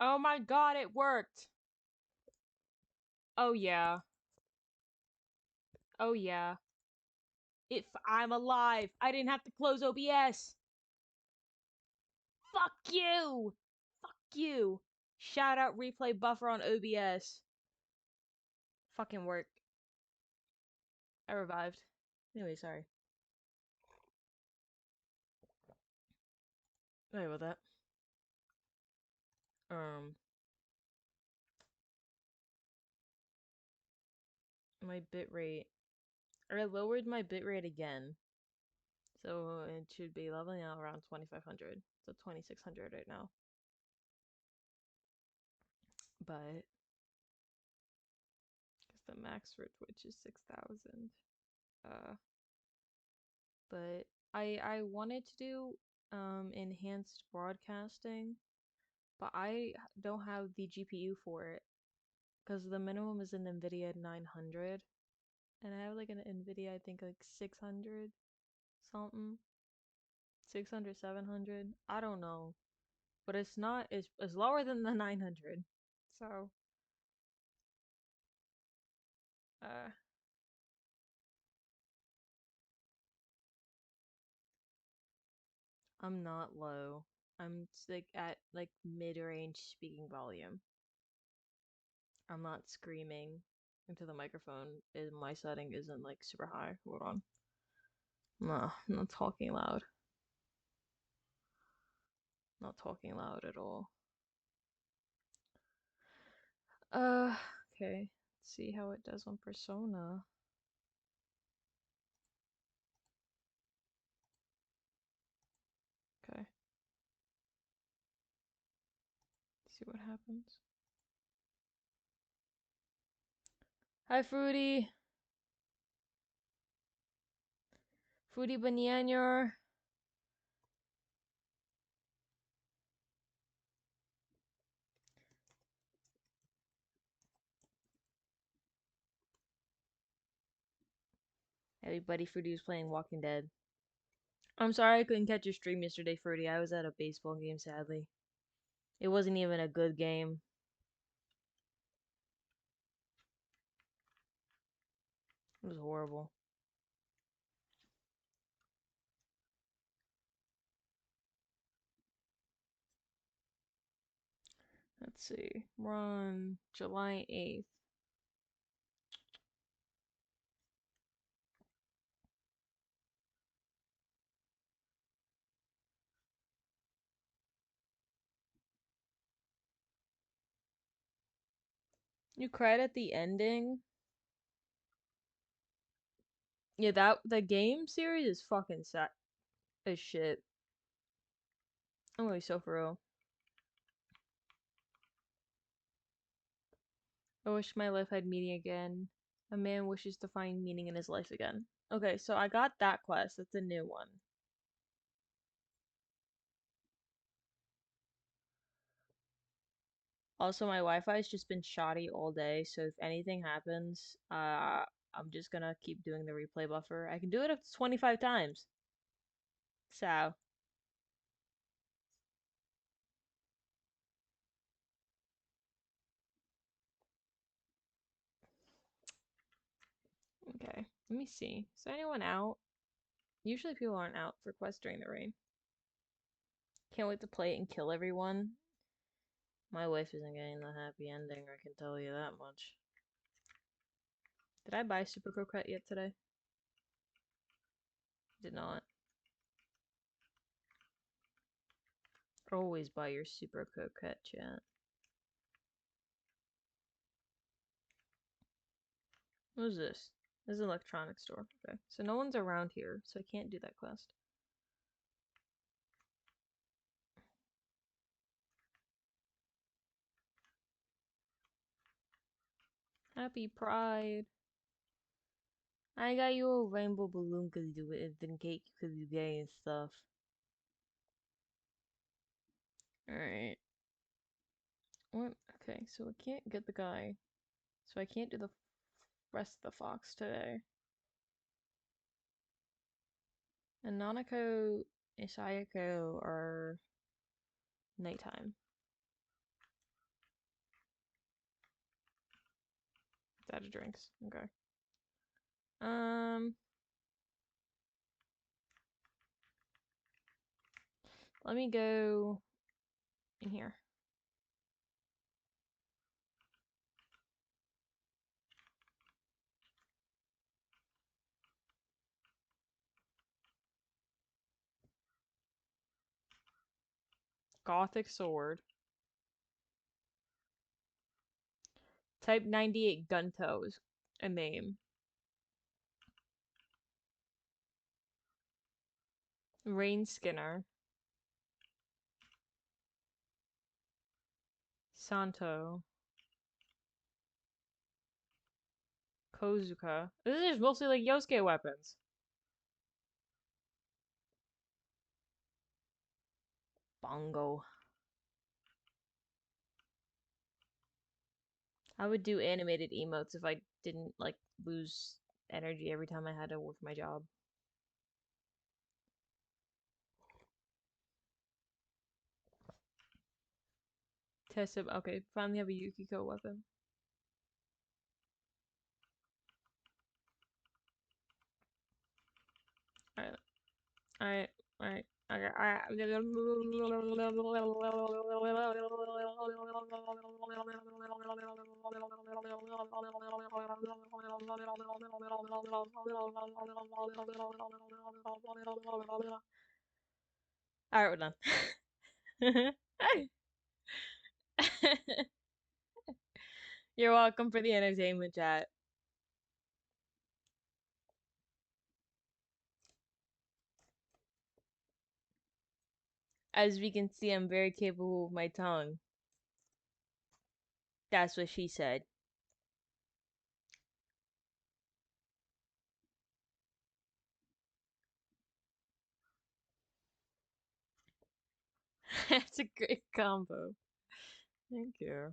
Oh my god, it worked! Oh yeah. Oh yeah. If I'm alive, I didn't have to close OBS! Fuck you! Fuck you! Shout out replay buffer on OBS. Fucking work. I revived. Anyway, sorry. Sorry about that. My bitrate. I lowered my bitrate again. So it should be leveling out around 2500. So 2600 right now. But because the max for Twitch is 6000. Uh but I wanted to do enhanced broadcasting, but I don't have the GPU for it because the minimum is an Nvidia 900 and I have like an Nvidia I think like 600 something. 600 700. I don't know. But it's lower than the 900. So, uh I'm not low. I'm like at like mid-range speaking volume. I'm not screaming into the microphone and my setting isn't like super high. Hold on. No, I'm not talking loud. Not talking loud at all. Uh, okay. Let's see how it does on Persona. Okay. See what happens. Hi, Fruity. Fruity Banana. Everybody, Fruity was playing Walking Dead. I'm sorry I couldn't catch your stream yesterday, Fruity. I was at a baseball game, sadly. It wasn't even a good game. It was horrible. Let's see. We're on July 8th. You cried at the ending? Yeah, the game series is fucking sad as shit. I'm gonna be so for real. I wish my life had meaning again. A man wishes to find meaning in his life again. Okay, so I got that quest. That's a new one. Also, my Wi-Fi's just been shoddy all day, so if anything happens, I'm just gonna keep doing the replay buffer. I can do it up to 25 times. So, okay. Let me see. Is anyone out? Usually people aren't out for quests during the rain. Can't wait to play it and kill everyone. My wife isn't getting the happy ending, I can tell you that much. Did I buy Super Croquette yet today? Did not. Always buy your Super Croquette, chat. What is this? This is an electronics store. Okay. So no one's around here, so I can't do that quest. Happy Pride. I got you a rainbow balloon because you didn't cake because you gay and stuff. Alright. What? Okay, so I can't get the guy. So I can't do the rest of the fox today. And Nanako and Sayako are nighttime. Data drinks. Okay. Um, let me go in here. Gothic sword. Type 98 Gunto is a name. Rain Skinner. Santo. Kozuka. This is mostly like Yosuke weapons. Bongo. I would do animated emotes if I didn't like lose energy every time I had to work my job. Test it. Okay, finally have a Yukiko weapon. Alright, alright, alright. Okay, alright, we're done. You're welcome for the entertainment chat. As we can see, I'm very capable with my tongue. That's what she said. That's a great combo. Thank you.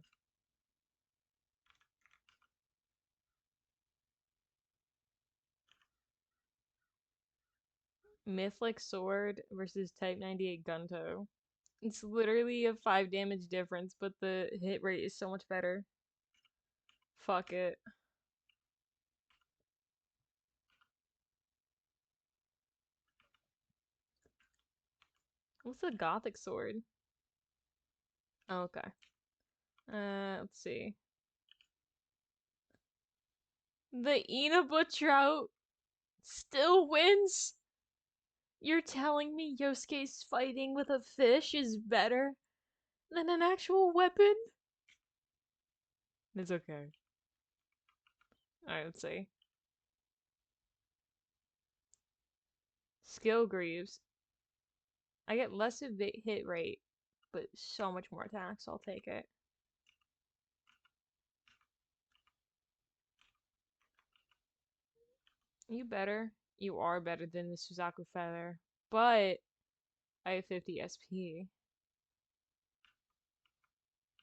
Mythic Sword versus Type 98 Gunto. It's literally a 5 damage difference, but the hit rate is so much better. Fuck it. What's a Gothic Sword? Oh, okay. Let's see. The Inaba Trout still wins? You're telling me Yosuke's fighting with a fish is better than an actual weapon? It's okay. Alright, let's see. Skill Greaves. I get less of hit rate, but so much more attacks. I'll take it. You better. You are better than the Suzaku Feather. But I have 50 SP.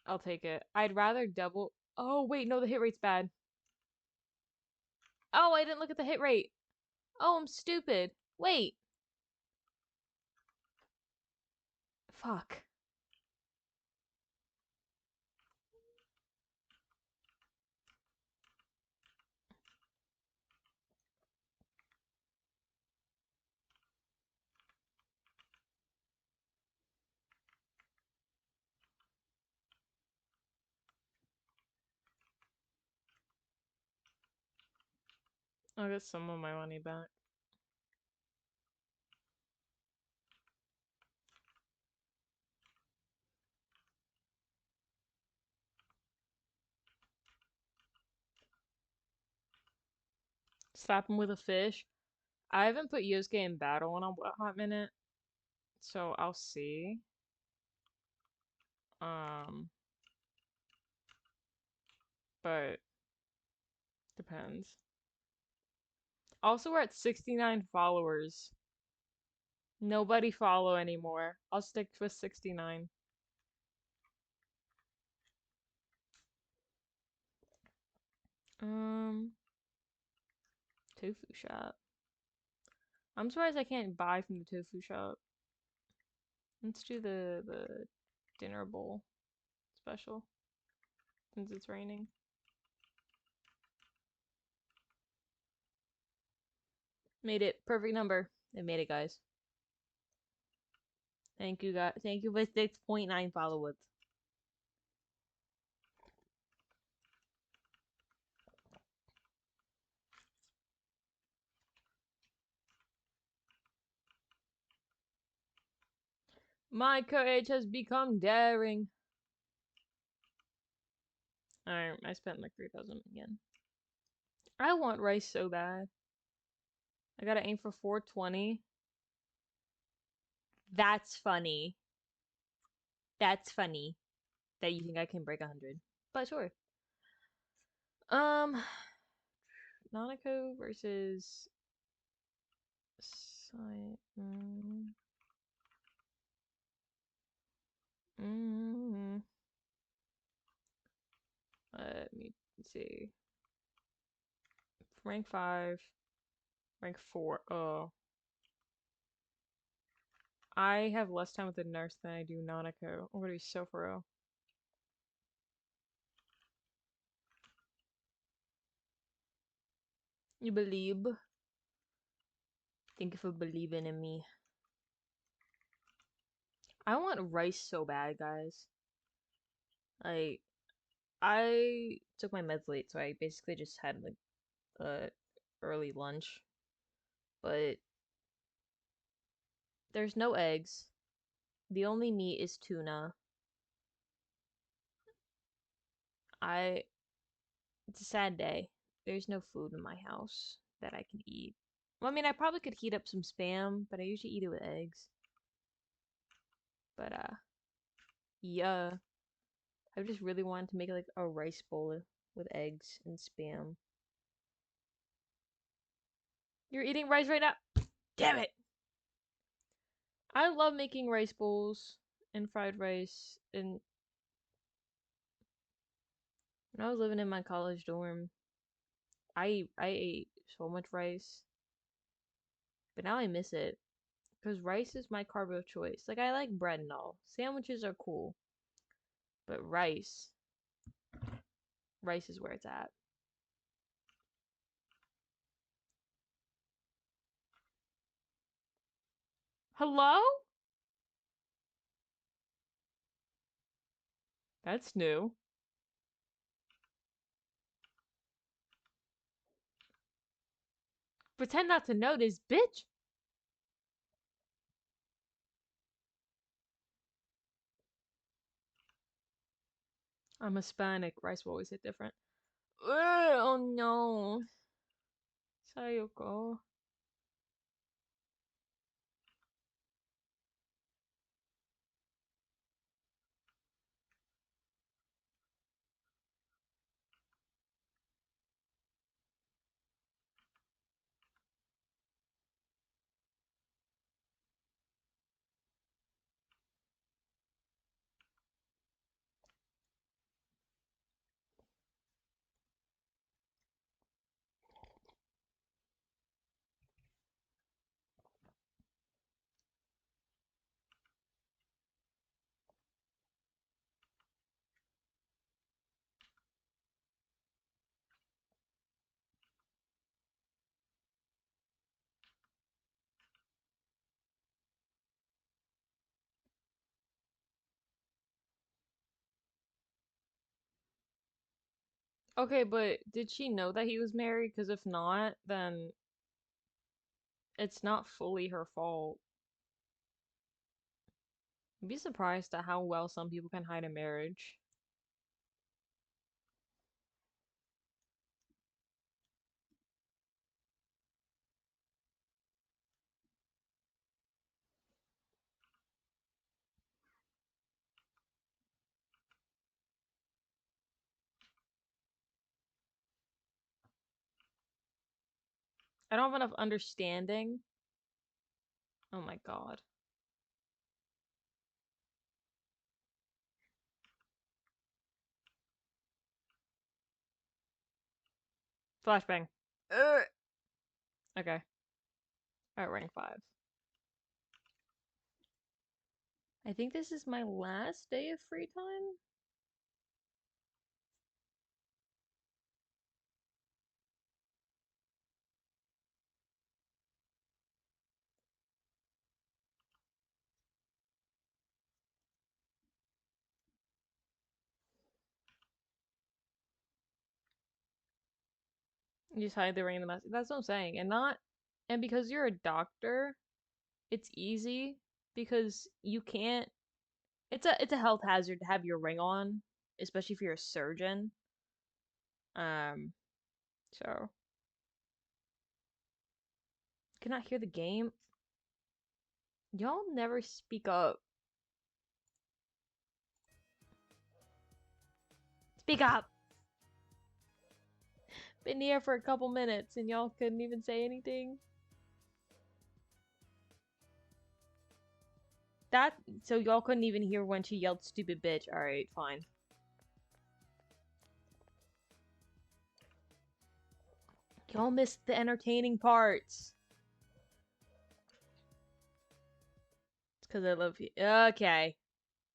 I'll take it. I'd rather double. Oh, wait, no, the hit rate's bad. Oh, I didn't look at the hit rate. Oh, I'm stupid. Wait. Fuck. I'll get some of my money back. Slap him with a fish. I haven't put Yosuke in battle in a hot minute, so I'll see. Um, but depends. Also, we're at 69 followers. Nobody follow anymore. I'll stick with 69. Um, Tofu shop. I'm surprised I can't buy from the tofu shop. Let's do the dinner bowl special since it's raining. Made it. Perfect number. I made it, guys. Thank you, guys. Thank you for 6.9 followers. My courage has become daring. Alright, I spent like 3,000 again. I want rice so bad. I gotta aim for 420. That's funny. That's funny that you think I can break 100. But sure. Um, Nanako versus Sai. Mm, Let me see. Rank 5, rank 4. Oh, I have less time with the nurse than I do Nanako. I'm gonna be so for real. You believe? Thank you for believing in me. I want rice so bad, guys. Like, I took my meds late, so I basically just had like a early lunch. But there's no eggs. The only meat is tuna. I It's a sad day. There's no food in my house that I can eat. Well, I mean, I probably could heat up some spam, but I usually eat it with eggs. But yeah. I just really wanted to make like a rice bowl with eggs and spam. You're eating rice right now? Damn it! I love making rice bowls and fried rice. And when I was living in my college dorm, I ate so much rice, but now I miss it because rice is my carb of choice. Like I like bread and all. Sandwiches are cool, but rice is where it's at. Hello? That's new. Pretend not to notice, bitch. I'm Hispanic. Rice will always hit different. Ugh, oh no. Sayoko. Okay, but did she know that he was married? Because if not, then it's not fully her fault. I'd be surprised at how well some people can hide a marriage. I don't have enough understanding. Oh my god. Flashbang. Ugh. Okay. Alright, rank 5. I think this is my last day of free time. You just hide the random message. That's what I'm saying. And because you're a doctor, it's easy because you can't. It's a health hazard to have your ring on, especially if you're a surgeon. Um, so can I hear the game? Y'all never speak up. Speak up. Been here for a couple minutes and y'all couldn't even say anything. That so y'all couldn't even hear when she yelled stupid bitch. Alright, fine. Y'all missed the entertaining parts. It's because I love you. Okay.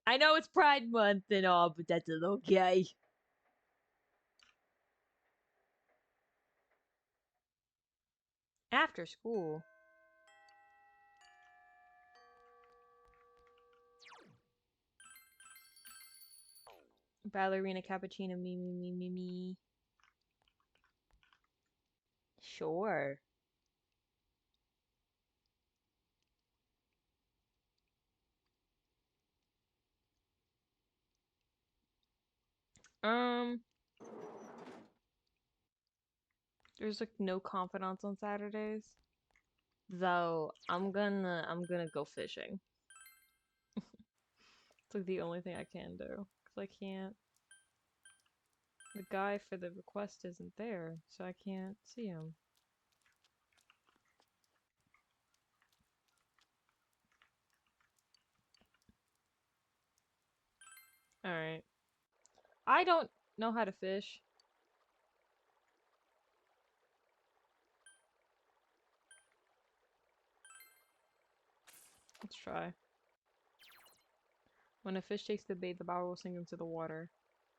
I know it's Pride Month and all, but that's okay. After school. Ballerina cappuccino me. Sure. Um, there's like no confidants on Saturdays. Though I'm gonna go fishing. It's like the only thing I can do. Cause I can't the guy for the request isn't there, so I can't see him. Alright. I don't know how to fish. Let's try. When a fish takes the bait, the bobber will sink into the water.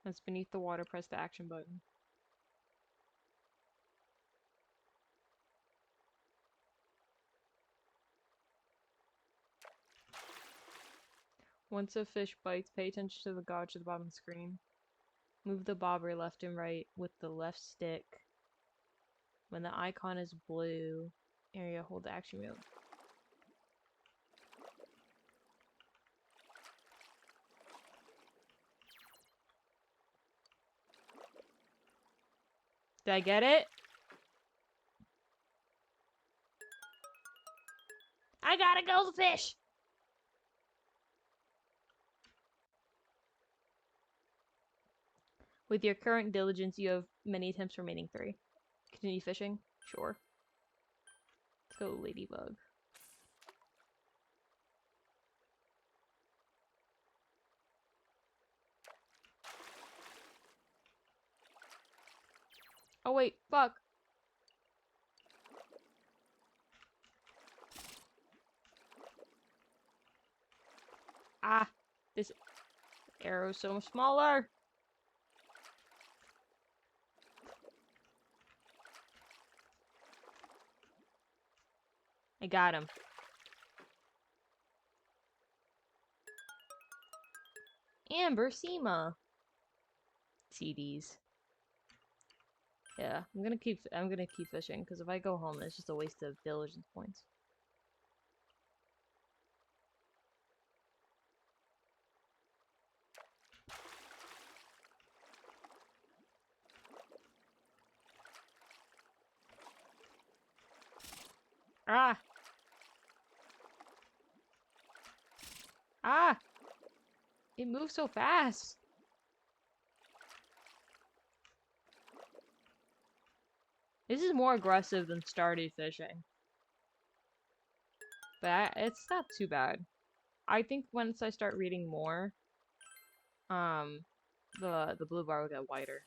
Once beneath the water, press the action button. Once a fish bites, pay attention to the gauge at the bottom of the screen. Move the bobber left and right with the left stick. When the icon is blue, area hold the action wheel. Did I get it? I gotta go fish! With your current diligence, you have many attempts remaining 3. Continue fishing? Sure. Let's go ladybug. Oh wait, fuck! Ah! This arrow's so much smaller! I got him. Amber Sema. CDs. Yeah, I'm gonna keep fishing because if I go home, it's just a waste of diligence points. Ah! Ah! It moves so fast! This is more aggressive than Stardew fishing. But it's not too bad. I think once I start reading more, the blue bar will get wider.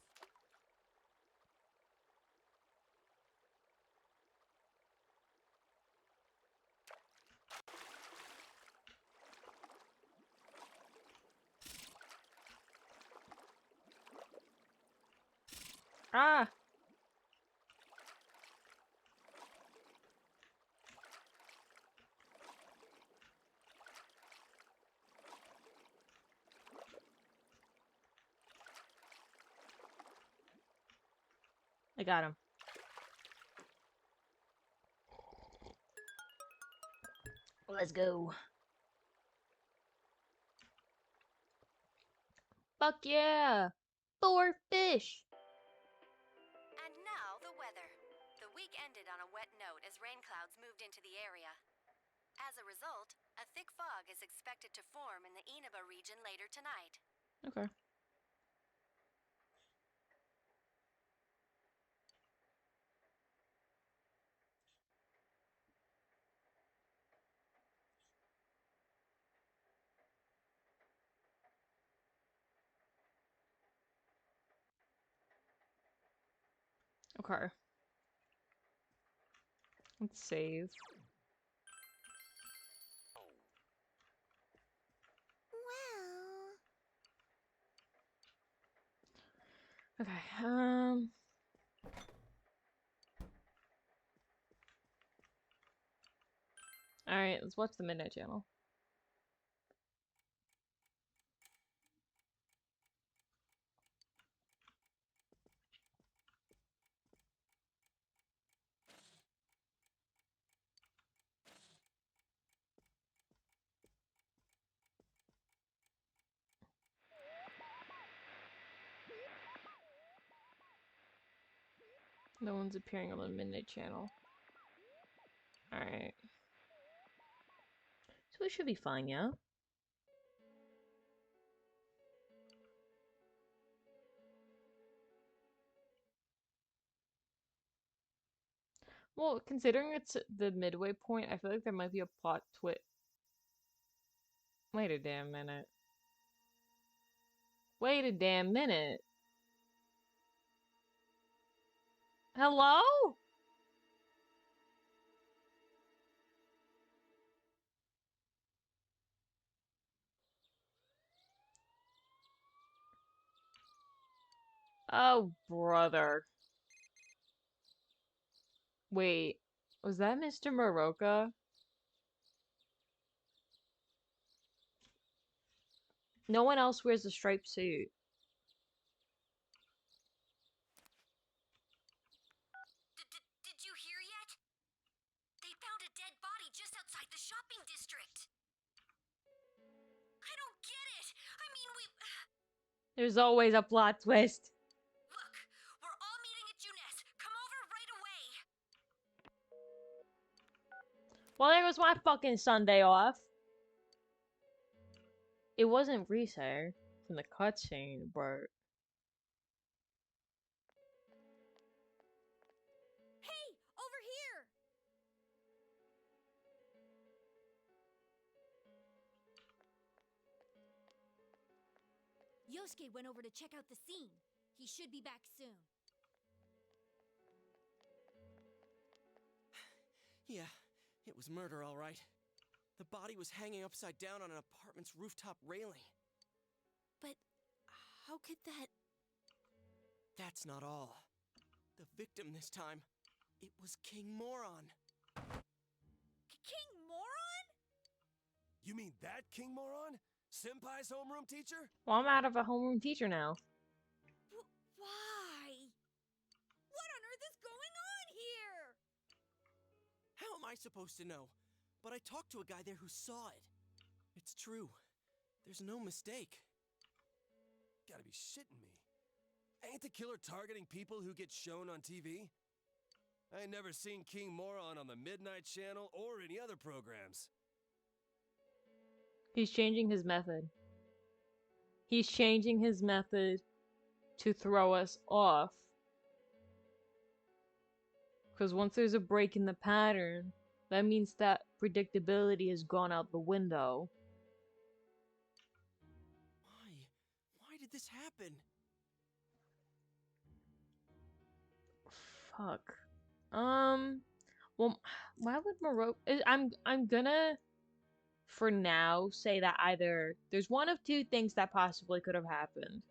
Ah! I got him. Let's go. Fuck yeah! 4 fish! And now the weather. The week ended on a wet note as rain clouds moved into the area. As a result, a thick fog is expected to form in the Inaba region later tonight. Okay. Okay. Let's save. Well... Okay, Alright, let's watch the Midnight Channel. No one's appearing on the Midnight Channel. Alright. So we should be fine, yeah? Well, considering it's the midway point, I feel like there might be a plot twist. Wait a damn minute. Wait a damn minute. Hello? Oh, brother. Wait, was that Mr. Moroka? No one else wears a striped suit. Did you hear yet? They found a dead body just outside the shopping district. I don't get it. I mean, There's always a plot twist. Look, we're all meeting at Juness. Come over right away. Well, there was my fucking Sunday off. It wasn't Reese from the cutscene, but... Hey, over here! Yosuke went over to check out the scene. He should be back soon. Yeah, it was murder, all right. The body was hanging upside down on an apartment's rooftop railing. But how could that... That's not all. The victim this time, it was King Moron. King Moron? You mean that King Moron? Senpai's homeroom teacher? Well, I'm out of a homeroom teacher now. Why? What on earth is going on here? How am I supposed to know? But I talked to a guy there who saw it. It's true. There's no mistake. Gotta be shitting me. Ain't the killer targeting people who get shown on TV? I ain't never seen King Moron on the Midnight Channel or any other programs. He's changing his method. He's changing his method to throw us off. Because once there's a break in the pattern, that means that predictability has gone out the window. Why? Why did this happen? Fuck. Well, why would Morocco... I'm gonna, for now, say that either there's one of two things that possibly could have happened.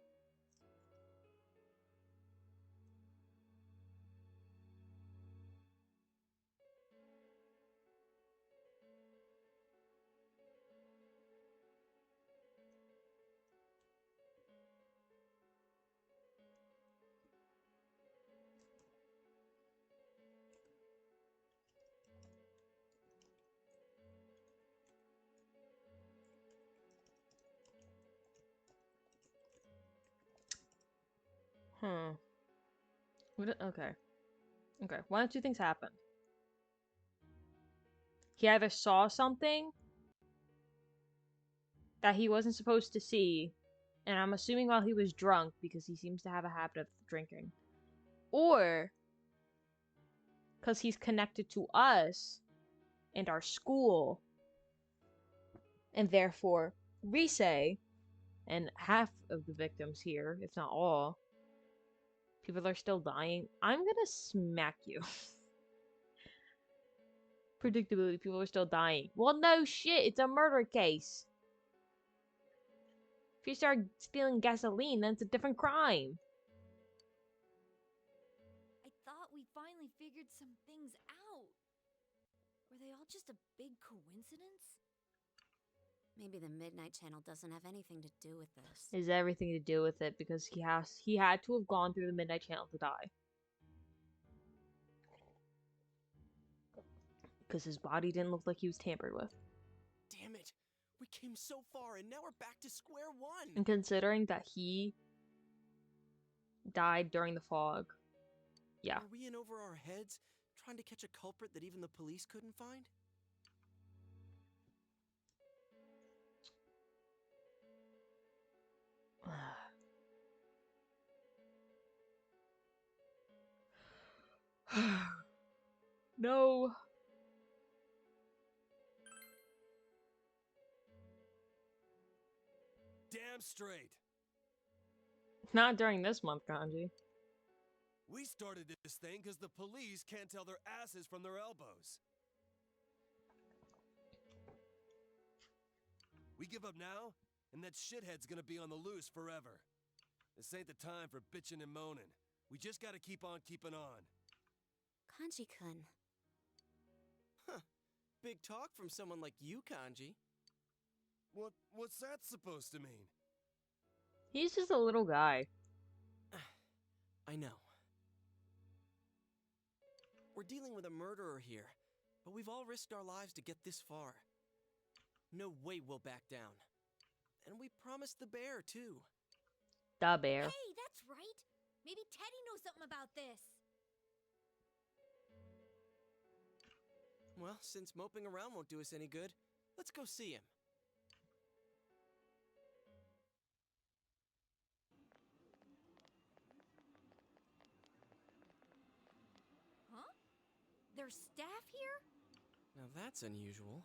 Hmm. Okay. Okay. One of two things happened. He either saw something that he wasn't supposed to see, and I'm assuming while he was drunk because he seems to have a habit of drinking, or because he's connected to us and our school, and therefore Rise and half of the victims here, if not all, people are still dying. I'm gonna smack you. Predictably, people are still dying. Well, no shit, it's a murder case. If you start stealing gasoline, then it's a different crime. I thought we finally figured some things out. Were they all just a big coincidence? Maybe the Midnight Channel doesn't have anything to do with this. Is everything to do with it because he had to have gone through the Midnight Channel to die. Because his body didn't look like he was tampered with. Damn it! We came so far and now we're back to square one! And considering that he died during the fog, yeah. Are we in over our heads, trying to catch a culprit that even the police couldn't find? No. Damn straight. Not during this month, Kanji. We started this thing because the police can't tell their asses from their elbows. We give up now, and that shithead's gonna be on the loose forever. This ain't the time for bitching and moaning. We just gotta keep on keeping on. Kanji-kun. Huh. Big talk from someone like you, Kanji. What's that supposed to mean? He's just a little guy. I know. We're dealing with a murderer here, but we've all risked our lives to get this far. No way we'll back down. And we promised the bear, too. The bear. Hey, that's right. Maybe Teddy knows something about this. Well, since moping around won't do us any good, let's go see him. Huh? There's staff here? Now that's unusual.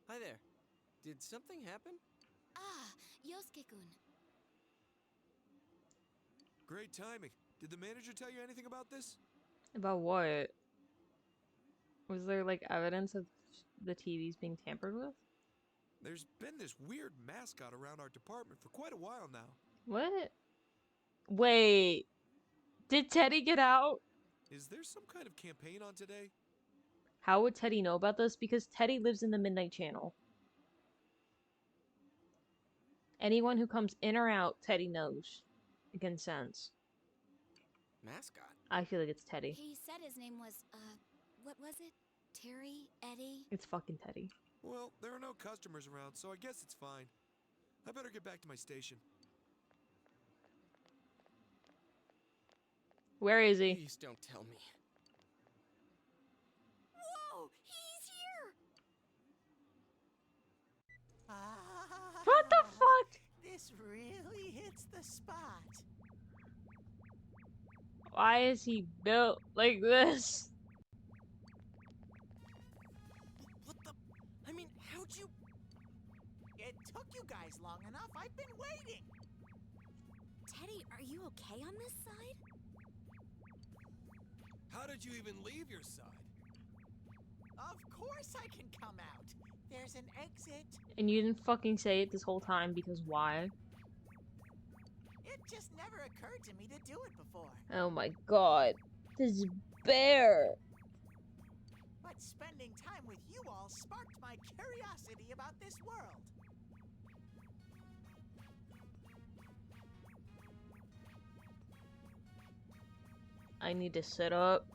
Hi there. Did something happen? Ah, Yosuke-kun. Great timing. Did the manager tell you anything about this? About what? Was there, like, evidence of the TVs being tampered with? There's been this weird mascot around our department for quite a while now. What? Wait. Did Teddy get out? Is there some kind of campaign on today? How would Teddy know about this? Because Teddy lives in the Midnight Channel. Anyone who comes in or out, Teddy knows. It can sense. Mascot? I feel like it's Teddy. He said his name was, what was it? Terry? Eddie? It's fucking Teddy. Well, there are no customers around, so I guess it's fine. I better get back to my station. Where is he? Please don't tell me. Whoa! He's here! What the fuck? This really hits the spot. Why is he built like this? What the? I mean, how'd you? It took you guys long enough. I've been waiting. Teddy, are you okay on this side? How did you even leave your side? Of course I can come out. There's an exit. And you didn't fucking say it this whole time because why? It just never occurred to me to do it before. Oh my god. This bear. But spending time with you all sparked my curiosity about this world. I need to sit up.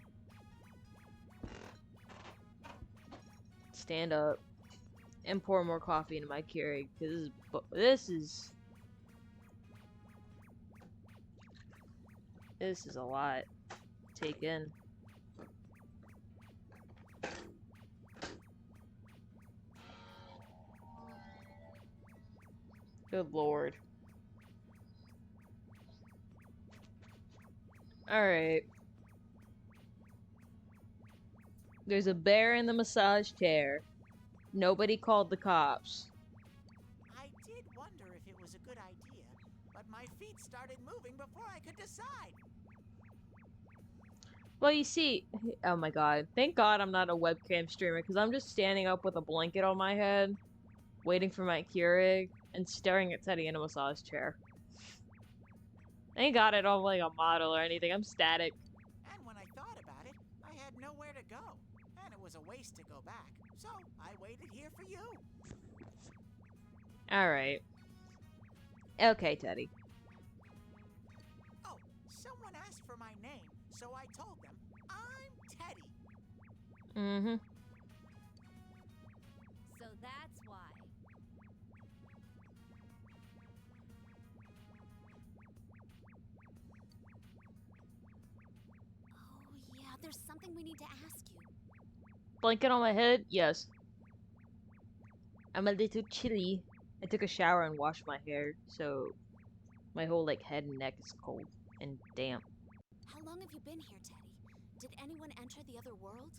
Stand up. And pour more coffee into my Keurig. Because this is... This is a lot to take in. Good lord. Alright. There's a bear in the massage chair. Nobody called the cops. I did wonder if it was a good idea, but my feet started moving before I could decide. Well, you see, oh my god. Thank god I'm not a webcam streamer, because I'm just standing up with a blanket on my head, waiting for my Keurig, and staring at Teddy in a massage chair. Thank god I don't like a model or anything. I'm static. And when I thought about it, I had nowhere to go, and it was a waste to go back. So I waited here for you. Alright. Okay, Teddy. Oh, someone asked for my name, so I told them I'm Teddy. Mm-hmm. So that's why. Oh, yeah, there's something we need to ask you. Blanket on my head? Yes. I'm a little chilly. I took a shower and washed my hair, so my whole like head and neck is cold and damp. How long have you been here, Teddy? Did anyone enter the other world?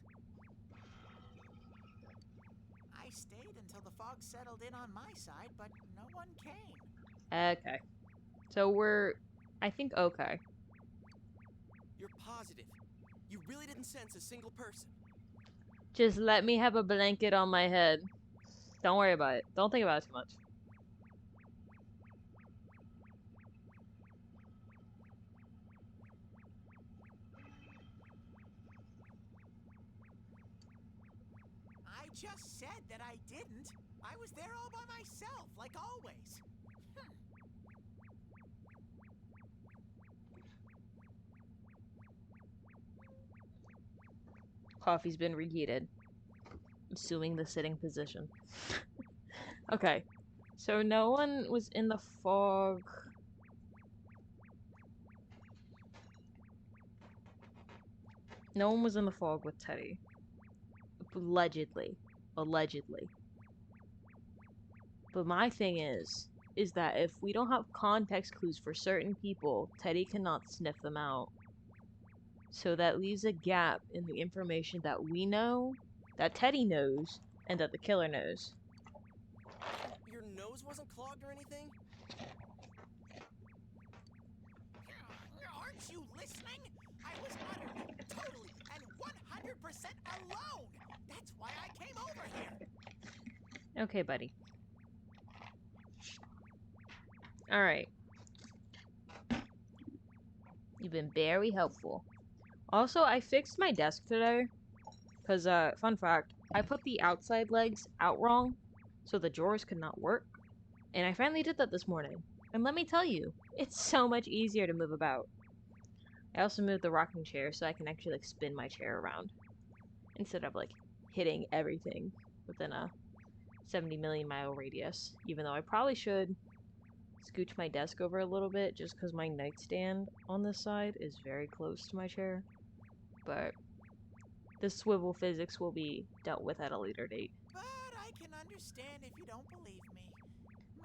I stayed until the fog settled in on my side, but no one came. Okay. So we're, I think, okay. You're positive. You really didn't sense a single person. Just let me have a blanket on my head. Don't worry about it. Don't think about it too much. I just said that I didn't. I was there all by myself, like always. Coffee's been reheated. Assuming the sitting position. Okay. So no one was in the fog. No one was in the fog with Teddy. Allegedly. Allegedly. But my thing is that if we don't have context clues for certain people, Teddy cannot sniff them out. So that leaves a gap in the information that we know, that Teddy knows, and that the killer knows. Your nose wasn't clogged or anything? Aren't you listening? I was utterly, totally, and 100% alone. That's why I came over here. Okay, buddy. Alright. You've been very helpful. Also, I fixed my desk today. Because, fun fact, I put the outside legs out wrong, so the drawers could not work. And I finally did that this morning. And let me tell you, it's so much easier to move about. I also moved the rocking chair so I can actually, like, spin my chair around. Instead of, like, hitting everything within a 70 million mile radius. Even though I probably should scooch my desk over a little bit just because my nightstand on this side is very close to my chair. But the swivel physics will be dealt with at a later date. But I can understand if you don't believe me.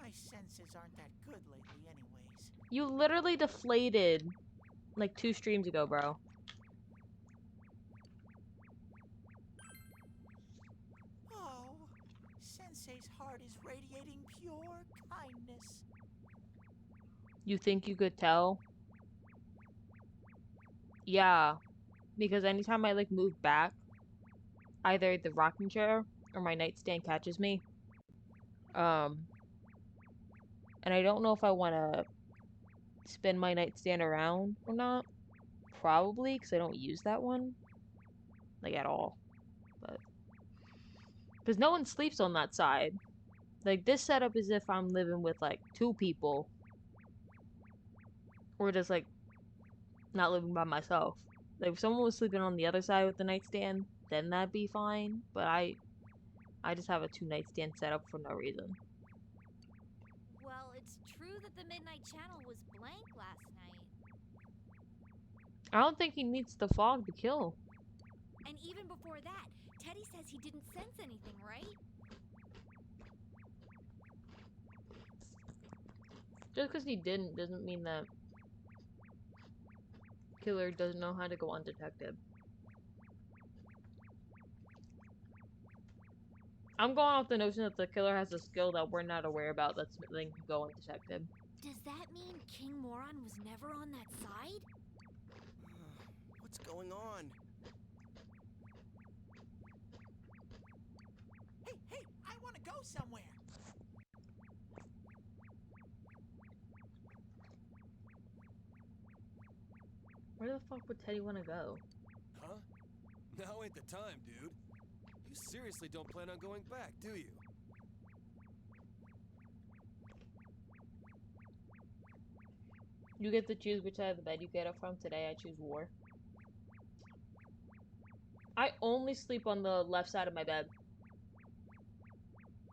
My senses aren't that good lately anyways. You literally deflated like 2 streams ago, bro. Oh, Sensei's heart is radiating pure kindness. You think you could tell? Yeah, because anytime I like move back, either the rocking chair or my nightstand catches me. And I don't know if I want to spin my nightstand around or not. Probably, because I don't use that one. Like, at all. But because no one sleeps on that side. Like, this setup is if I'm living with, like, 2 people. Or just, like, not living by myself. Like, if someone was sleeping on the other side with the nightstand, then that'd be fine. But I just have a 2 nightstand setup for no reason. Well, it's true that the Midnight Channel was blank last night. I don't think he needs the fog to kill. And even before that, Teddy says he didn't sense anything, right? Just because he didn't doesn't mean that killer doesn't know how to go undetected. I'm going off the notion that the killer has a skill that we're not aware about that's letting him go undetected. Does that mean King Moron was never on that side? What's going on? Hey, I want to go somewhere. Where the fuck would Teddy want to go? Huh? Now ain't the time, dude. You seriously don't plan on going back, do you? You get to choose which side of the bed you get up from. Today I choose war. I only sleep on the left side of my bed.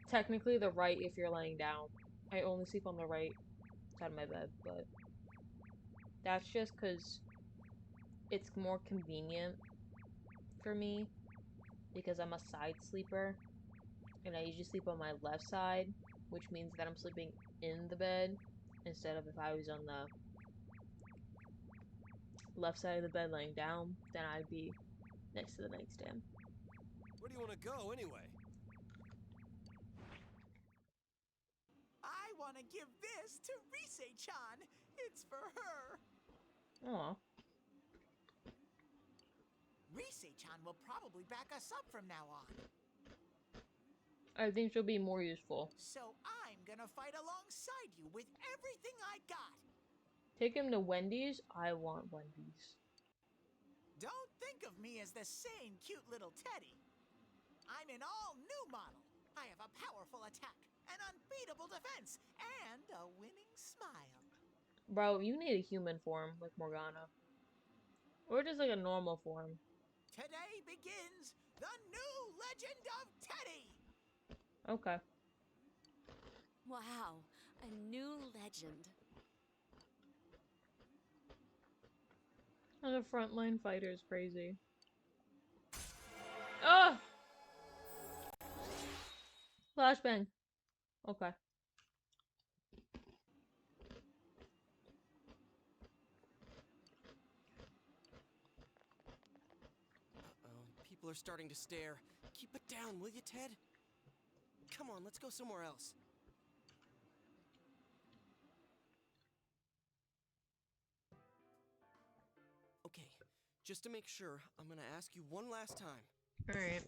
Technically the right if you're laying down. I only sleep on the right side of my bed, but that's just because it's more convenient for me because I'm a side sleeper and I usually sleep on my left side, which means that I'm sleeping in the bed instead of if I was on the left side of the bed laying down, then I'd be next to the nightstand. Where do you want to go, anyway? I want to give this to Rise-chan. It's for her. Aw. Rise-chan will probably back us up from now on. I think she'll be more useful. So I'm gonna fight alongside you with everything I got. Take him to Wendy's? I want Wendy's. Don't think of me as the same cute little Teddy. I'm an all-new model. I have a powerful attack, an unbeatable defense, and a winning smile. Bro, you need a human form like Morgana. Or just like a normal form. Today begins the new legend of Teddy! Okay. Wow, a new legend. And the frontline fighter is crazy. Ah! Flashbang. Okay. People are starting to stare. Keep it down, will you, Ted? Come on, let's go somewhere else. Okay, just to make sure, I'm gonna ask you one last time. Alright.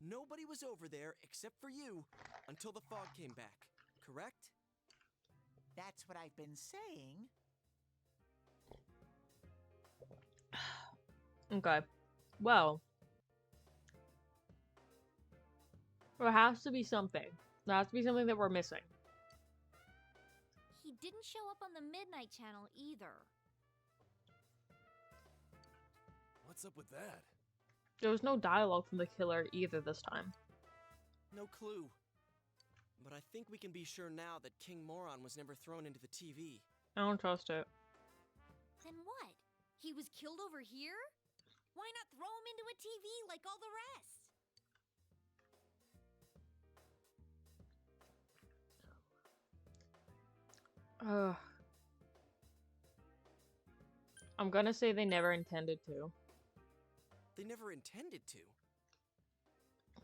Nobody was over there except for you until the fog came back, correct? That's what I've been saying. Okay. Well. There has to be something. There has to be something that we're missing. He didn't show up on the Midnight Channel either. What's up with that? There was no dialogue from the killer either this time. No clue. But I think we can be sure now that King Moron was never thrown into the TV. I don't trust it. Then what? He was killed over here? Why not throw him into a TV like all the rest? I'm gonna say they never intended to. They never intended to.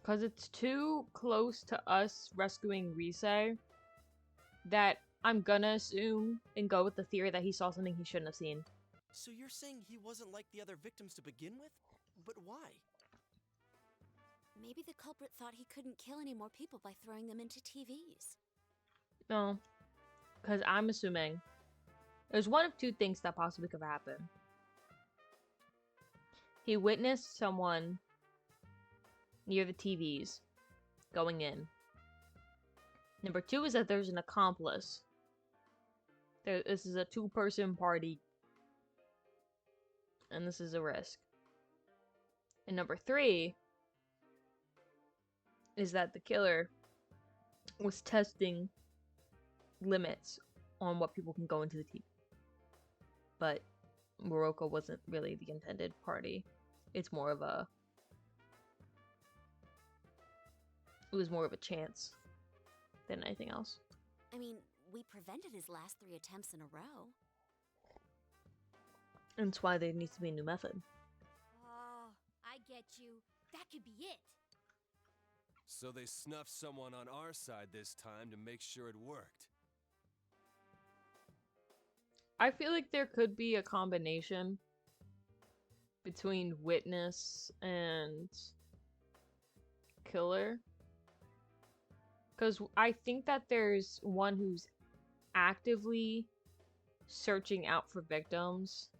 Because it's too close to us rescuing Rise that I'm gonna assume and go with the theory that he saw something he shouldn't have seen. So you're saying he wasn't like the other victims to begin with? But why? Maybe the culprit thought he couldn't kill any more people by throwing them into TVs. No. Because I'm assuming there's one of two things that possibly could happen. He witnessed someone near the TVs going in. Number two is that there's an accomplice. This is a two-person party. And this is a risk. And number three is that the killer was testing limits on what people can go into the TV. But Morocco wasn't really the intended party. It's more of a... It was more of a chance than anything else. I mean, we prevented his last 3 attempts in a row. And that's why there needs to be a new method. Oh, I get you. That could be it. So they snuffed someone on our side this time to make sure it worked. I feel like there could be a combination between witness and killer. Because I think that there's one who's actively searching out for victims.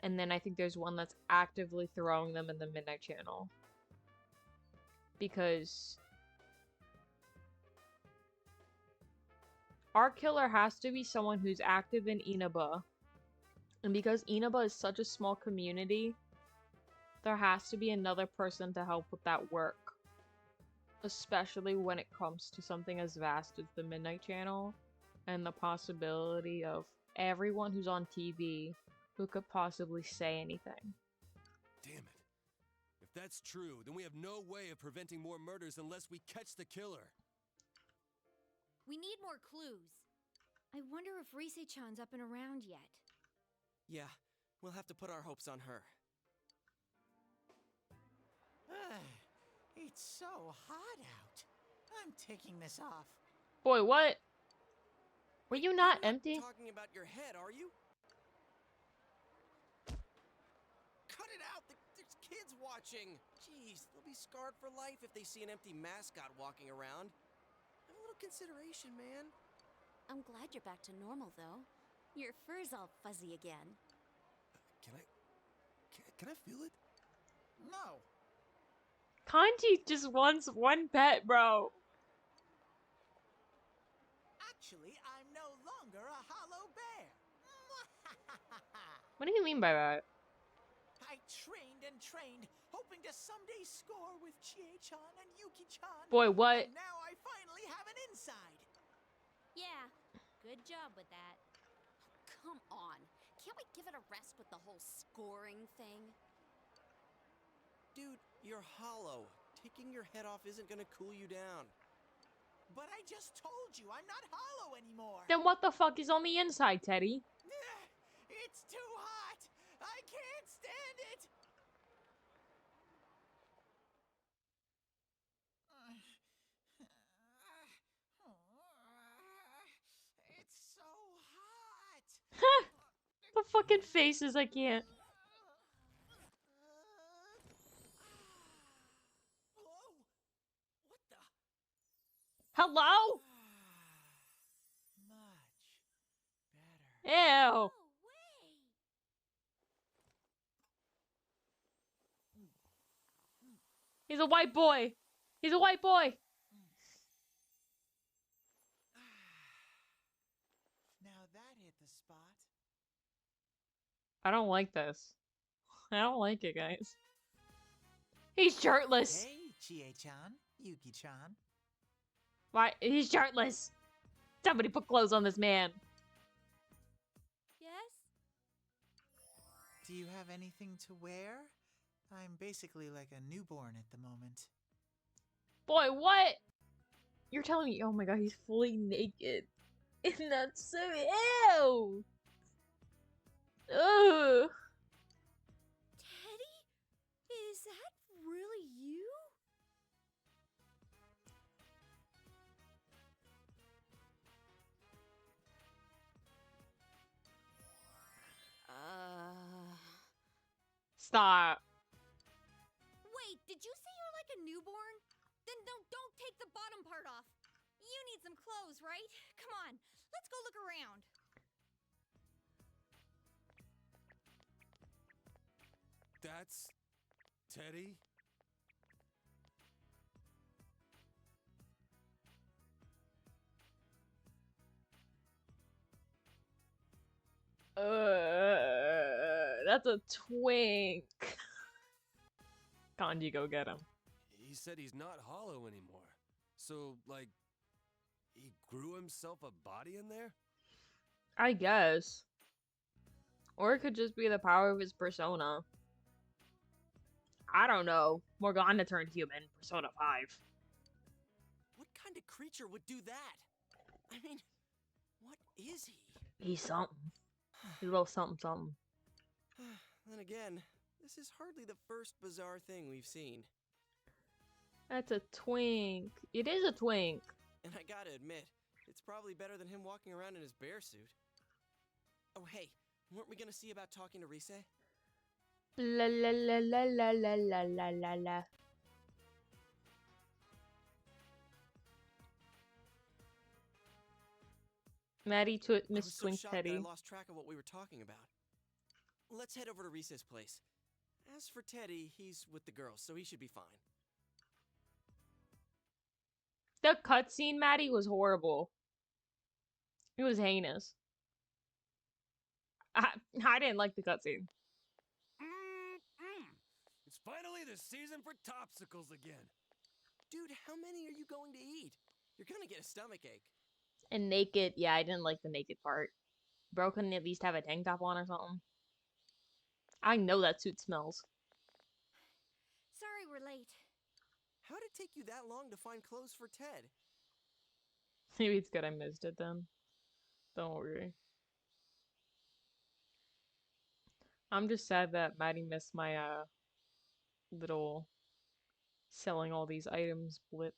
And then I think there's one that's actively throwing them in the Midnight Channel. Because our killer has to be someone who's active in Inaba. And because Inaba is such a small community, there has to be another person to help with that work. Especially when it comes to something as vast as the Midnight Channel and the possibility of everyone who's on TV who could possibly say anything. Damn it. If that's true, then we have no way of preventing more murders unless we catch the killer. We need more clues. I wonder if Rise-chan's up and around yet. Yeah, we'll have to put our hopes on her. It's so hot out. I'm taking this off. Boy, what? Were you not You're empty? Talking about your head, are you? Cut it out! There's kids watching! Jeez, they'll be scarred for life if they see an empty mascot walking around. Have a little consideration, man. I'm glad you're back to normal, though. Your fur's all fuzzy again. Can I feel it? No. Kanji just wants one pet, bro. Actually, I'm no longer a hollow bear. What do you mean by that? I trained, hoping to someday score with Chie-chan and Yuki-chan. Boy, what? And now I finally have an inside. Yeah, good job with that. Come on. Can't we give it a rest with the whole scoring thing? Dude, you're hollow. Taking your head off isn't gonna cool you down. But I just told you I'm not hollow anymore. Then what the fuck is on the inside, Teddy? It's too hot. I can't stand it. It's so hot. The fucking faces, I can't. Whoa! What the? Hello? Much better. Ew. No way! He's a white boy. He's a white boy. Now that hit the spot. I don't like this. I don't like it, guys. He's shirtless. Hey, Chie-chan, Yuki-chan. Why? He's shirtless. Somebody put clothes on this man. Yes? Do you have anything to wear? I'm basically like a newborn at the moment. Boy, what? You're telling me, oh my god, he's fully naked. And that's so ew. Ugh. Teddy? Is that really you? Stop. Wait, did you say you're like a newborn? Then don't take the bottom part off. You need some clothes, right? Come on, let's go look around. That's Teddy? That's a twink. Kanji, go get him. He said he's not hollow anymore. So, like, he grew himself a body in there? I guess. Or it could just be the power of his persona. I don't know. Morgana turned human. Persona 5. What kind of creature would do that? I mean, what is he? He's something. He's a little something something. Then again, this is hardly the first bizarre thing we've seen. That's a twink. It is a twink. And I gotta admit, it's probably better than him walking around in his bear suit. Oh hey, weren't we gonna see about talking to Rise? La la la la la la la la la la. Maddie to I Miss was so Twink shocked that I Teddy. lost track of what we were talking about. Let's head over to Rise's place. As for Teddy, he's with the girls, so he should be fine. The cutscene, Maddie, was horrible. It was heinous. I didn't like the cutscene. It's finally the season for topsicles again. Dude, how many are you going to eat? You're gonna get a stomachache. And naked, yeah, I didn't like the naked part. Bro couldn't at least have a tank top on or something. I know that suit smells. Sorry we're late. How'd it take you that long to find clothes for Ted? Maybe it's good I missed it then. Don't worry. I'm just sad that Maddie missed my little selling all these items blip.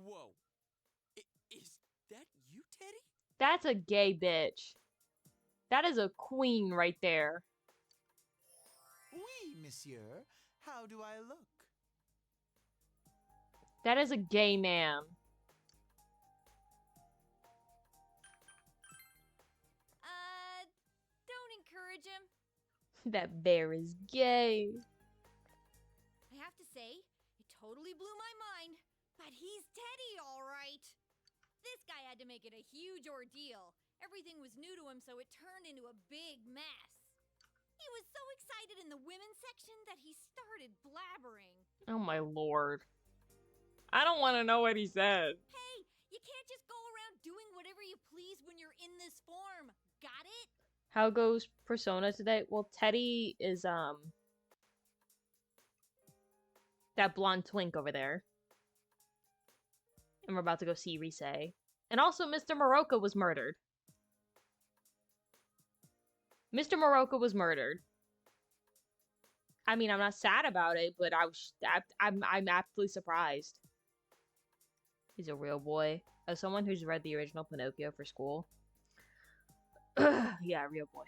Whoa. Is that you, Teddy? That's a gay bitch. That is a queen right there. Oui, monsieur. How do I look? That is a gay man. Don't encourage him. That bear is gay. I have to say, it totally blew my mind. But he's Teddy, all right. This guy had to make it a huge ordeal. Everything was new to him, so it turned into a big mess. He was so excited in the women's section that he started blabbering. Oh my lord. I don't want to know what he said. Hey, you can't just go around doing whatever you please when you're in this form. Got it? How goes Persona today? Well, Teddy is, that blonde twink over there. And we're about to go see Rise. And also, Mr. Moroka was murdered. Mr. Moroka was murdered. I mean, I'm not sad about it, but I'm aptly surprised. He's a real boy. As someone who's read the original Pinocchio for school. Yeah, real boy.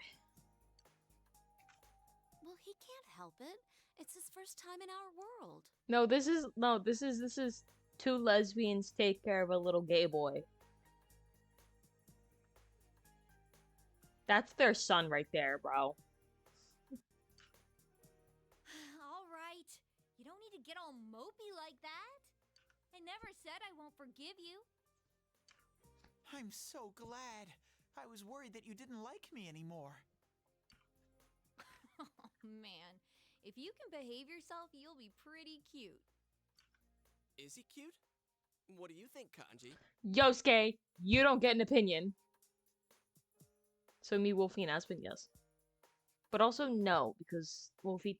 Well, he can't help it. It's his first time in our world. No, this is two lesbians take care of a little gay boy. That's their son right there, bro. All right. You don't need to get all mopey like that. I never said I won't forgive you. I'm so glad. I was worried that you didn't like me anymore. Oh, man. If you can behave yourself, you'll be pretty cute. Is he cute? What do you think, Kanji? Yosuke, you don't get an opinion. So me, Wolfie, and Aspen, yes. But also no, because Wolfie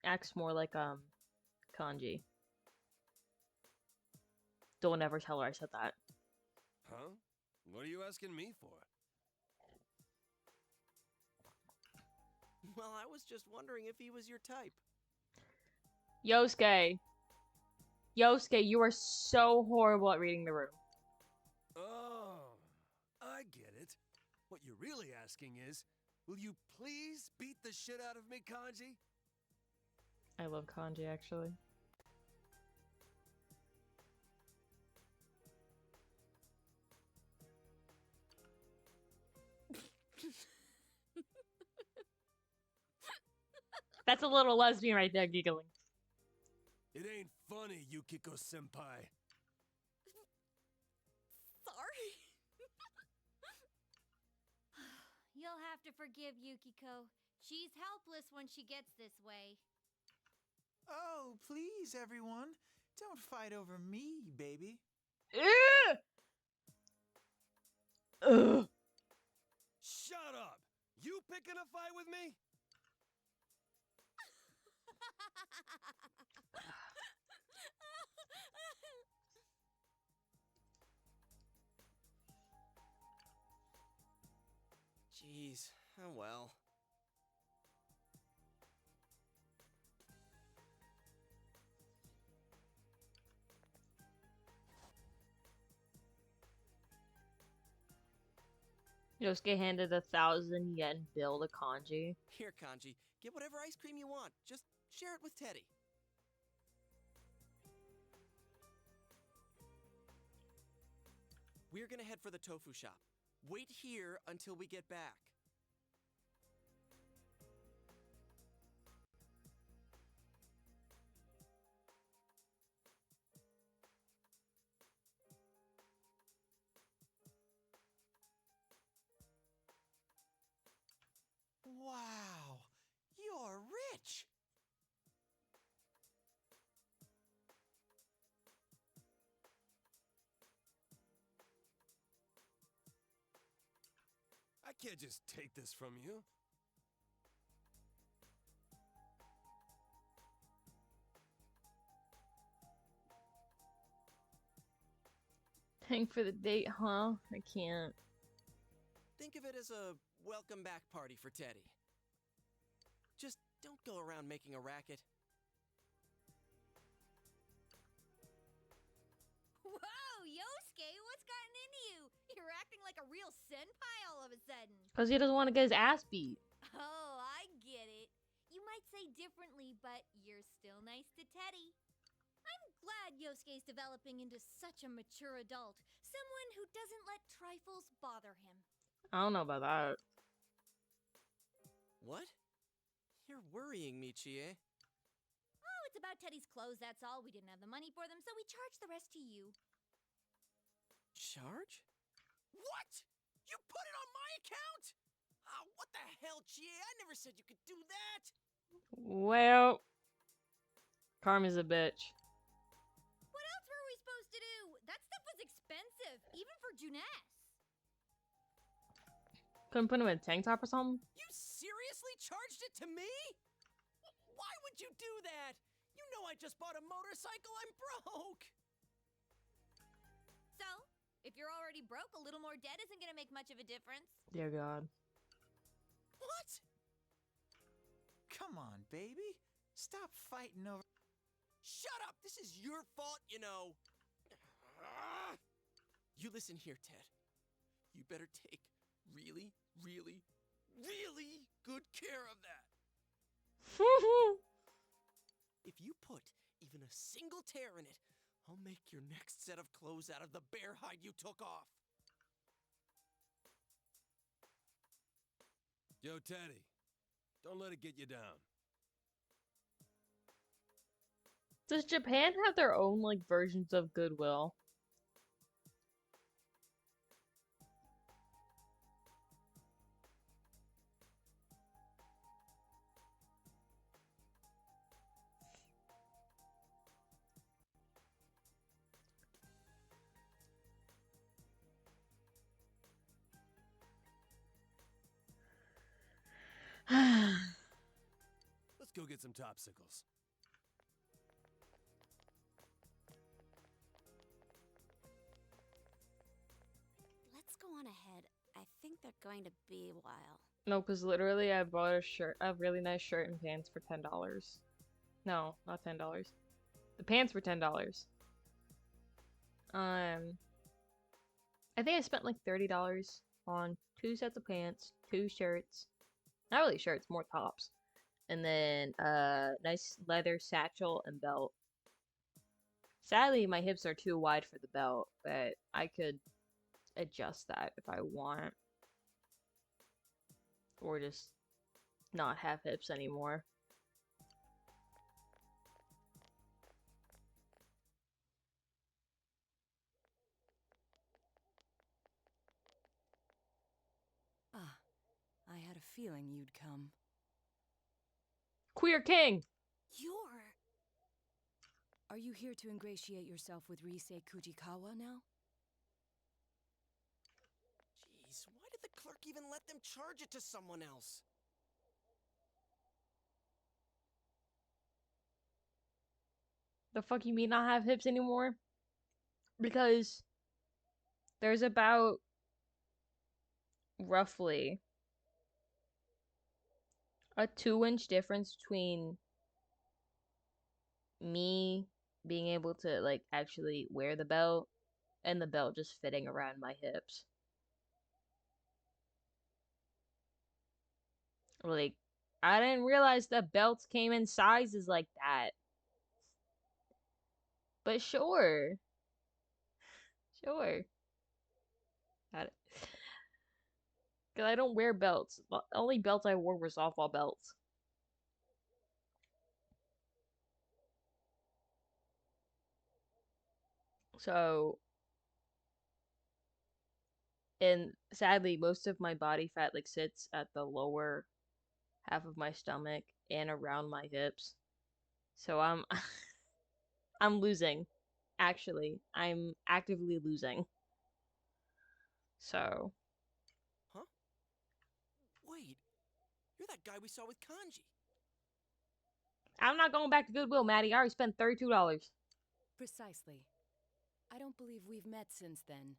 acts more like Kanji. Don't ever tell her I said that. Huh? What are you asking me for? Well, I was just wondering if he was your type. Yosuke. Yosuke, you are so horrible at reading the room. Oh, I get it. What you're really asking is, will you please beat the shit out of me, Kanji? I love Kanji, actually. That's a little lesbian right there giggling. It ain't funny, Yukiko-senpai. Sorry. You'll have to forgive Yukiko. She's helpless when she gets this way. Oh, please, everyone. Don't fight over me, baby. Ew! Ugh. Shut up! You picking a fight with me? Jeez, oh well. Yosuke handed 1,000 yen bill to Kanji. Here, Kanji, get whatever ice cream you want. Just share it with Teddy. We're gonna head for the tofu shop. Wait here until we get back. Wow, you're rich. I can't just take this from you. Paying for the date, huh? I can't. Think of it as a welcome back party for Teddy. Just don't go around making a racket. Whoa, Yosuke, what's gotten into you? You're acting like a real senpai all of a sudden. Because he doesn't want to get his ass beat. Oh, I get it. You might say differently, but you're still nice to Teddy. I'm glad Yosuke's developing into such a mature adult. Someone who doesn't let trifles bother him. I don't know about that. What? You're worrying me, Chie. Oh, it's about Teddy's clothes, that's all. We didn't have the money for them, so we charged the rest to you. Charge? What? You put it on my account? Oh, what the hell, Chie? I never said you could do that. Well, Karma's a bitch. What else were we supposed to do? That stuff was expensive, even for Juness. Couldn't put him in a tank top or something? You seriously charged it to me? Why would you do that? You know I just bought a motorcycle. I'm broke. So, if you're already broke, a little more debt isn't gonna make much of a difference. Dear God. What? Come on, baby. Stop fighting over. Shut up! This is your fault, you know. You listen here, Ted. You better take really, really, really good care of that. If you put even a single tear in it, I'll make your next set of clothes out of the bear hide you took off. Yo, Teddy, don't let it get you down. Does Japan have their own like versions of Goodwill? Let's go get some topsicles. Let's go on ahead. I think they're going to be a while. No, because literally I bought a shirt, a really nice shirt and pants for $10. No, not $10. The pants were $10. I think I spent like $30 on 2 sets of pants, 2 shirts. Not really shirts, more tops. And then nice leather satchel and belt. Sadly, my hips are too wide for the belt, but I could adjust that if I want. Or just not have hips anymore. Ah, I had a feeling you'd come. Queer King! You're... Are you here to ingratiate yourself with Rise Kujikawa now? even let them charge it to someone else. The fuck you mean not have hips anymore? Because there's about roughly a 2-inch difference between me being able to like actually wear the belt and the belt just fitting around my hips. Like, I didn't realize that belts came in sizes like that. But sure. Sure. Got it. Because I don't wear belts. The only belts I wore were softball belts. So, and sadly, most of my body fat like sits at the lower half of my stomach and around my hips. So I'm I'm losing. Actually, I'm actively losing. So, Huh? Wait, you're that guy we saw with Kanji. I'm not going back to Goodwill, Maddie. I already spent $32. Precisely. I don't believe we've met since then.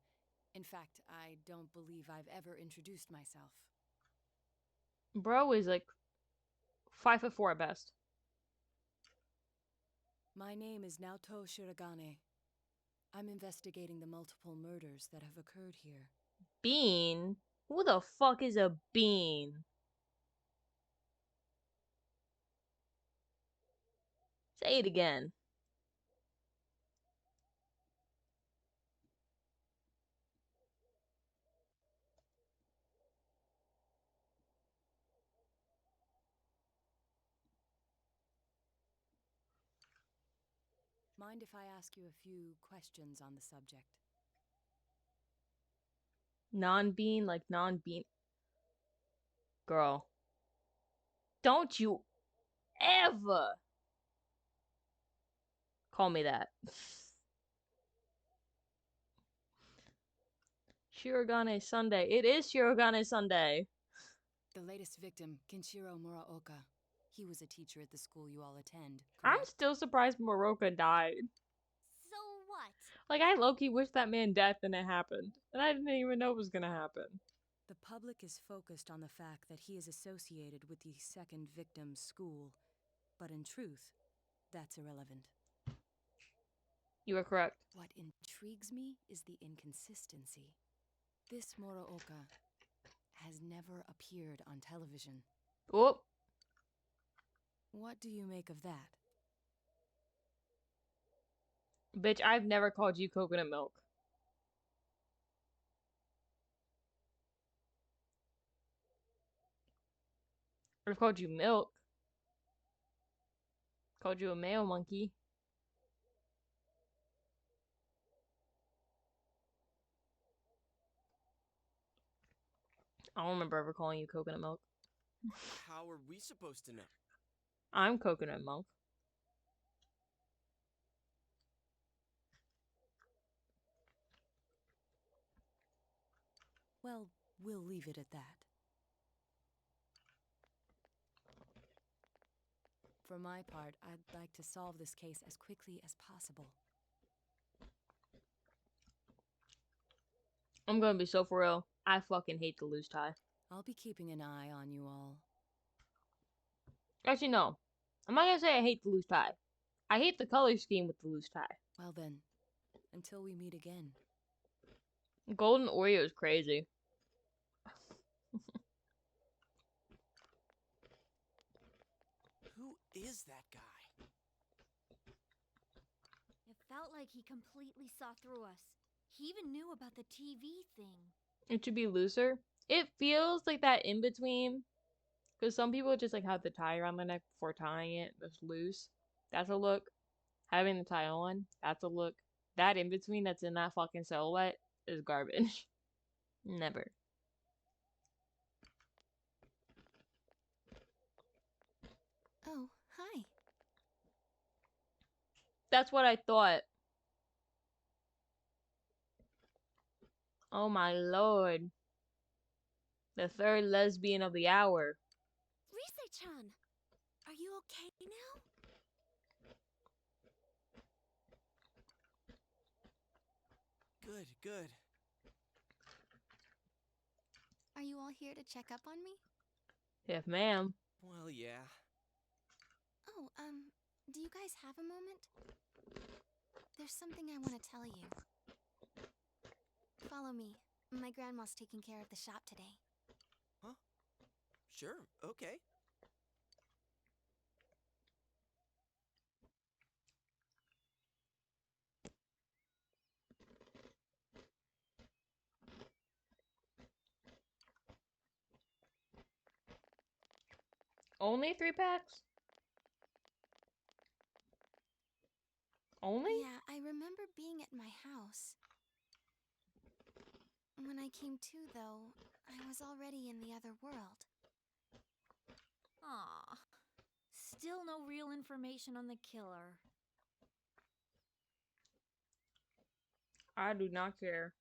In fact, I don't believe I've ever introduced myself. Bro is like 5'4" at best. My name is Naoto Shiragane. I'm investigating the multiple murders that have occurred here. Bean? Who the fuck is a bean? Say it again. Mind if I ask you a few questions on the subject? Non-bean, like non-bean. Girl. Don't you ever call me that. Shirogane Sunday. It is Shirogane Sunday. The latest victim, Kenshiro Muraoka. He was a teacher at the school you all attend, I'm correct? still surprised Moroka died. So what? Like, I low-key wished that man death and it happened. And I didn't even know it was gonna happen. The public is focused on the fact that he is associated with the second victim's school, but in truth, that's irrelevant. You are correct. What intrigues me is the inconsistency. This Muraoka has never appeared on television. Oh, What do you make of that? bitch, I've never called you coconut milk. I've called you milk. Called you a male monkey. I don't remember ever calling you coconut milk. How are we supposed to know? I'm coconut milk. Well, we'll leave it at that. For my part, I'd like to solve this case as quickly as possible. I'm gonna be so for real. I fucking hate the loose tie. I'll be keeping an eye on you all. Actually, no. I'm not gonna say I hate the loose tie. I hate the color scheme with the loose tie. Well then, until we meet again. Golden Oreo is crazy. Who is that guy? It felt like he completely saw through us. He even knew about the TV thing. It should be looser. It feels like that in between. Because some people just like have the tie around the neck before tying it. That's loose. That's a look. Having the tie on, that's a look. That in between that's in that fucking silhouette is garbage. Never. Oh, hi. That's what I thought. Oh my lord. The third lesbian of the hour. Rise-chan, are you okay now? Good, good. Are you all here to check up on me? Yes, ma'am. Well, yeah. Oh, do you guys have a moment? There's something I want to tell you. Follow me. My grandma's taking care of the shop today. Huh? Sure, okay. Only 3 packs? Only? Yeah, I remember being at my house. When I came to, though, I was already in the other world. Aw. Still no real information on the killer. I do not care.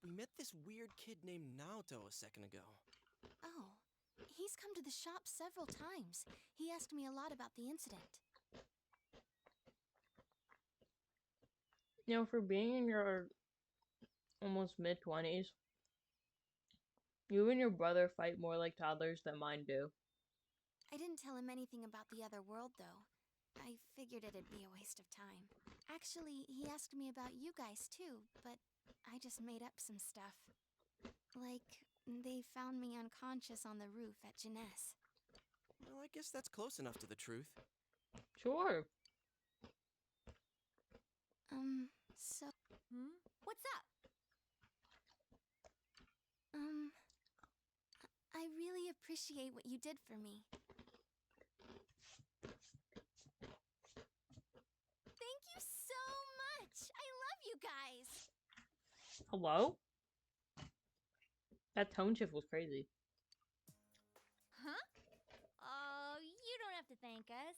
We met this weird kid named Naoto a second ago. Oh, he's come to the shop several times. He asked me a lot about the incident. You know, for being in your almost mid-20s, you and your brother fight more like toddlers than mine do. I didn't tell him anything about the other world, though. I figured it'd be a waste of time. Actually, he asked me about you guys, too, but I just made up some stuff. Like, they found me unconscious on the roof at Jeunesse. Well, I guess that's close enough to the truth. Sure. So, What's up? I really appreciate what you did for me. Thank you so much! I love you guys! Hello? That tone shift was crazy. Huh? Oh, you don't have to thank us.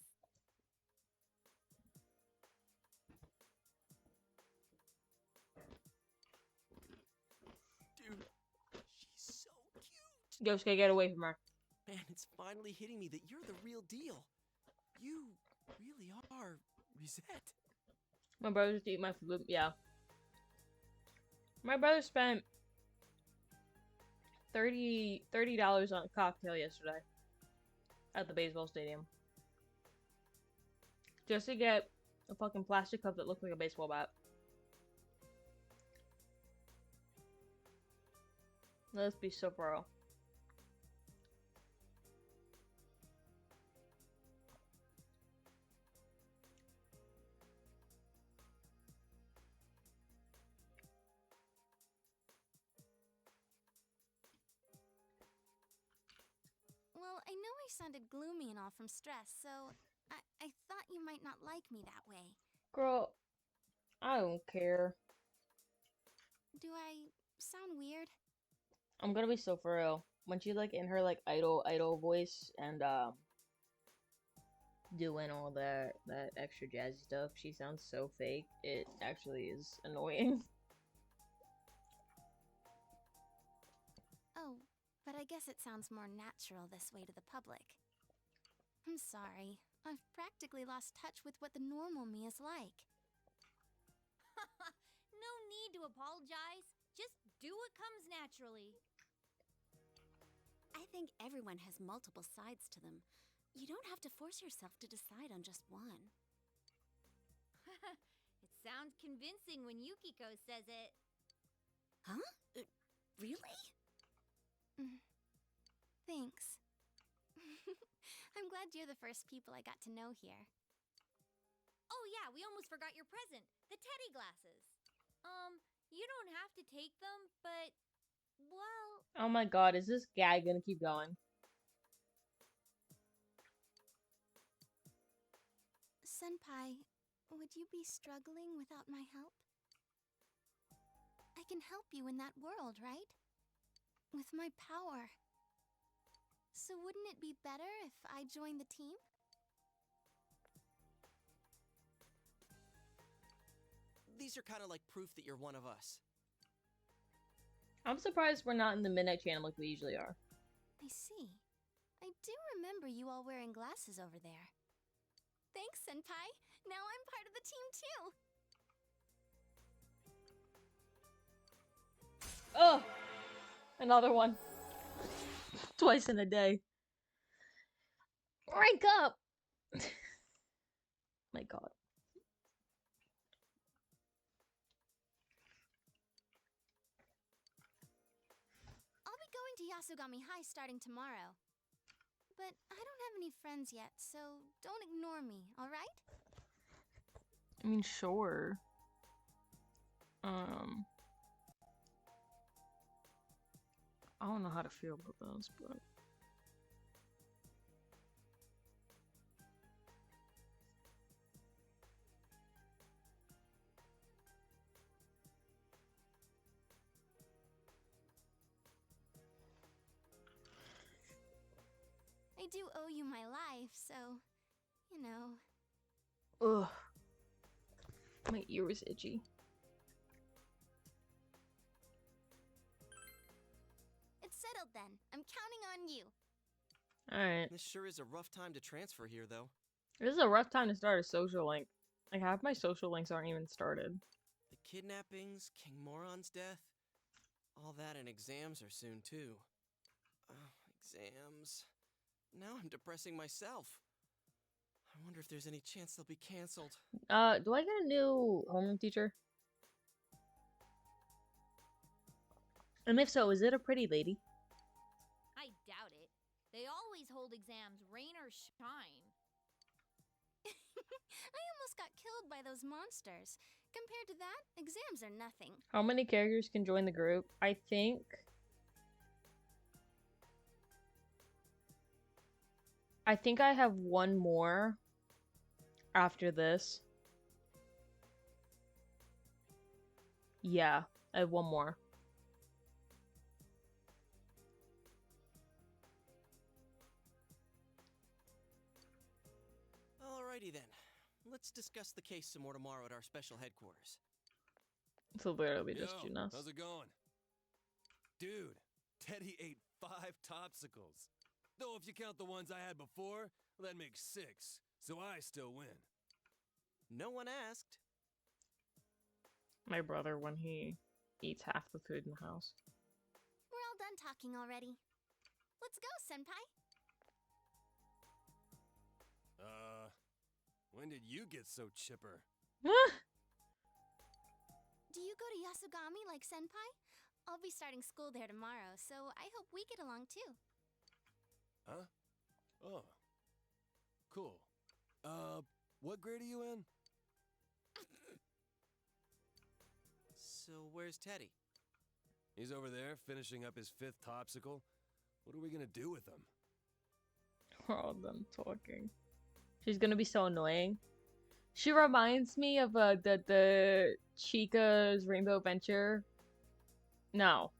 Dude, she's so cute. Yosuke, get away from her. Man, it's finally hitting me that you're the real deal. You really are Risette. My brother just eat my food. Yeah. My brother spent $30 on a cocktail yesterday at the baseball stadium. Just to get a fucking plastic cup that looked like a baseball bat. Let's be so pro. Well, I know I sounded gloomy and all from stress, so I thought you might not like me that way. Girl, I don't care. Do I sound weird? I'm gonna be so for real. When she's like in her like idol voice and doing all that extra jazzy stuff, she sounds so fake. It actually is annoying. Oh, but I guess it sounds more natural this way to the public. I'm sorry. I've practically lost touch with what the normal me is like. No need to apologize. Just do what comes naturally. I think everyone has multiple sides to them. You don't have to force yourself to decide on just one. It sounds convincing when Yukiko says it. Huh? Really? Thanks. I'm glad you're the first people I got to know here. Oh yeah, we almost forgot your present. The teddy glasses. You don't have to take them, but, well... Oh my god, is this gag gonna keep going? Senpai, would you be struggling without my help? I can help you in that world, right? With my power. So wouldn't it be better if I joined the team? These are kind of like proof that you're one of us. I'm surprised we're not in the midnight channel like we usually are. I see. I do remember you all wearing glasses over there. Thanks, Senpai. Now I'm part of the team too. Oh, another one. Twice in a day. Rank up. My God. I'll be going to Yasugami High starting tomorrow. But I don't have any friends yet, so don't ignore me, alright? I mean, sure. I don't know how to feel about those, but I do owe you my life, so, you know. ugh, my ear is itchy. It's settled then. I'm counting on you. Alright. This sure is a rough time to transfer here, though. This is a rough time to start a social link. Like, half my social links aren't even started. The kidnappings, King Moron's death, all that and exams are soon, too. Exams. Now I'm depressing myself. I wonder if there's any chance they'll be canceled. Do I get a new homeroom teacher? And if so, is it a pretty lady? I doubt it. They always hold exams, rain or shine. I almost got killed by those monsters. Compared to that, exams are nothing. How many characters can join the group? I think I have one more after this. Yeah, I have one more. Alrighty then. Let's discuss the case some more tomorrow at our special headquarters. So literally just Yo, Junas. how's it going? Dude, Teddy ate 5 topsicles. Though if you count the ones I had before, well, that makes 6. So I still win. No one asked. My brother when he eats half the food in the house. We're all done talking already. Let's go, Senpai. When did you get so chipper? Do you go to Yasugami like Senpai? I'll be starting school there tomorrow, so I hope we get along too. Huh? Oh. Cool. What grade are you in? So where's Teddy? He's over there, finishing up his 5th topsicle. What are we gonna do with him? We're all done talking. She's gonna be so annoying. She reminds me of the Chica's Rainbow Adventure. No.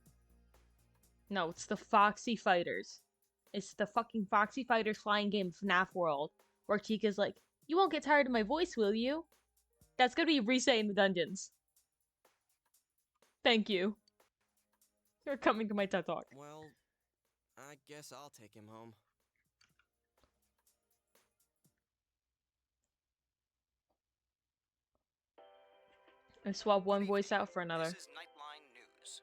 No, it's the Foxy Fighters. It's the fucking Foxy Fighters flying game FNAF World. Where Chica's like, you won't get tired of my voice, will you? That's gonna be Rise in the dungeons. Thank you. You're coming to my TED Talk. Well, I guess I'll take him home. I swap one voice out for another. This is Nightline News.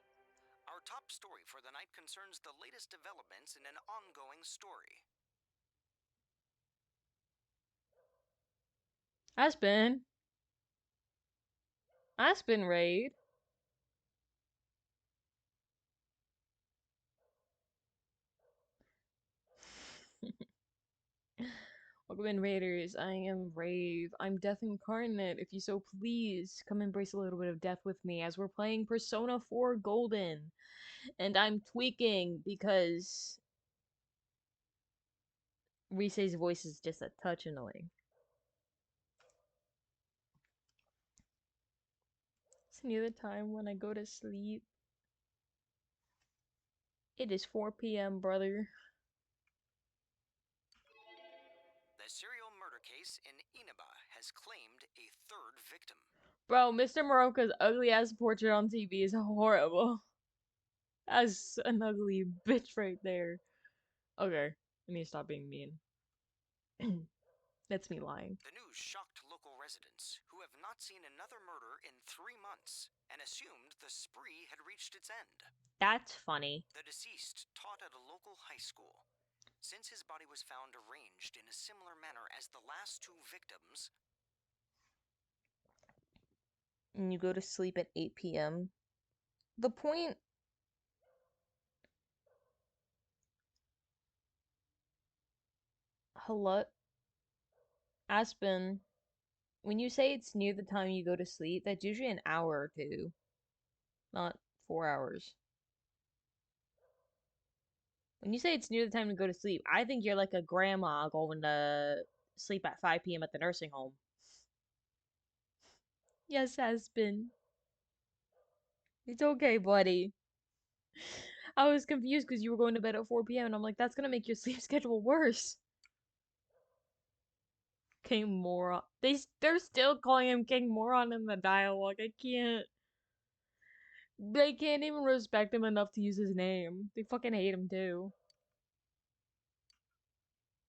Our top story for the night concerns the latest developments in an ongoing story. Aspen raid. Welcome in, Raiders. I am Rave. I'm Death Incarnate. If you so please, come embrace a little bit of death with me as we're playing Persona 4 Golden. And I'm tweaking because Rise's voice is just a touch annoying. It's near the time when I go to sleep. It is 4 p.m., brother. The serial murder case in Inaba has claimed a 3rd victim. Bro, Mr. Moroka's ugly ass portrait on TV is horrible. That's an ugly bitch right there. Okay, I need to stop being mean. That's me lying. The news shocked local residents, who have not seen another murder in 3 months, and assumed the spree had reached its end. That's funny. The deceased taught at a local high school. Since his body was found arranged in a similar manner as the last 2 victims, And you go to sleep at 8 p.m. The point. Hello? Aspen, when you say it's near the time you go to sleep, that's usually an hour or two, not 4 hours. When you say it's near the time to go to sleep, I think you're like a grandma going to sleep at 5 p.m. at the nursing home. Yes, Aspen. It's okay, buddy. I was confused because you were going to bed at 4 p.m. and I'm like, that's gonna make your sleep schedule worse. King Moron. They're still calling him King Moron in the dialogue. I can't. They can't even respect him enough to use his name. They fucking hate him too.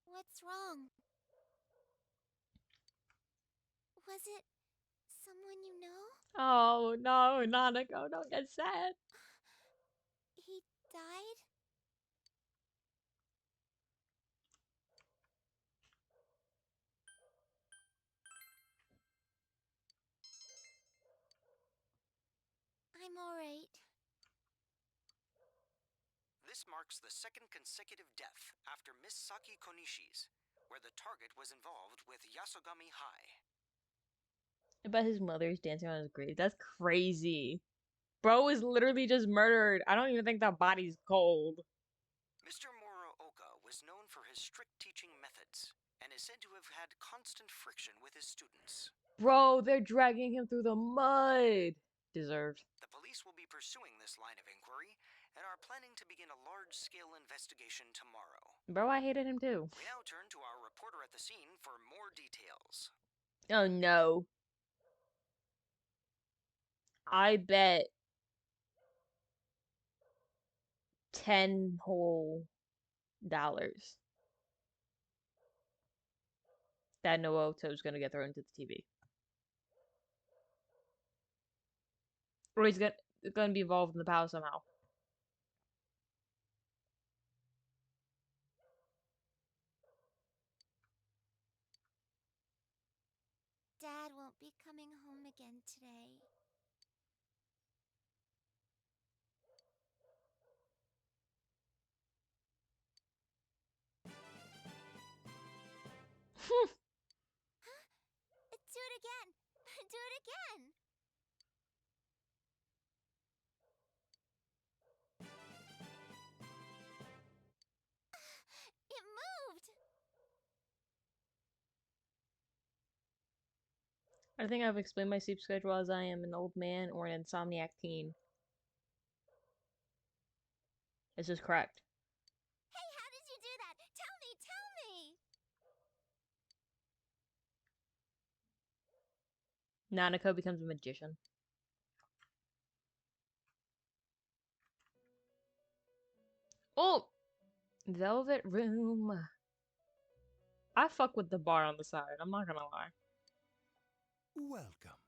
What's wrong? Was it someone you know? Oh no, Nanako, don't get sad. He died? I'm alright. this marks the 2nd consecutive death after Miss Saki Konishi's, where the target was involved with Yasogami High. I bet his mother's dancing on his grave. That's crazy. Bro was literally just murdered. I don't even think that body's cold. Mr. Muraoka was known for his strict teaching methods, and is said to have had constant friction with his students. Bro, they're dragging him through the mud. Deserved. The police will be pursuing this line of inquiry, and are planning to begin a large-scale investigation tomorrow. Bro, I hated him too. We now turn to our reporter at the scene for more details. Oh no. I bet 10 whole dollars that Naoto's gonna get thrown into the TV. Or he's gonna be involved in the power somehow. Dad won't be coming home again today. Huh? Do it again! Do it again! It moved! I think I've explained my sleep schedule as I am an old man or an insomniac teen. This is correct. Hey, how did you do that? Tell me, tell me! Nanako becomes a magician. Oh! Velvet room. I fuck with the bar on the side, I'm not gonna lie. Welcome.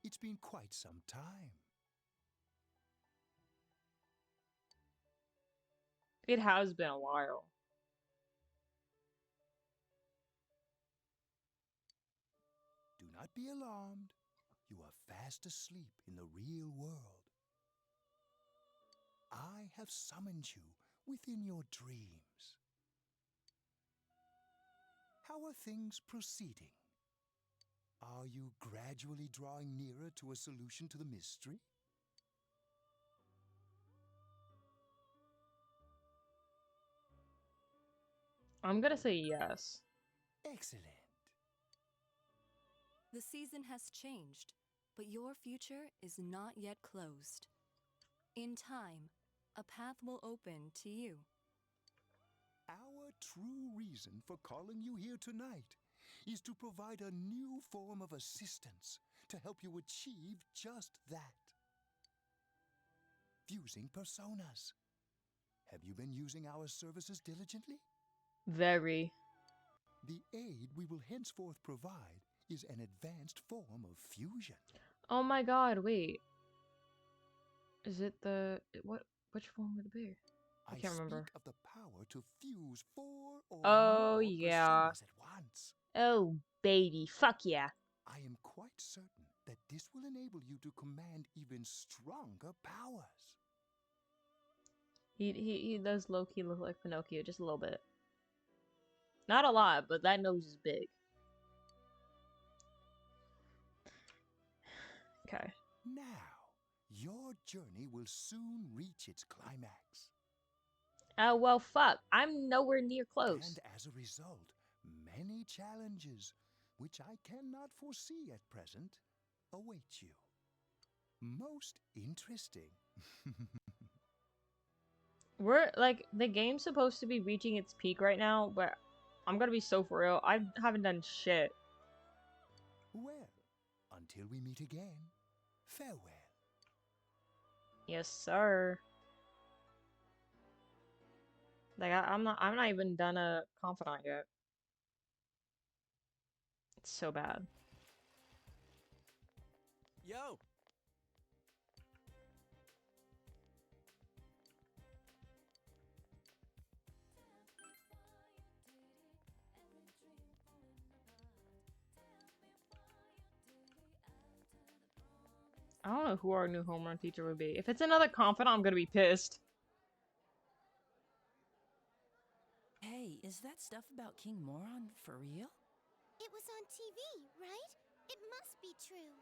It's been quite some time. It has been a while. Do not be alarmed. You are fast asleep in the real world. I have summoned you within your dreams. How are things proceeding? Are you gradually drawing nearer to a solution to the mystery? I'm gonna say yes. Excellent. The season has changed, but your future is not yet closed. In time, a path will open to you. Our true reason for calling you here tonight is to provide a new form of assistance to help you achieve just that. Fusing personas. Have you been using our services diligently? Very. The aid we will henceforth provide is an advanced form of fusion. Oh my god, wait. Is it the which form would it be? I can't remember. Speak of the power to fuse 4 or Oh more yeah. personas at once. Oh baby, fuck yeah. I am quite certain that this will enable you to command even stronger powers. He does low-key look like Pinocchio just a little bit. Not a lot, but that nose is big. Okay. Now, your journey will soon reach its climax. Oh well, fuck. I'm nowhere near close. And as a result, many challenges, which I cannot foresee at present, await you. Most interesting. We're like the game's supposed to be reaching its peak right now, but I'm gonna be so for real. I haven't done shit. Well, until we meet again, farewell. Yes, sir. Like I'm not even done a confidant yet. It's so bad. Yo! I don't know who our new homeroom teacher would be. If it's another confidant, I'm gonna be pissed. Hey, is that stuff about King Moron for real? It was on TV, right? It must be true.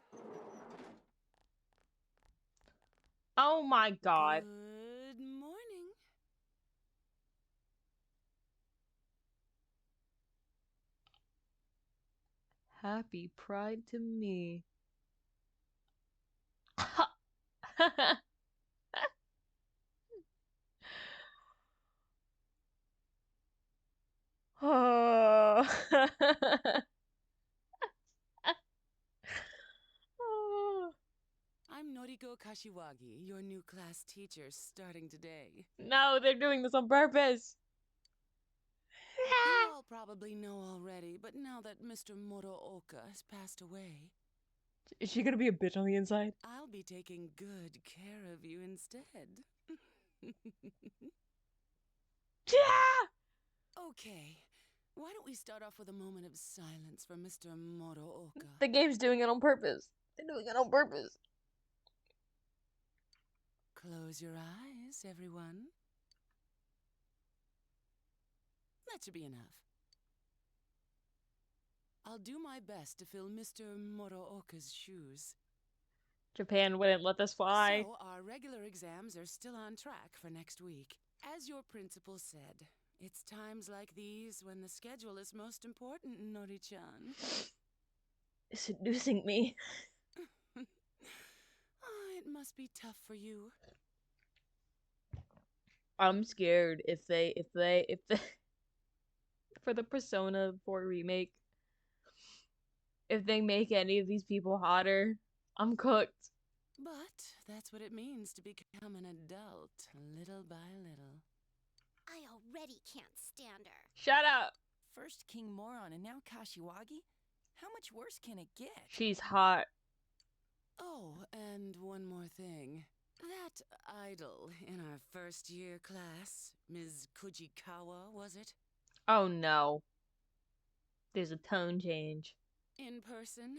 Oh my god. Good morning. Happy Pride to me. Oh. I'm Noriko Kashiwagi, your new class teacher starting today. No, they're doing this on purpose. You all probably know already, but now that Mr. Morooka has passed away, Is she gonna be a bitch on the inside? I'll be taking good care of you instead. Okay, why don't we start off with a moment of silence for Mr. Morooka? The game's doing it on purpose. They're doing it on purpose. Close your eyes, everyone. That should be enough. I'll do my best to fill Mr. Morooka's shoes. Japan wouldn't let this fly. So, our regular exams are still on track for next week. As your principal said, it's times like these when the schedule is most important, Nori-chan. Seducing me. Oh, it must be tough for you. I'm scared if they for the Persona 4 remake, if they make any of these people hotter, I'm cooked. But that's what it means to become an adult, little by little. I already can't stand her. Shut up. First King Moron and now Kashiwagi? How much worse can it get? She's hot. Oh, and one more thing. That idol in our first year class, Ms. Kujikawa, was it? Oh no. There's a tone change. In person,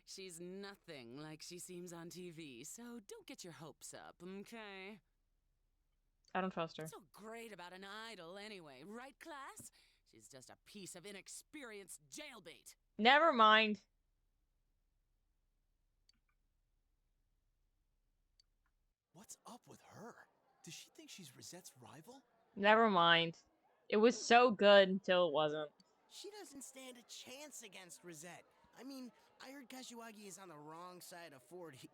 she's nothing like she seems on TV, so don't get your hopes up, okay? I don't trust her. What's so great about an idol anyway, right, class? She's just a piece of inexperienced jailbait. Never mind. What's up with her? Does she think she's Rosette's rival? Never mind. It was so good until it wasn't. She doesn't stand a chance against Rosette. I mean, I heard Kashiwagi is on the wrong side of 40.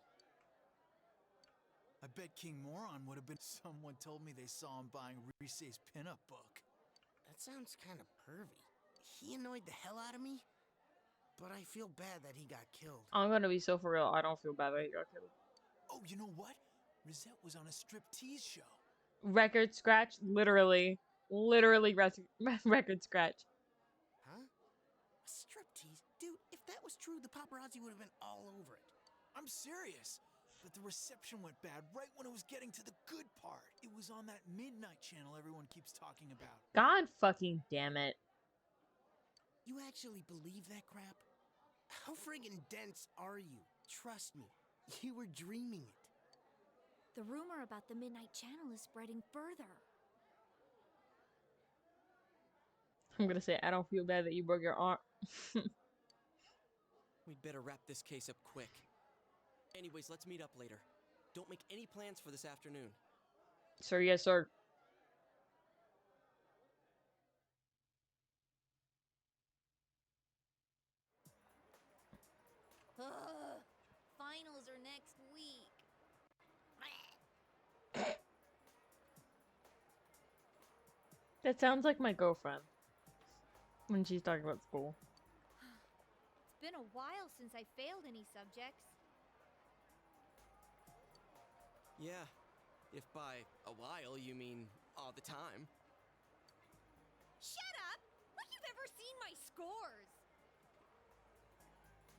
I bet King Moron would have been. Someone told me they saw him buying Rise's pinup book. That sounds kind of pervy. He annoyed the hell out of me. but I feel bad that he got killed. I'm gonna be so for real. I don't feel bad that he got killed. Oh, you know what? Rosette was on a striptease show. Record scratch, literally record scratch. Huh? A striptease? Dude, if that was true, the paparazzi would have been all over it. I'm serious. But the reception went bad right when it was getting to the good part. It was on that midnight channel everyone keeps talking about. God fucking damn it. You actually believe that crap? How friggin' dense are you? Trust me, you were dreaming it. The rumor about the Midnight Channel is spreading further. I'm gonna say, I don't feel bad that you broke your arm. We'd better wrap this case up quick. Anyways, let's meet up later. Don't make any plans for this afternoon. Sir, yes, sir. Ugh, finals are next week. That sounds like my girlfriend when she's talking about school. It's been a while since I failed any subjects. Yeah, if by a while you mean all the time. Shut up! Like you've ever seen my scores!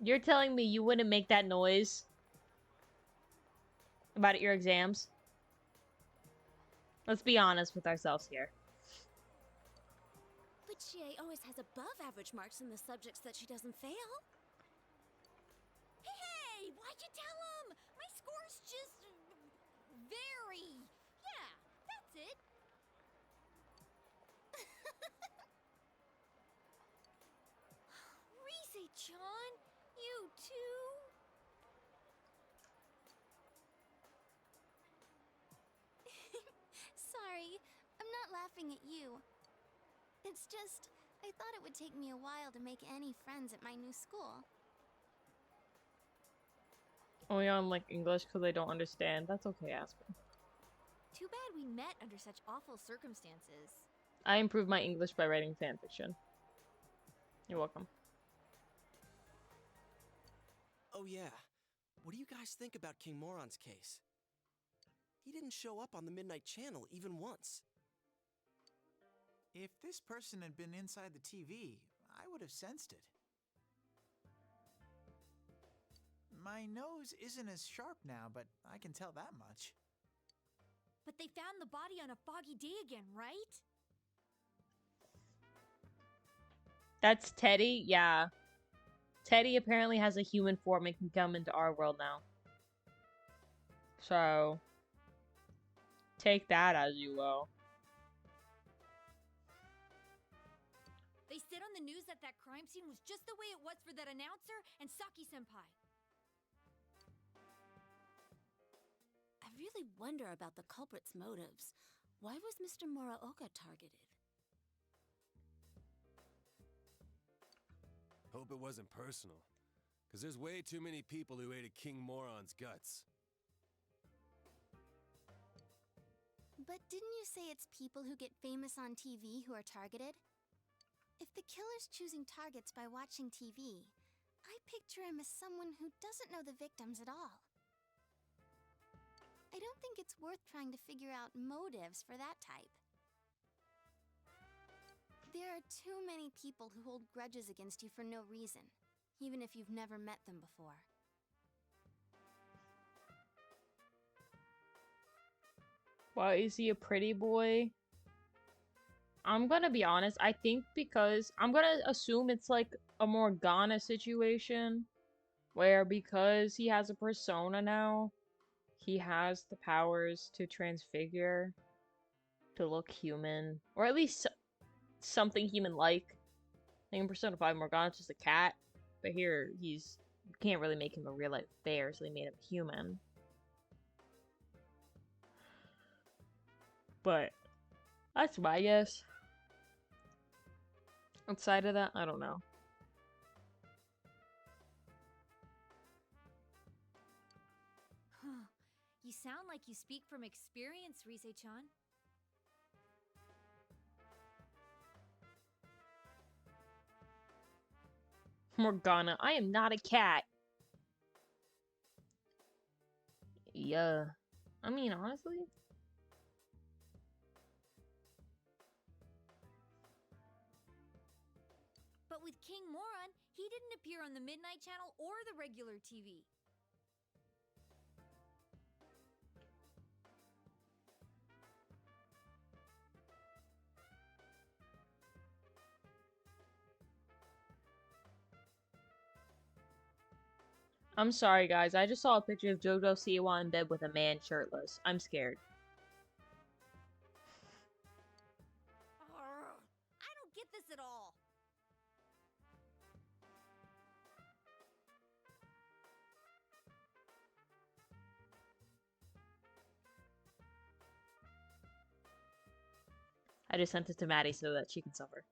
You're telling me you wouldn't make that noise about your exams? Let's be honest with ourselves here. But she always has above average marks in the subjects that she doesn't fail. Hey, why'd you tell him? My score's just... very. Yeah, that's it. Rise-chan, you too? Sorry, I'm not laughing at you. It's just, I thought it would take me a while to make any friends at my new school. Only on like English because I don't understand. That's okay, Aspen. Too bad we met under such awful circumstances. I improved my English by writing fanfiction. You're welcome. Oh yeah, what do you guys think about King Moron's case? He didn't show up on the Midnight Channel even once. If this person had been inside the TV, I would have sensed it. My nose isn't as sharp now, but I can tell that much. But they found the body on a foggy day again, right? That's Teddy? Yeah. Teddy apparently has a human form and can come into our world now. So, take that as you will. They said on the news that that crime scene was just the way it was for that announcer and Saki-senpai. I really wonder about the culprit's motives. Why was Mr. Muraoka targeted? Hope it wasn't personal, because there's way too many people who hated King Moron's guts. But didn't you say it's people who get famous on TV who are targeted? If the killer's choosing targets by watching TV, I picture him as someone who doesn't know the victims at all. I don't think it's worth trying to figure out motives for that type. There are too many people who hold grudges against you for no reason, even if you've never met them before. Why is he a pretty boy? I'm gonna be honest, I think because I'm gonna assume it's like a Morgana situation where because he has a persona now, he has the powers to transfigure to look human, or at least something human-like. I think in Persona 5 Morgana's just a cat, but here you can't really make him a real-life bear, so they made him human. But that's my guess. Outside of that, I don't know. You sound like you speak from experience, Rise-chan. Morgana, I am not a cat. Yeah. I mean, honestly. But with King Moron, he didn't appear on the Midnight Channel or the regular TV. I'm sorry, guys. I just saw a picture of JoJo Siwa in bed with a man shirtless. I'm scared. I don't get this at all. I just sent it to Maddie so that she can suffer.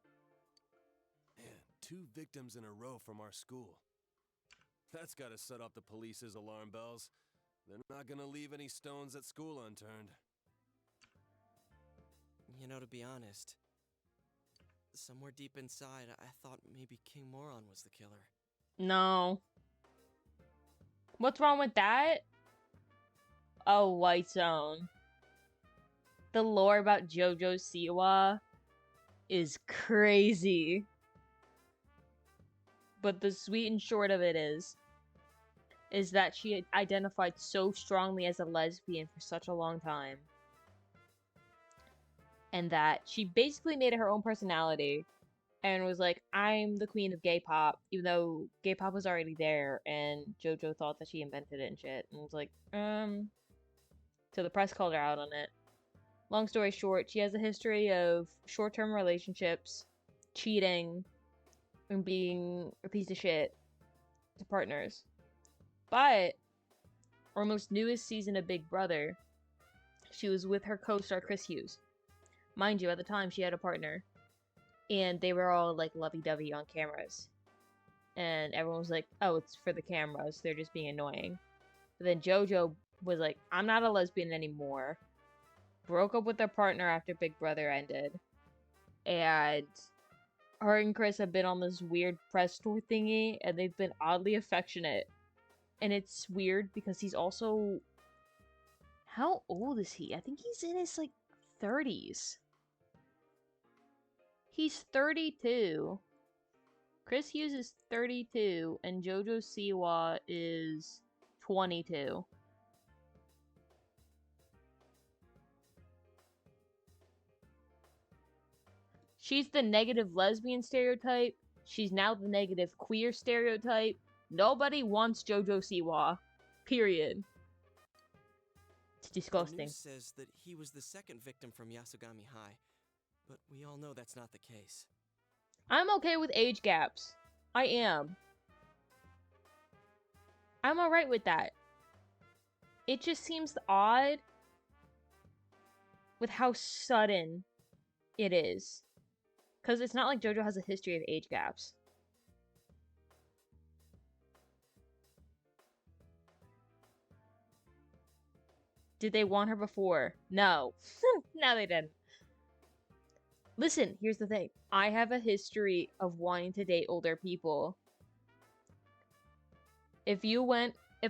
Man, 2 victims in a row from our school. That's gotta set off the police's alarm bells. They're not gonna leave any stones at school unturned. You know, to be honest, somewhere deep inside, I thought maybe King Moron was the killer. No. What's wrong with that? Oh, White Zone. The lore about JoJo Siwa is crazy. But the sweet and short of it is that she identified so strongly as a lesbian for such a long time. And that she basically made it her own personality and was like, I'm the queen of gay pop, even though gay pop was already there and JoJo thought that she invented it and shit. And was like, So the press called her out on it. Long story short, she has a history of short-term relationships, cheating, and being a piece of shit to partners. But our most newest season of Big Brother, she was with her co-star Chris Hughes. Mind you, at the time she had a partner. And they were all like lovey-dovey on cameras. And everyone was like, oh, it's for the cameras, they're just being annoying. But then JoJo was like, I'm not a lesbian anymore. Broke up with their partner after Big Brother ended. And her and Chris have been on this weird press tour thingy, and they've been oddly affectionate. And it's weird because he's also... How old is he? I think he's in his, like, 30s. He's 32. Chris Hughes is 32, and JoJo Siwa is 22. She's the negative lesbian stereotype. She's now the negative queer stereotype. Nobody wants JoJo Siwa. Period. It's disgusting. The news says that he was the second victim from Yasogami High, but we all know that's not the case. I'm okay with age gaps. I am. I'm alright with that. It just seems odd with how sudden it is. Because it's not like JoJo has a history of age gaps. Did they want her before? No. No, they didn't. Listen, here's the thing. I have a history of wanting to date older people. If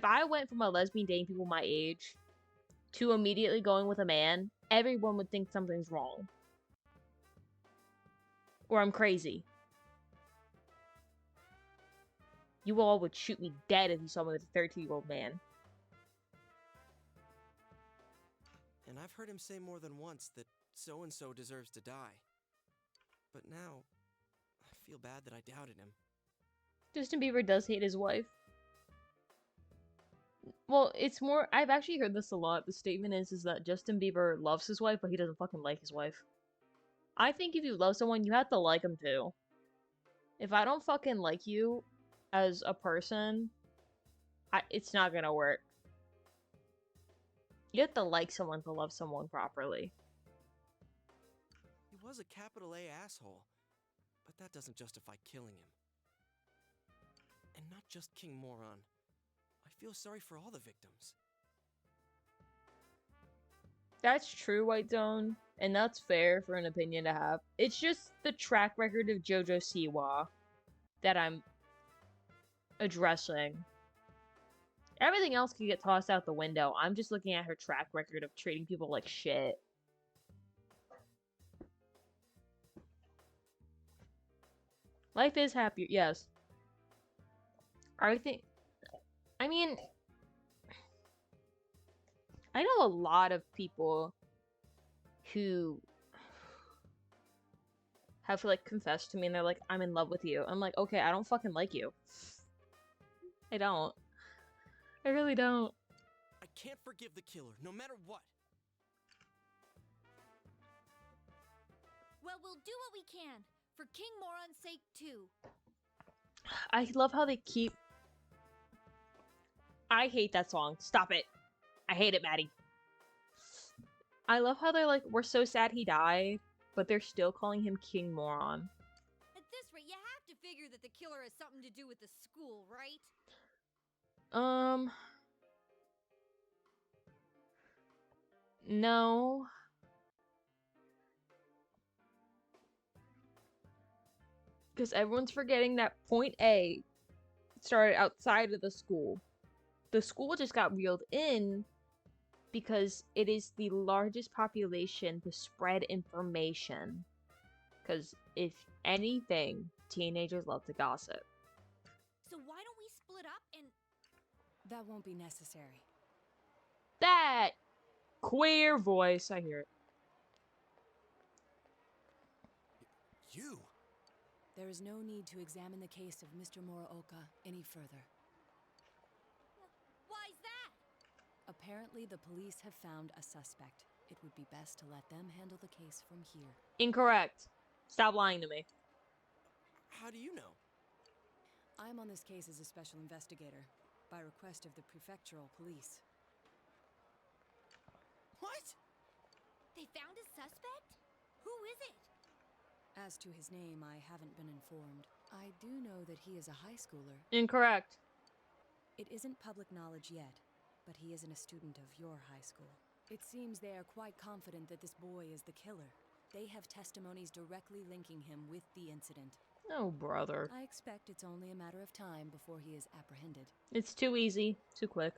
I went from a lesbian dating people my age to immediately going with a man, everyone would think something's wrong. Or I'm crazy. You all would shoot me dead if you saw me with a 13-year-old man. And I've heard him say more than once that so-and-so deserves to die. But now, I feel bad that I doubted him. Justin Bieber does hate his wife. Well, it's more... I've actually heard this a lot. The statement is that Justin Bieber loves his wife, but he doesn't fucking like his wife. I think if you love someone, you have to like them too. If I don't fucking like you as a person, it's not gonna work. You have to like someone to love someone properly. He was a capital A asshole, but that doesn't justify killing him. And not just King Moron. I feel sorry for all the victims. That's true, White Zone, and that's fair for an opinion to have. It's just the track record of JoJo Siwa that I'm addressing. Everything else can get tossed out the window. I'm just looking at her track record of treating people like shit. Life is happier, yes. I mean, I know a lot of people who have like confessed to me and they're like, I'm in love with you. I'm like, okay, I don't fucking like you. I don't. I really don't. I can't forgive the killer, no matter what. Well, we'll do what we can. For King Moron's sake, too. I love how they keep... I hate that song. Stop it. I hate it, Maddie. I love how they're like, we're so sad he died, but they're still calling him King Moron. At this rate, you have to figure that the killer has something to do with the school, right? No. Because everyone's forgetting that Point A started outside of the school. The school just got reeled in because it is the largest population to spread information. Because if anything, teenagers love to gossip. So why don't we split up and... That won't be necessary. That queer voice, I hear it. You? There is no need to examine the case of Mr. Muraoka any further. Why's that? Apparently, the police have found a suspect. It would be best to let them handle the case from here. Incorrect. Stop lying to me. How do you know? I'm on this case as a special investigator, by request of the prefectural police. What? They found a suspect? Who is it? As to his name, I haven't been informed. I do know that he is a high schooler. Incorrect. It isn't public knowledge yet, but he isn't a student of your high school. It seems they are quite confident that this boy is the killer. They have testimonies directly linking him with the incident. Oh, brother. I expect it's only a matter of time before he is apprehended. It's too easy, too quick.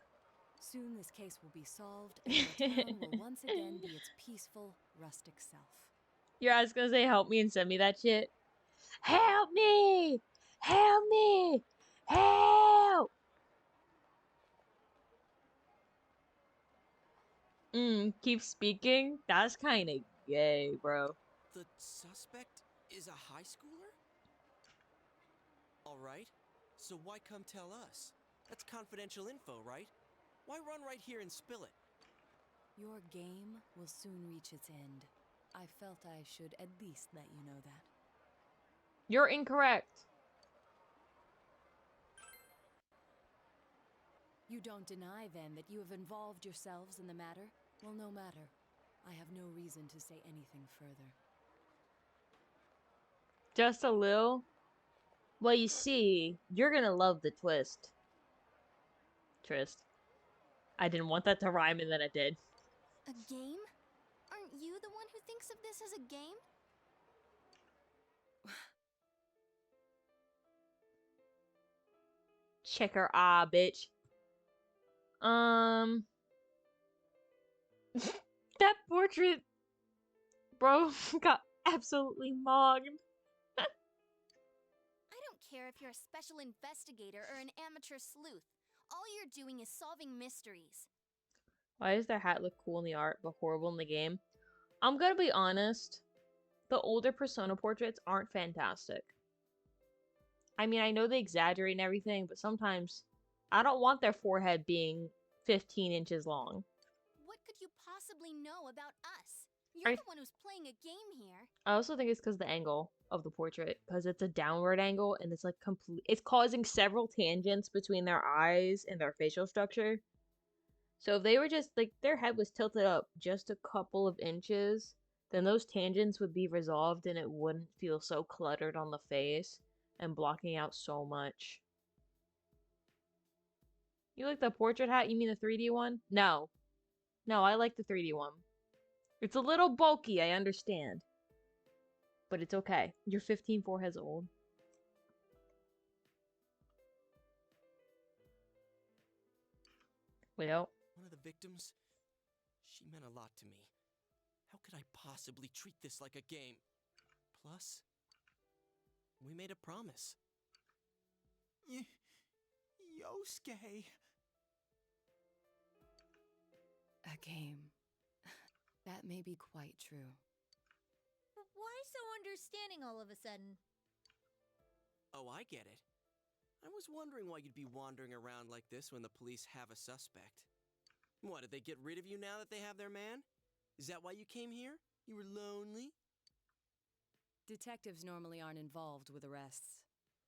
Soon this case will be solved, and the town will once again be its peaceful, rustic self. Your ass gonna say help me and send me that shit? Help me! Help me! Help! Keep speaking? That's kinda gay, bro. The suspect is a high schooler? Alright, so why come tell us? That's confidential info, right? Why run right here and spill it? Your game will soon reach its end. I felt I should at least let you know that. You're incorrect. You don't deny, then, that you have involved yourselves in the matter? Well, no matter. I have no reason to say anything further. Just a little? Well, you see, you're gonna love the twist. Trist. I didn't want that to rhyme and then it did. A game? Aren't you the one who thinks of this as a game? Check her eye, bitch. That portrait, bro, got absolutely mogged. I don't care if you're a special investigator or an amateur sleuth. All you're doing is solving mysteries. Why does their hat look cool in the art but horrible in the game? I'm gonna be honest. The older Persona portraits aren't fantastic. I mean, I know they exaggerate and everything, but sometimes I don't want their forehead being 15 inches long. What could you possibly know about us? You're the one who's playing a game here. I also think it's because the angle of the portrait, because it's a downward angle and it's like it's causing several tangents between their eyes and their facial structure. So if they were just like their head was tilted up just a couple of inches, then those tangents would be resolved and it wouldn't feel so cluttered on the face and blocking out so much. You like the portrait hat? You mean the 3D one? No. No, I like the 3D one. It's a little bulky, I understand. But it's okay. You're 15 foreheads old. Well, One of the victims, she meant a lot to me. How could I possibly treat this like a game? Plus, we made a promise. Yosuke. A game. That may be quite true. Why so understanding all of a sudden? Oh, I get it. I was wondering why you'd be wandering around like this when the police have a suspect. What, did they get rid of you now that they have their man? Is that why you came here? You were lonely? Detectives normally aren't involved with arrests,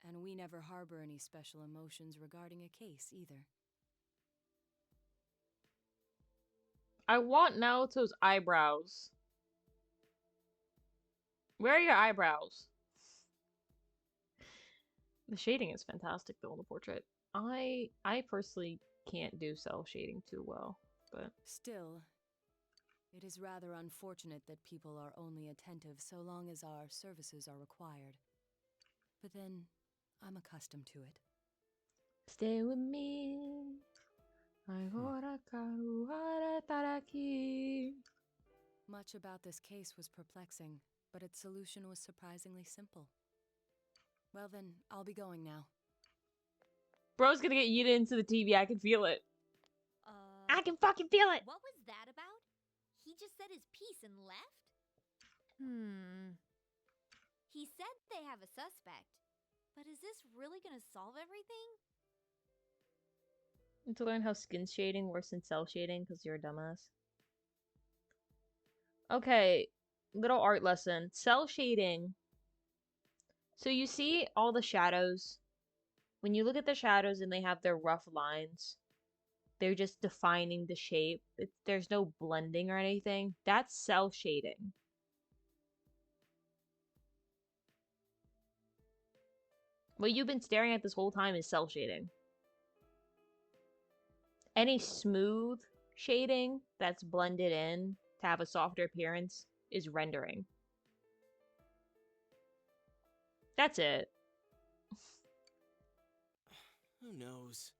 and we never harbor any special emotions regarding a case either. I want Naoto's eyebrows. Where are your eyebrows? The shading is fantastic though in the portrait. I personally can't do cell shading too well, but Still, it is rather unfortunate that people are only attentive so long as our services are required. But then, I'm accustomed to it. stay with me. Agora quero estar aqui. Much about this case was perplexing, but its solution was surprisingly simple. Well then, I'll be going now. Bro's gonna get yeeted into the TV. I can feel it. I can fucking feel it. What was that about? He just said his piece and left? He said they have a suspect, but is this really gonna solve everything? And to learn how skin shading works in cell shading because you're a dumbass. Okay, little art lesson. Cell shading. So you see all the shadows. When you look at the shadows and they have their rough lines, they're just defining the shape. There's no blending or anything. That's cell shading. What you've been staring at this whole time is cell shading. Any smooth shading that's blended in to have a softer appearance is rendering. That's it. Who knows?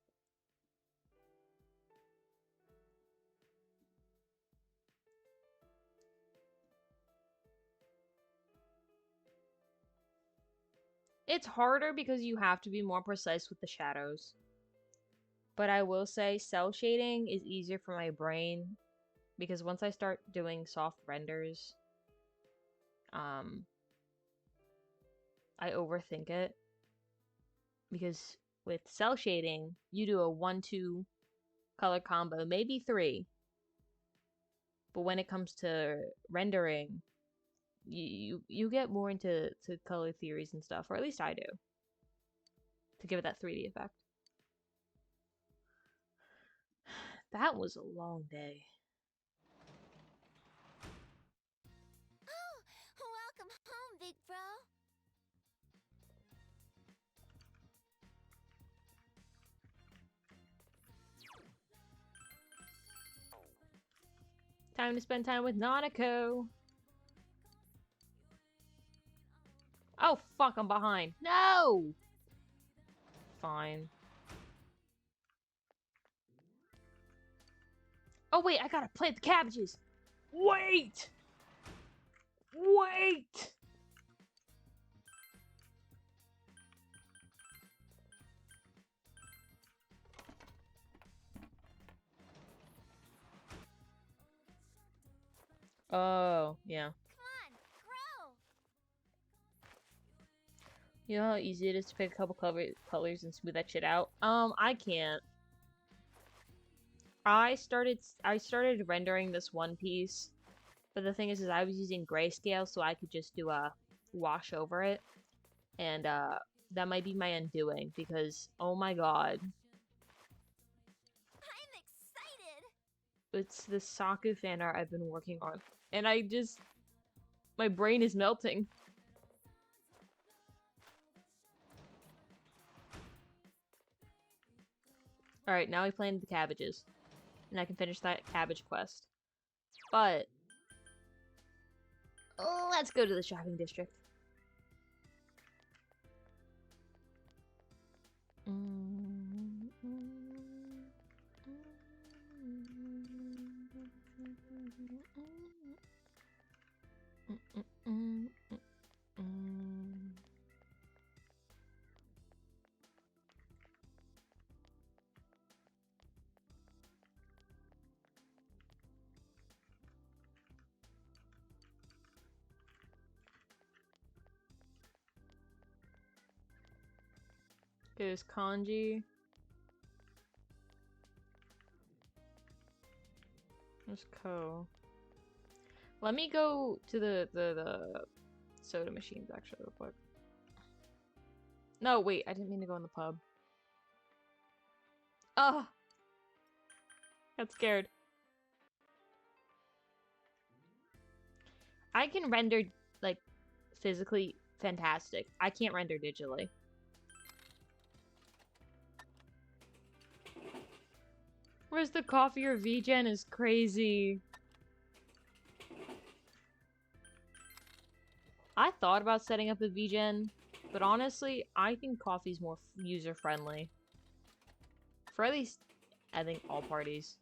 It's harder because you have to be more precise with the shadows. But I will say cell shading is easier for my brain because once I start doing soft renders, I overthink it. Because with cell shading, you do a 1-2 color combo, maybe 3. But when it comes to rendering, you get more into color theories and stuff, or at least I do, to give it that 3D effect. That was a long day. Oh, welcome home, big bro. Time to spend time with Nanako. Oh, fuck, I'm behind. No! Fine. Oh, wait, I gotta plant the cabbages. Wait! Wait! Oh, yeah. Come on, grow. You know how easy it is to pick a couple colors and smooth that shit out? I can't. I started rendering this one piece, but the thing is I was using grayscale, so I could just do a wash over it, and that might be my undoing because oh my god, I'm excited. it's the Saku fan art I've been working on, and my brain is melting. All right, now we planted the cabbages, and I can finish that cabbage quest. But let's go to the shopping district. There's kanji. There's ko. Let me go to the soda machines actually real quick. No, wait, I didn't mean to go in the pub. Oh, got scared. I can render like physically fantastic. I can't render digitally. Where's the coffee or VGen is crazy. I thought about setting up a VGen, but honestly, I think coffee's more user-friendly. For at least, I think, all parties.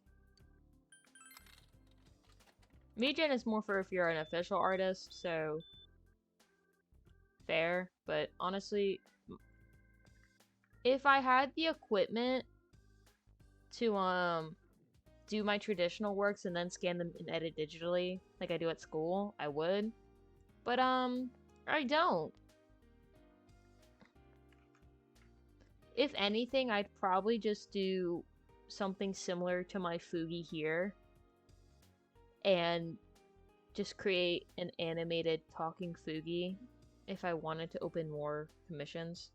VGen is more for if you're an official artist, so fair, but honestly, if I had the equipment to do my traditional works and then scan them and edit digitally like I do at school, I would. But I don't. If anything, I'd probably just do something similar to my Fugi here and just create an animated talking Fugi if I wanted to open more commissions.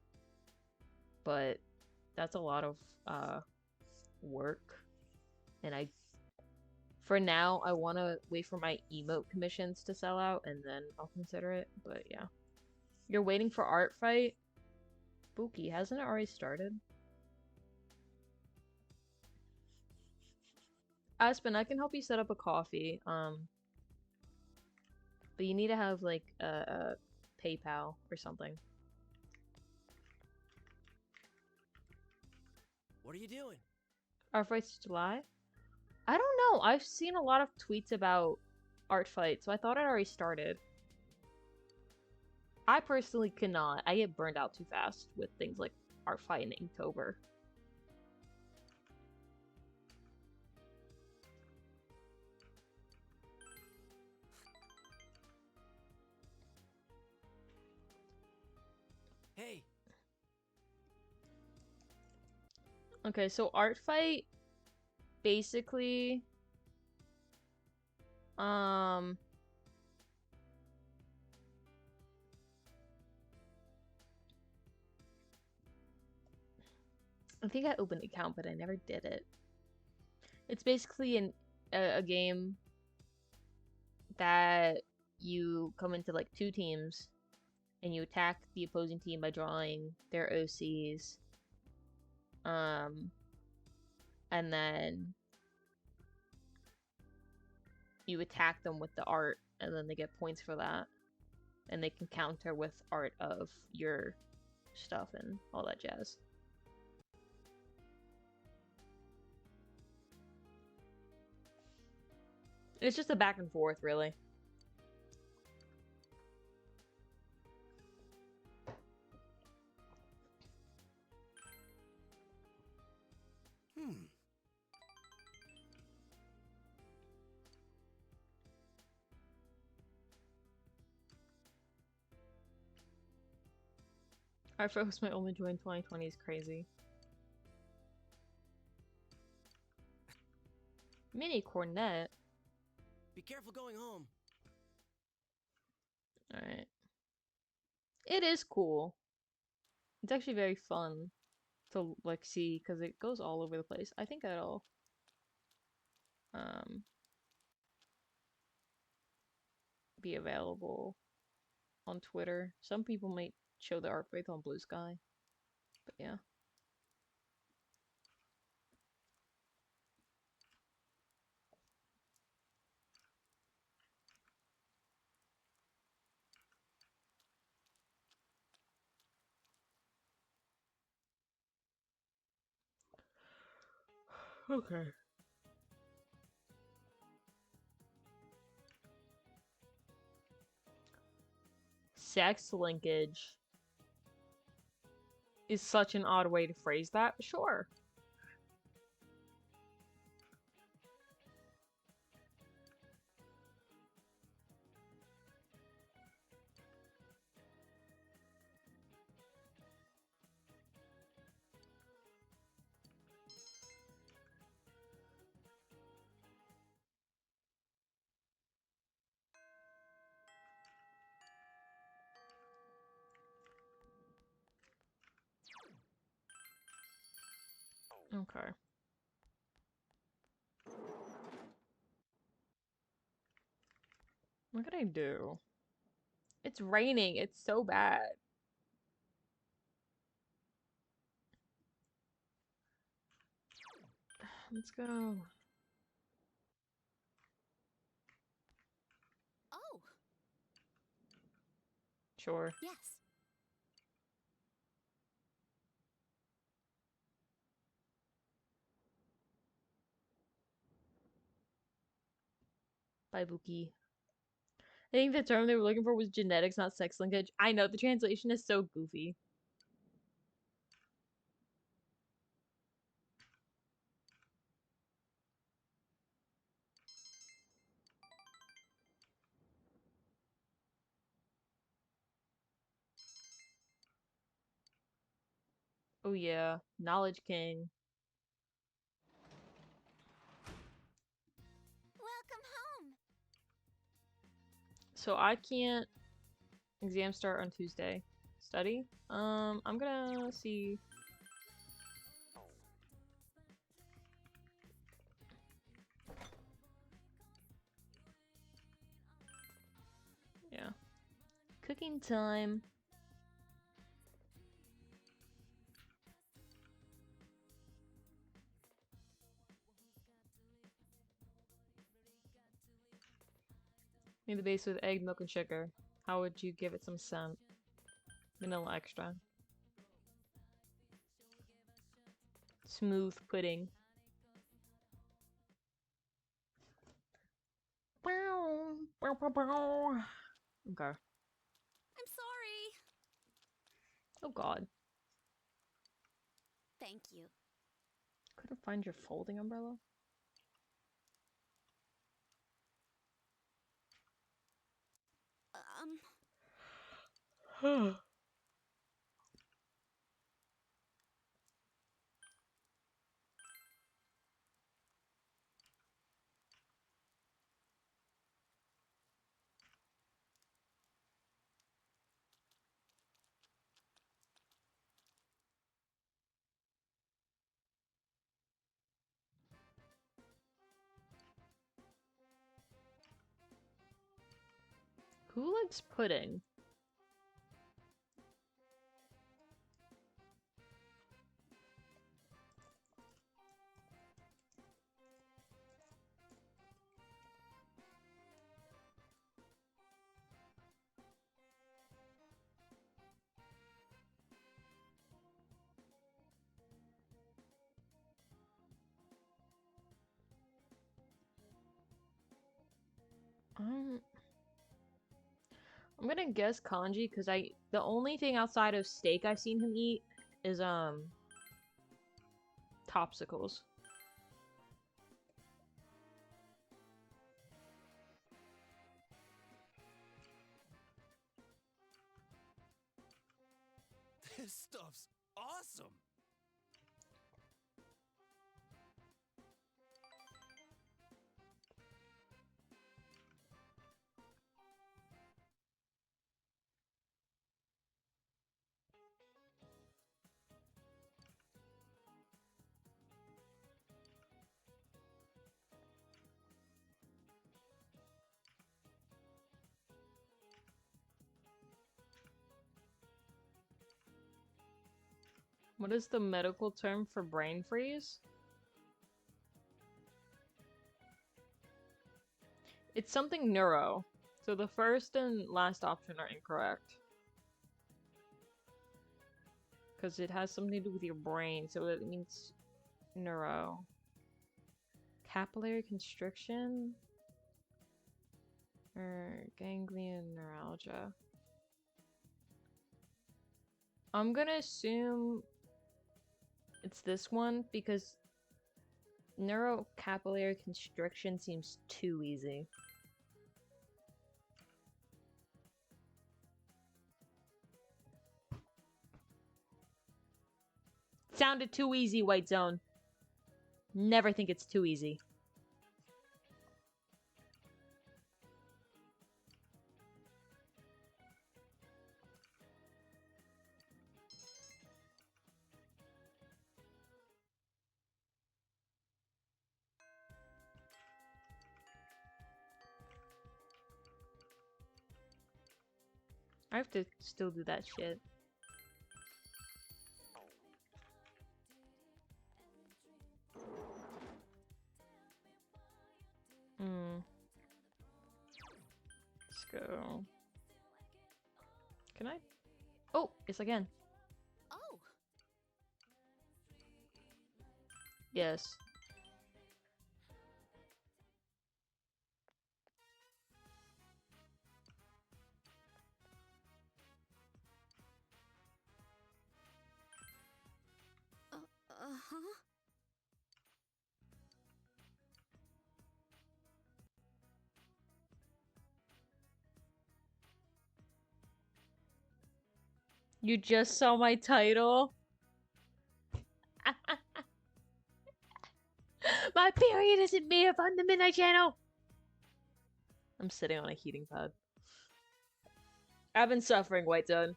But that's a lot of work, and for now I want to wait for my emote commissions to sell out and then I'll consider it. But yeah, you're waiting for art fight. Spooky, hasn't it already started? Aspen, I can help you set up a coffee. But you need to have like a PayPal or something. What are you doing? Art fights July? I don't know. I've seen a lot of tweets about art fight, so I thought it already started. I personally cannot. I get burned out too fast with things like art fight in Inktober. Hey. Okay, so art fight basically I think I opened an account, but I never did it. It's basically a game that you come into like two teams and you attack the opposing team by drawing their OCs. And then you attack them with the art, and then they get points for that. And they can counter with art of your stuff and all that jazz. It's just a back and forth, really. Our folks might only join 2020 is crazy. Mini cornet. Be careful going home. Alright. It is cool. It's actually very fun to like see because it goes all over the place. I think it'll be available on Twitter. Some people might show the art break on Blue Sky. But yeah. Okay. Sex linkage is such an odd way to phrase that. Sure. Okay. What can I do? It's raining. It's so bad. Let's go. Oh, Sure. yes. Bye, Buki. I think the term they were looking for was genetics, not sex linkage. I know, the translation is so goofy. Oh yeah, Knowledge King. Welcome home. So I can't exam start on Tuesday. Study? I'm gonna see. Yeah. Cooking time. Make the base with egg, milk, and sugar. How would you give it some scent? Vanilla extra. Smooth pudding. Okay. I'm sorry. Oh god. Thank you. Couldn't find your folding umbrella? Who likes pudding? Um, I'm gonna guess kanji because the only thing outside of steak I've seen him eat is topsicles. This stuff's awesome. What is the medical term for brain freeze? It's something neuro. So the first and last option are incorrect. Because it has something to do with your brain, so it means neuro. Capillary constriction? Or ganglion neuralgia. I'm gonna assume it's this one because neurocapillary constriction seems too easy. Sounded too easy, White Zone. Never think it's too easy. I have to still do that shit. Let's go. Can I? Oh, yes I can. Oh. Yes. Uh-huh. You just saw my title? My period isn't me if I'm the Midnight Channel! I'm sitting on a heating pad. I've been suffering, White Zone.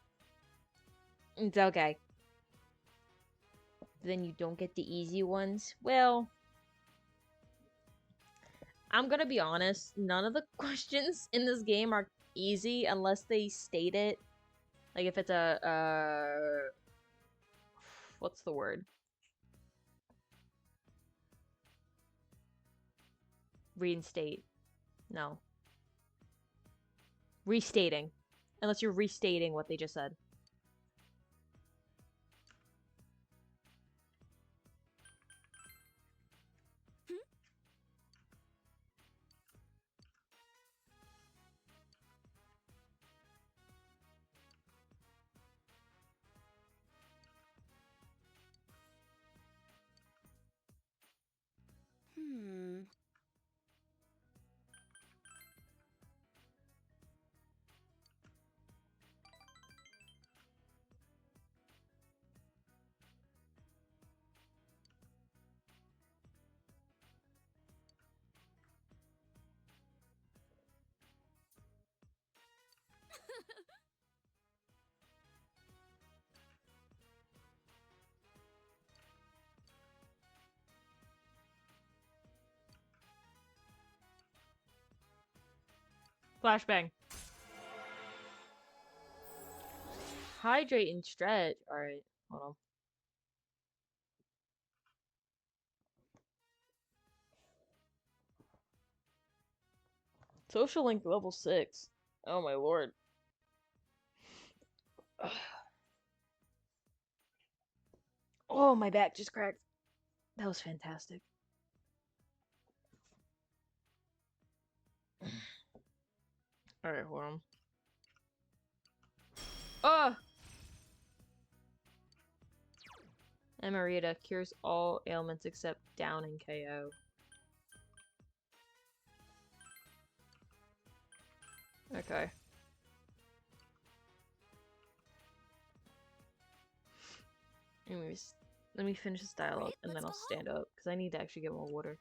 It's okay. Then you don't get the easy ones? Well, I'm gonna be honest. None of the questions in this game are easy unless they state it. Like if it's a, what's the word? Reinstate. No. Restating. Unless you're restating what they just said. Hmm. Flashbang. Hydrate and stretch. Alright, hold on. Social link level 6. Oh my lord. Ugh. Oh, my back just cracked. That was fantastic. Alright, hold on. Oh! Emerita cures all ailments except down and KO. Okay. Anyways, let me finish this dialogue and then I'll stand up because I need to actually get more water.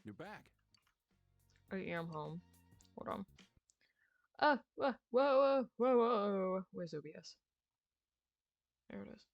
You're back. Oh yeah, I'm home. Hold on. Oh, whoa, whoa, whoa, whoa, whoa. Where's OBS? There it is.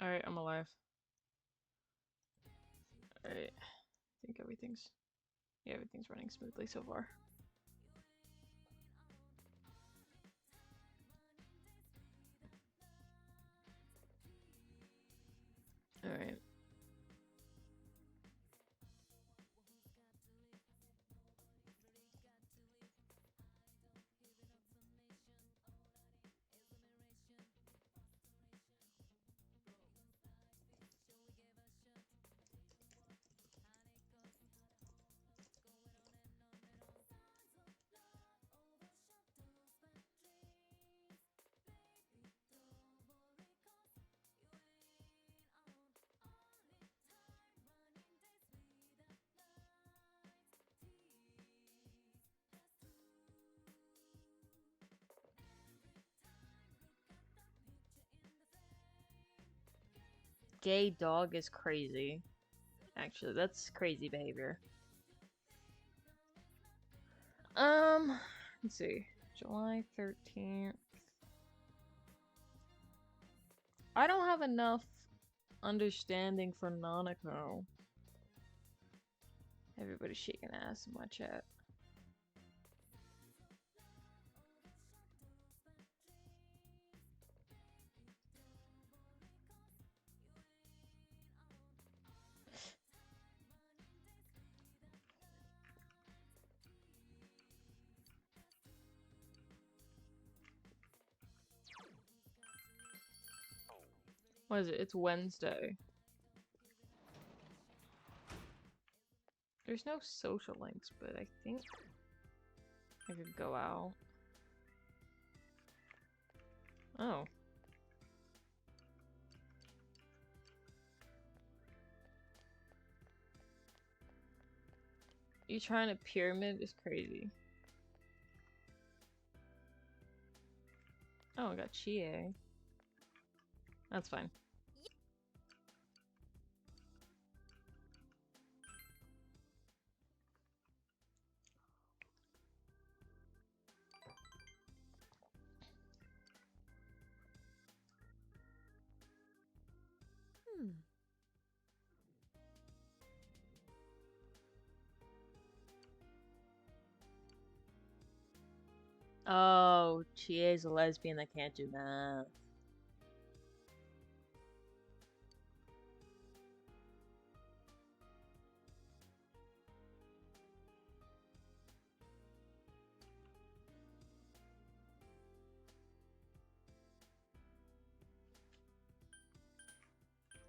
Alright, I'm alive. Alright. I think everything's running smoothly so far. Alright. Gay dog is crazy. Actually, that's crazy behavior. Let's see. July 13th. I don't have enough understanding for Nanako. Everybody's shaking ass in my chat. What is it? It's Wednesday. There's no social links, but I think I could go out. Oh. You trying to pyramid is crazy. Oh, I got Chie. That's fine. Oh, Chie's a lesbian that can't do math.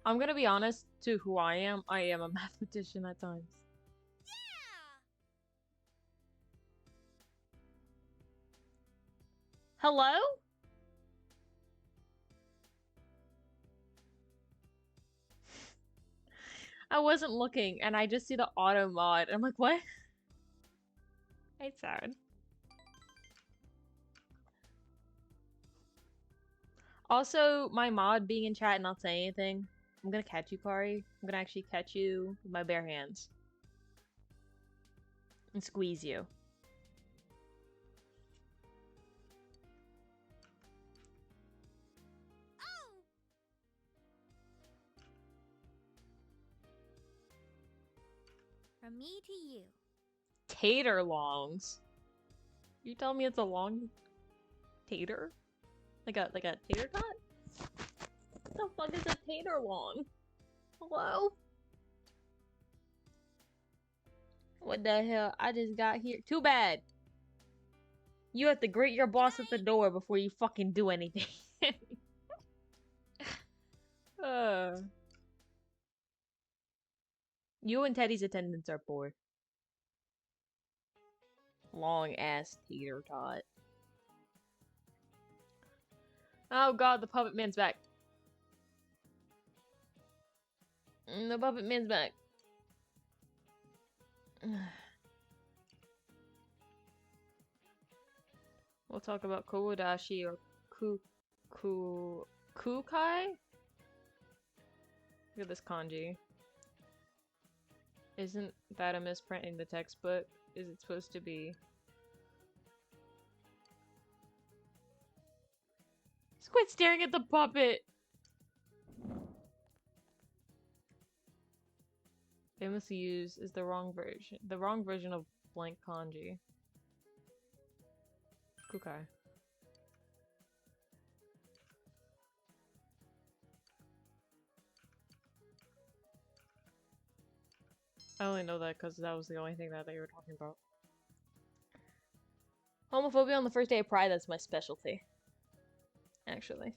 I'm gonna be honest to who I am. I am a mathematician at times. Hello? I wasn't looking and I just see the auto mod. I'm like, what? It's sad. Also, my mod being in chat and not saying anything. I'm gonna catch you, Kari. I'm gonna actually catch you with my bare hands. And squeeze you. From me to you. Tater longs. You tell me it's a long tater? Like a tater tot? What the fuck is a tater long? Hello? What the hell? I just got here. Too bad. You have to greet your boss at the door before you fucking do anything. You and Teddy's attendants are poor. Long ass tater tot. Oh god, the puppet man's back. The puppet man's back. We'll talk about Kodashi or Kukai? Look at this kanji. Isn't that a misprint in the textbook? Is it supposed to be? Just quit staring at the puppet! Famously used is the wrong version. The wrong version of blank kanji. Okay. I only know that because that was the only thing that they were talking about. Homophobia on the first day of Pride, that's my specialty. Actually.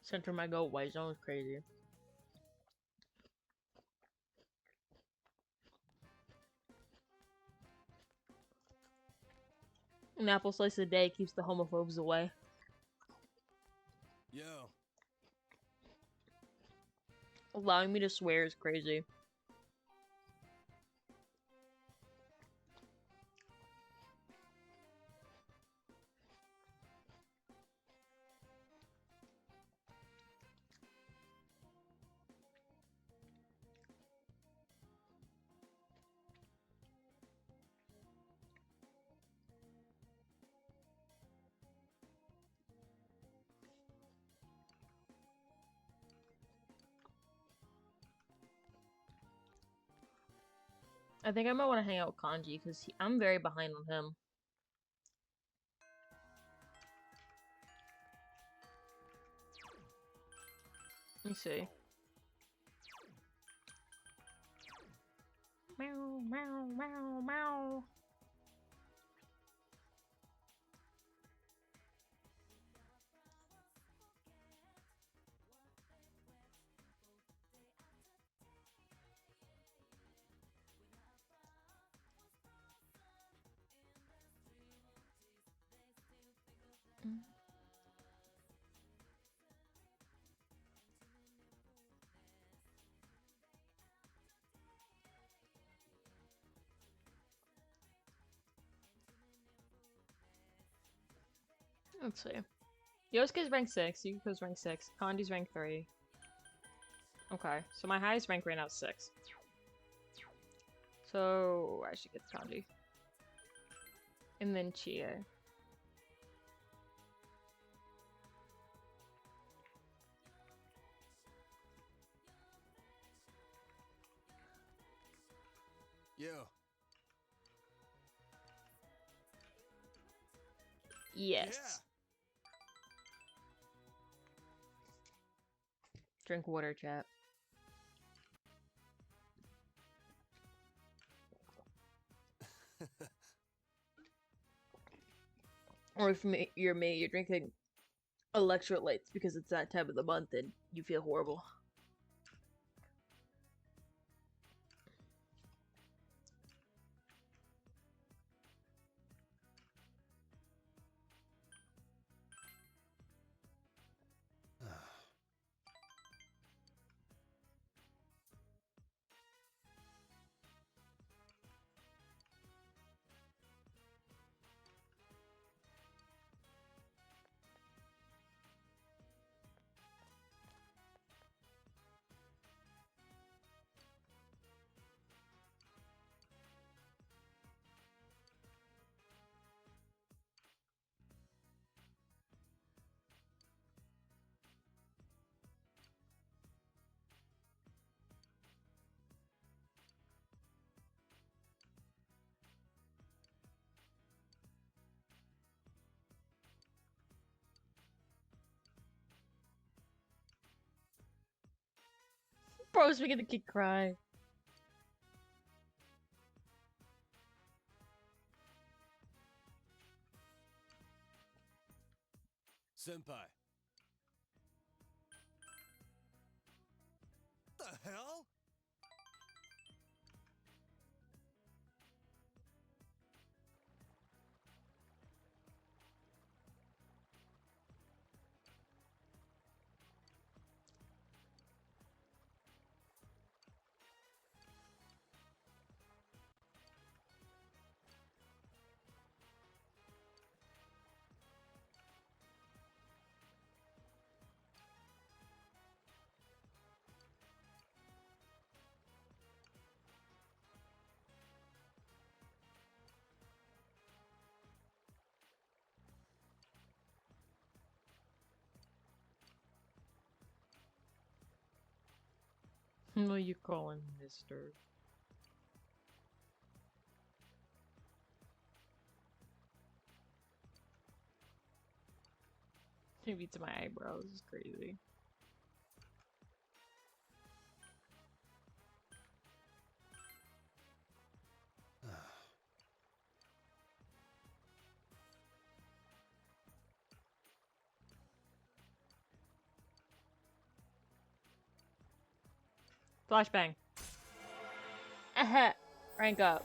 Center my goat white zone is crazy. An apple slice a day keeps the homophobes away. Yo. Allowing me to swear is crazy. I think I might want to hang out with Kanji because I'm very behind on him. Let me see. Meow, meow, meow, meow. Let's see. Yosuke's rank 6, Yukiko's rank 6, Kanji's rank 3. Okay, so my highest rank right now is 6. So I should get Kanji. And then Chie. Yo. Yes. Yeah. Drink water, chat. Or if you're me, you're drinking electrolytes because it's that time of the month and you feel horrible. Bro's making the kid cry. Senpai. The hell? What you calling Mister? Maybe it's my eyebrows. It's crazy. Flashbang. Rank up.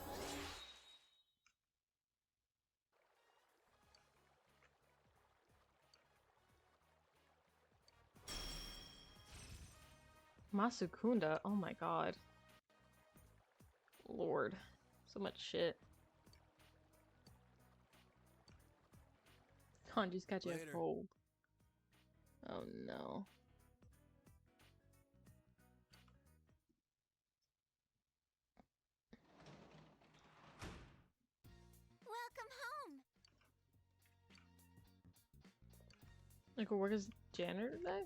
Masukunda. Oh my god. Lord. So much shit. Kanji's catching a cold. Oh no. Welcome home. Like, work as janitor today?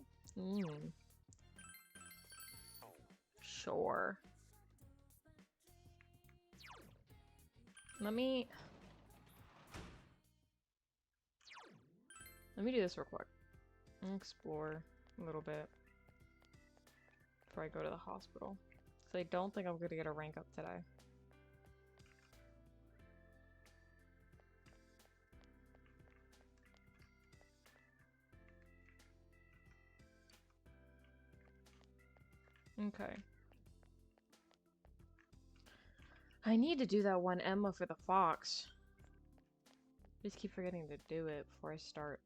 Sure. Let me do this real quick. Explore a little bit before I go to the hospital. So I don't think I'm gonna get a rank up today. Okay. I need to do that one Emma for the fox. Just keep forgetting to do it before I start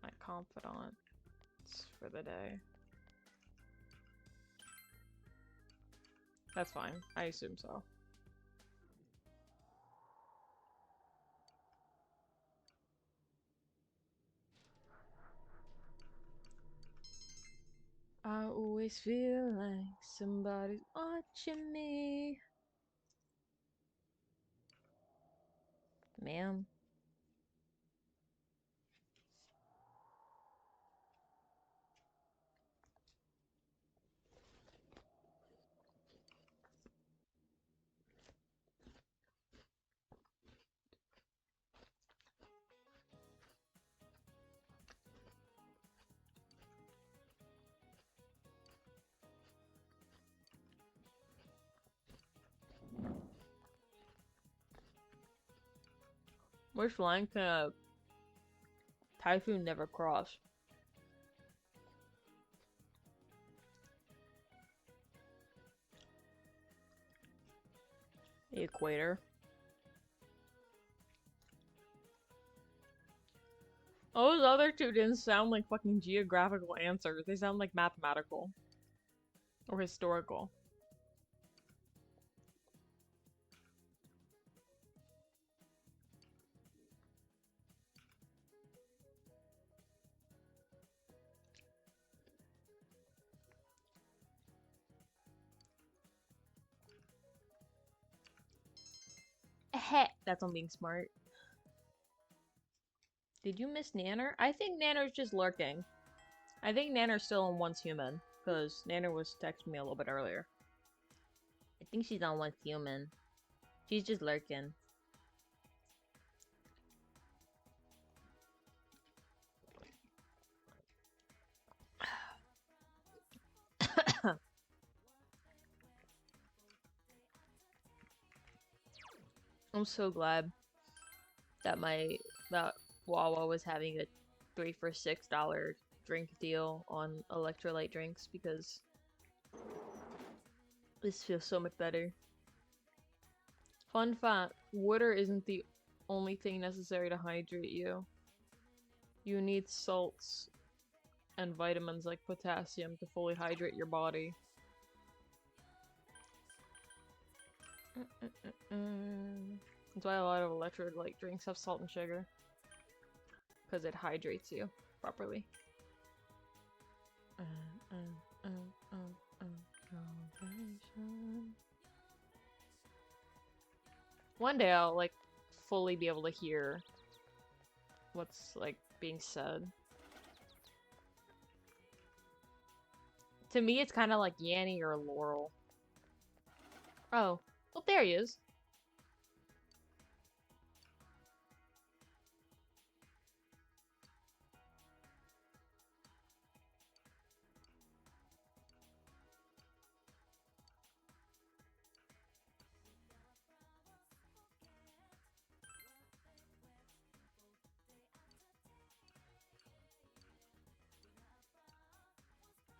my confidant for the day. That's fine. I assume so. I always feel like somebody's watching me. Ma'am. Which line can a typhoon never cross? The equator. Oh, those other two didn't sound like fucking geographical answers. They sound like mathematical. Or historical. That's on being smart. Did you miss Nanner? I think Nanner's just lurking. I think Nanner's still on Once Human, because Nanner was texting me a little bit earlier. I think she's on Once Human. She's just lurking. I'm so glad that that Wawa was having a 3 for $6 drink deal on electrolyte drinks, because this feels so much better. Fun fact, water isn't the only thing necessary to hydrate you. You need salts and vitamins like potassium to fully hydrate your body. That's why a lot of electrolyte drinks have salt and sugar. Because it hydrates you properly. One day I'll like fully be able to hear what's like being said. To me, it's kind of like Yanni or Laurel. Oh, well, there he is.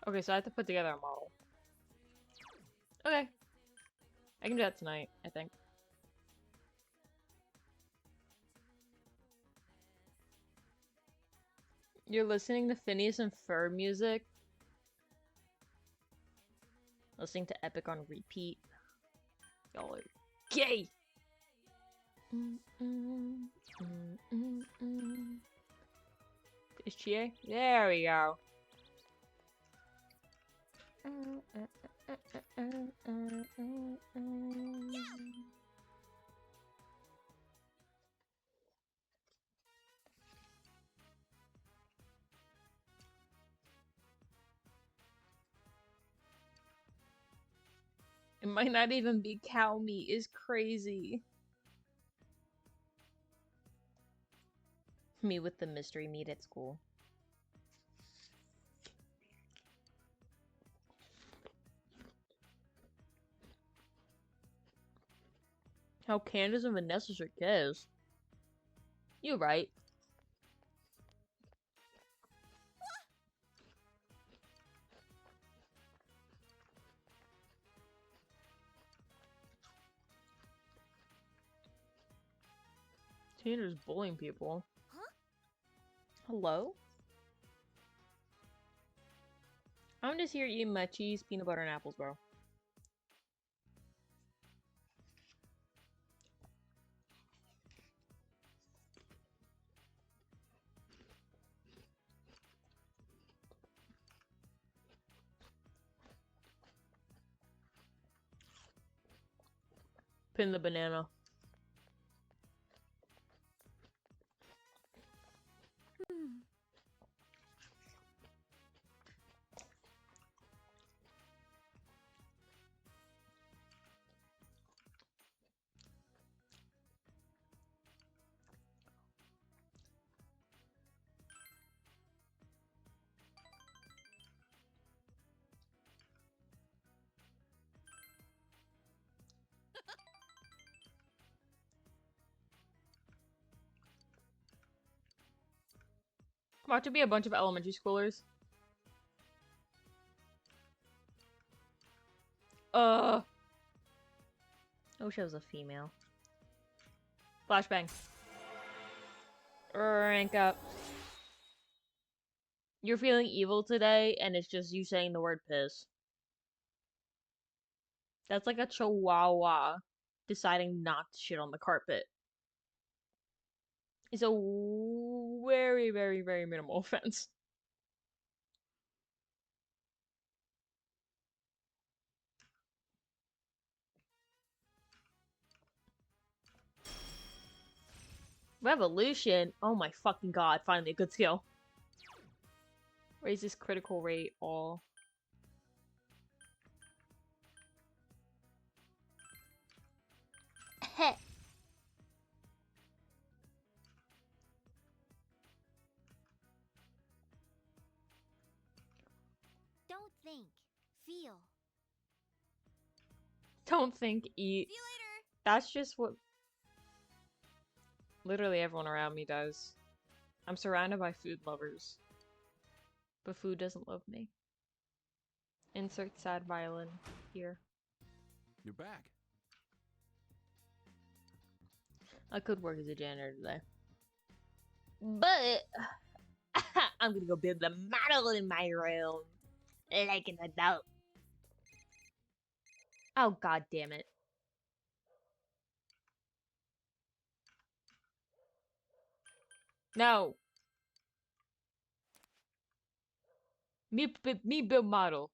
Okay, so I have to put together a model. Okay. I can do that tonight, I think. You're listening to Phineas and Ferb music? Listening to Epic on repeat? Y'all are gay! Is Chie? There we go. It might not even be cow meat. Is crazy. Me with the mystery meat at school. How Candace and Vanessa should kiss. You're right. Tanner's bullying people. Huh? Hello? I'm just here eating my cheese, peanut butter, and apples, bro. Pin the banana. About to be a bunch of elementary schoolers. I wish I was a female. Flashbang. Rank up. You're feeling evil today, and it's just you saying the word piss. That's like a chihuahua deciding not to shit on the carpet. It's a very, very, very minimal offense. Revolution? Oh my fucking god, finally a good skill. Raise this critical rate all. Don't think, feel. Don't think, eat. See you later. That's just what literally everyone around me does. I'm surrounded by food lovers. But food doesn't love me. Insert sad violin here. You're back. I could work as a janitor today. But I'm gonna go build a model in my room. Like an adult. Oh god damn it. No. Me build model.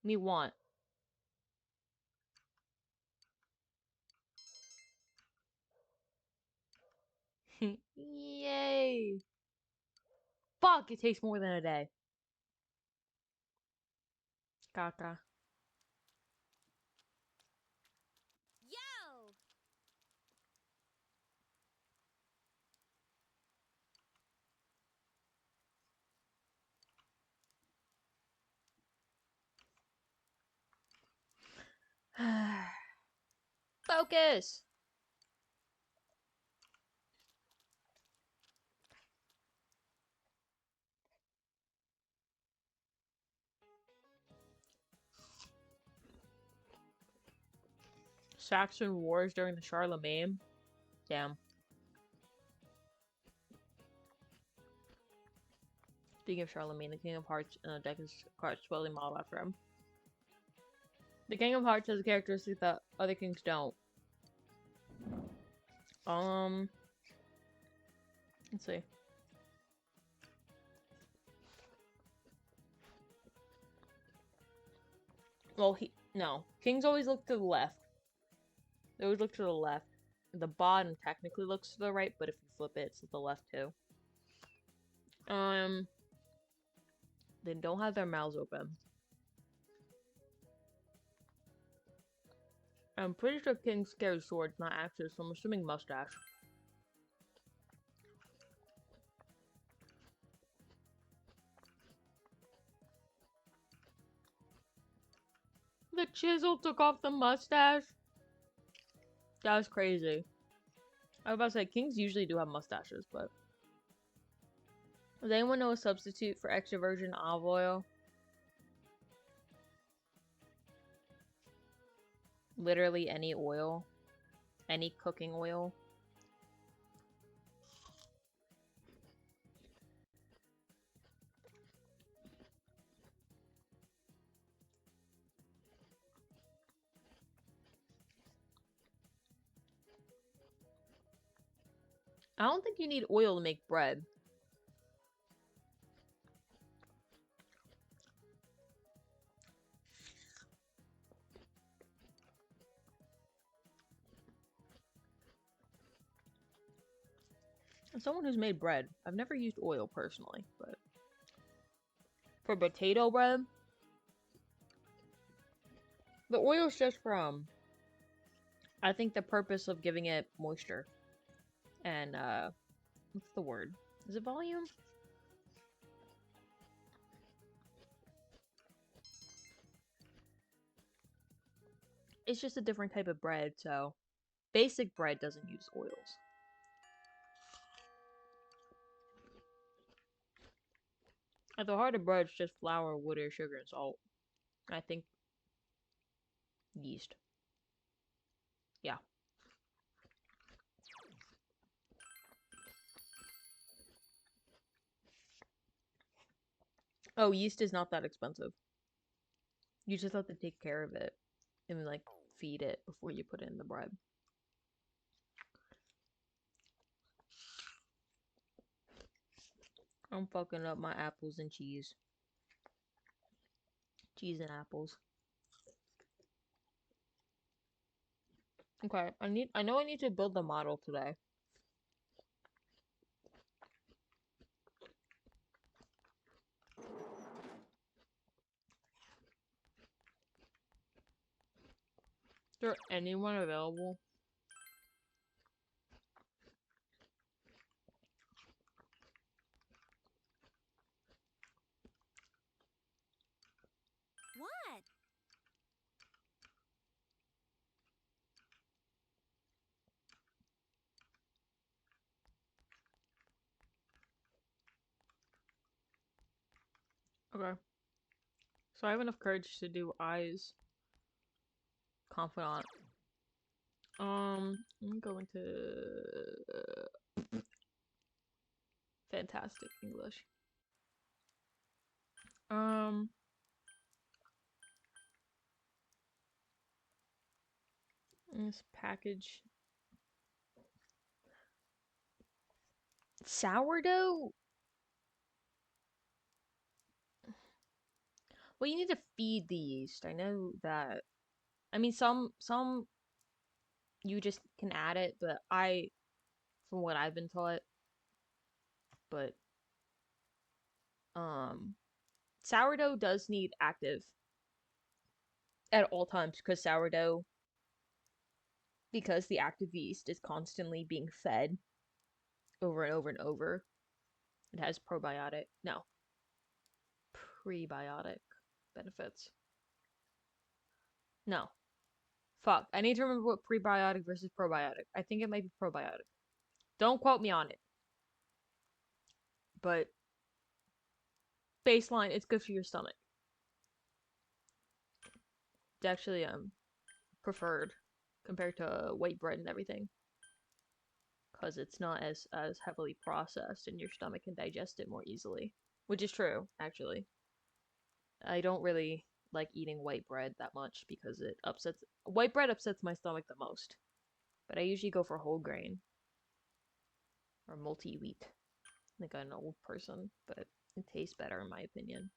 Me want. Yay. Fuck, it takes more than a day. Caca. Yo! Focus! Saxon Wars during the Charlemagne. Damn. Speaking of Charlemagne, the King of Hearts deck is cards totally modeled after him. The King of Hearts has a characteristic that other kings don't. Let's see. Well, no. Kings always look to the left. They always look to the left. The bottom technically looks to the right, but if you flip it, it's to the left too. They don't have their mouths open. I'm pretty sure kings carry swords, not axes, so I'm assuming mustache. The chisel took off the mustache? That was crazy. I was about to say, kings usually do have mustaches, but... Does anyone know a substitute for extra virgin olive oil? Literally any oil. Any cooking oil. I don't think you need oil to make bread. As someone who's made bread, I've never used oil personally, but for potato bread, the oil is just from, I think, the purpose of giving it moisture. And, what's the word? Is it volume? It's just a different type of bread, so basic bread doesn't use oils. At the heart of bread, it's just flour, water, sugar, and salt. I think yeast. Yeah. Oh, yeast is not that expensive. You just have to take care of it and like feed it before you put it in the bread. I'm fucking up my apples and cheese. Cheese and apples. Okay, I know I need to build the model today. Is there anyone available? What? Okay. So I have enough courage to do eyes. Confidant. I'm going to fantastic English. This package. Sourdough? Well, you need to feed the yeast. I know that. I mean, some you just can add it, but from what I've been taught, but sourdough does need active at all times because sourdough, because the active yeast is constantly being fed over and over and over. It has prebiotic benefits. No. Fuck. I need to remember what prebiotic versus probiotic. I think it might be probiotic. Don't quote me on it. But baseline, it's good for your stomach. It's actually preferred compared to white bread and everything. Because it's not as heavily processed and your stomach can digest it more easily. Which is true, actually. I don't really like eating white bread that much because white bread upsets my stomach the most. But I usually go for whole grain or multi-wheat, like an old person, but it tastes better in my opinion.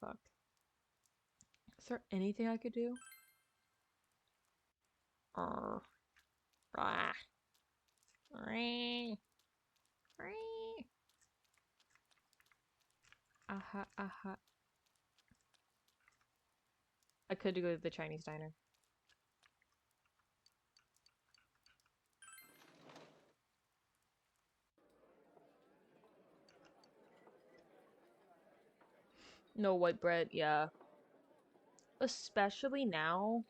Fuck. Is there anything I could do? Rah. Aha, aha. I could go to the Chinese diner. No white bread, yeah. Especially now.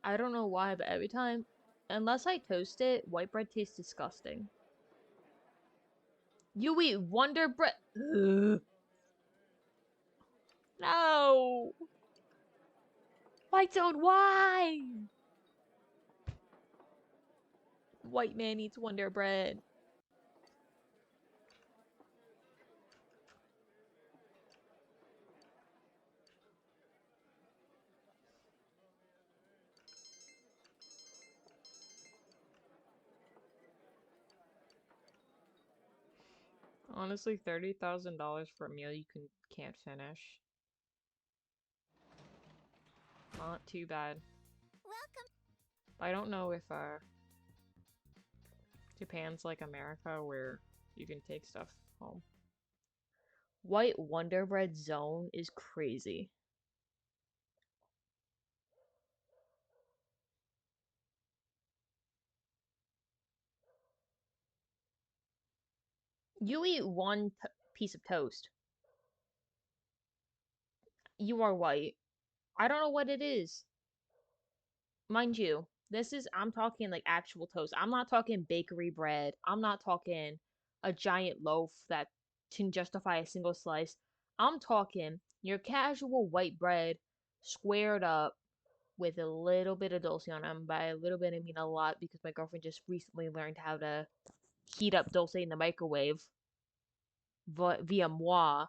I don't know why, but every time, unless I toast it, white bread tastes disgusting. You eat Wonder Bread. No. Why? White man eats Wonder Bread. Honestly, $30,000 for a meal you can't finish. Not too bad. Welcome. I don't know if Japan's like America where you can take stuff home. White Wonder Bread zone is crazy. You eat one piece of toast. You are white. I don't know what it is. Mind you, I'm talking like actual toast. I'm not talking bakery bread. I'm not talking a giant loaf that can justify a single slice. I'm talking your casual white bread squared up with a little bit of dulce on them. By a little bit, I mean a lot because my girlfriend just recently learned how to heat up dulce in the microwave via moi.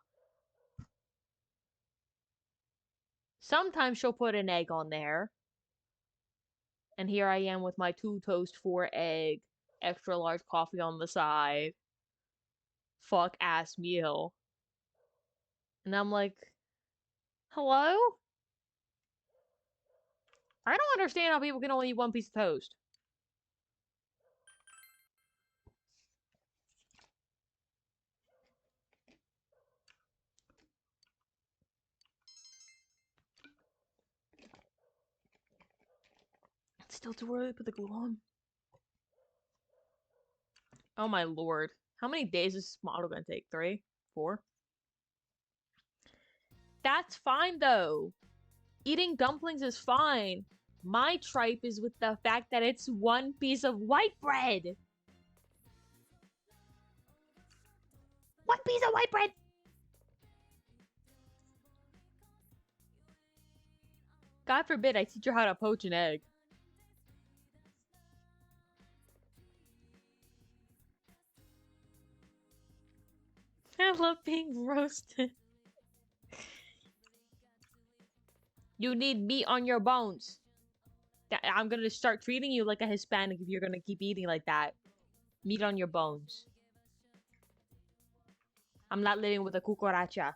Sometimes she'll put an egg on there. And here I am with my 2 toast, 4 egg, extra large coffee on the side. Fuck ass meal. And I'm like, hello? I don't understand how people can only eat one piece of toast. It's still too early to put the glue on. Oh my lord. How many days is this model gonna take? 3? 4? That's fine though. Eating dumplings is fine. My tripe is with the fact that it's one piece of white bread. One piece of white bread. God forbid I teach her how to poach an egg. I love being roasted. You need meat on your bones. I'm gonna start treating you like a Hispanic if you're gonna keep eating like that. Meat on your bones. I'm not living with a cucaracha.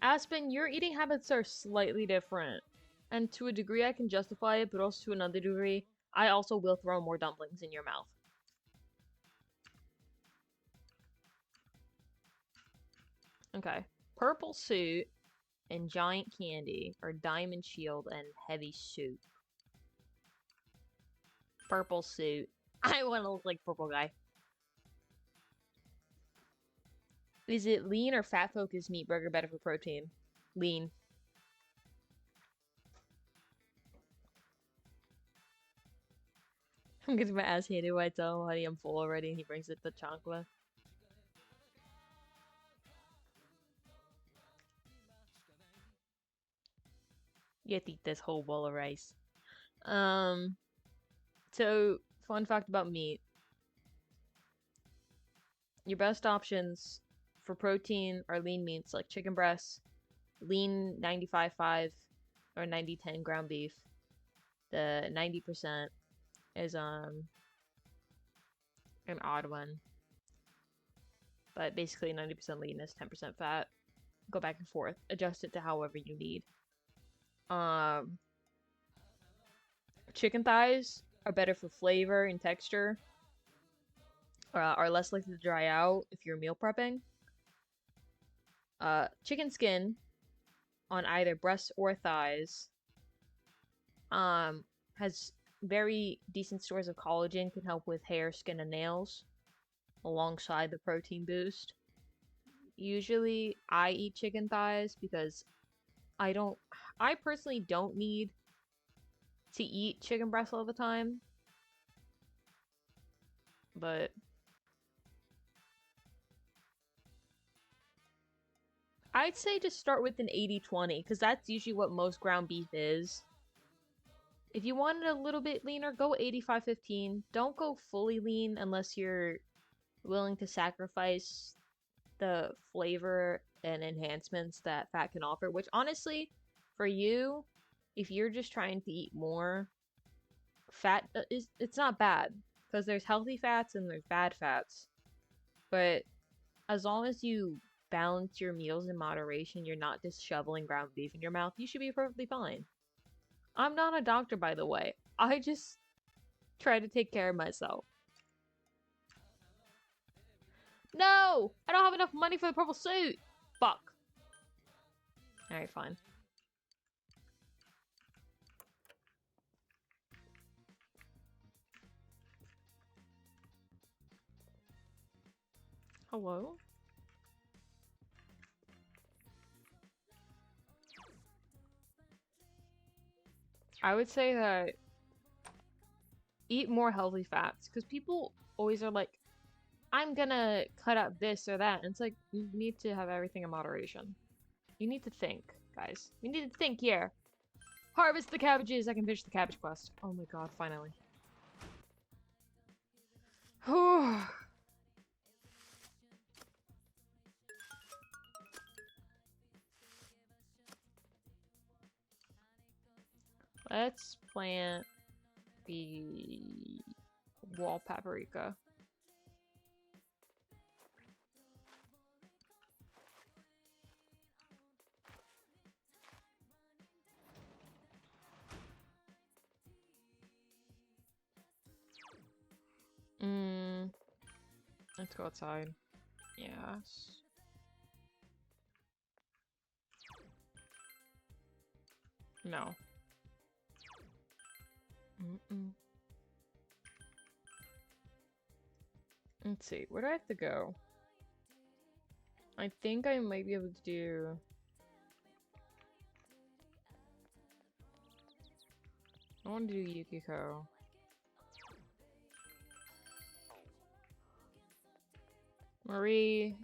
Aspen, your eating habits are slightly different. And to a degree I can justify it, but also to another degree, I also will throw more dumplings in your mouth. Okay. Purple suit and giant candy, or diamond shield and heavy soup. Purple suit. I want to look like purple guy. Is it lean or fat focused meat burger better for protein? Lean. I'm getting my ass handed when I tell him, honey, I'm full already, and he brings it to chocolate. You have to eat this whole bowl of rice. So, fun fact about meat. Your best options for protein are lean meats like chicken breasts, lean 95.5 or 90-10 ground beef. The 90% is an odd one. But basically 90% lean is 10% fat. Go back and forth. Adjust it to however you need. Chicken thighs are better for flavor and texture. Are less likely to dry out if you're meal prepping. Chicken skin on either breasts or thighs has very decent stores of collagen, can help with hair, skin, and nails alongside the protein boost. Usually I eat chicken thighs because I personally don't need to eat chicken breast all the time. But I'd say just start with an 80-20 because that's usually what most ground beef is. If you want it a little bit leaner, go 85-15. Don't go fully lean unless you're willing to sacrifice the flavor and enhancements that fat can offer, which honestly, for you, if you're just trying to eat more, fat it's not bad because there's healthy fats and there's bad fats. But as long as you balance your meals in moderation, you're not just shoveling ground beef in your mouth, you should be perfectly fine. I'm not a doctor, by the way. I just try to take care of myself. No! I don't have enough money for the purple suit! Fuck. Alright, fine. Hello? I would say that eat more healthy fats, because people always are like, I'm gonna cut out this or that, and it's like, you need to have everything in moderation. You need to think, guys. You need to think here. Harvest the cabbages! I can finish the cabbage quest. Oh my god, finally. Let's plant the wall paprika. Let's go outside. Yes. No. Let's see, where do I have to go? I think I might be able to do... I want to do Yukiko. Marie...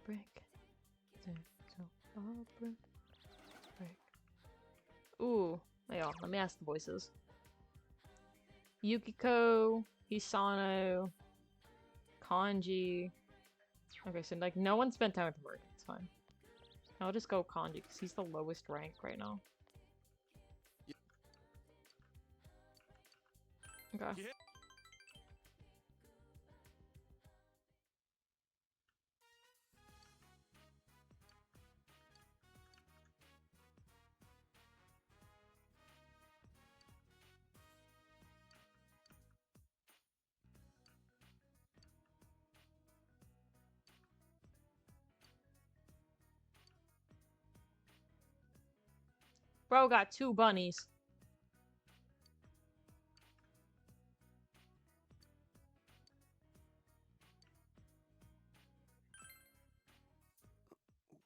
Brick. Brick. Ooh. Yeah, let me ask the voices. Yukiko, Hisano, Kanji. Okay, so like no one spent time with Marie. It's fine. I'll just go Kanji because he's the lowest rank right now. Okay. Bro got 2 bunnies.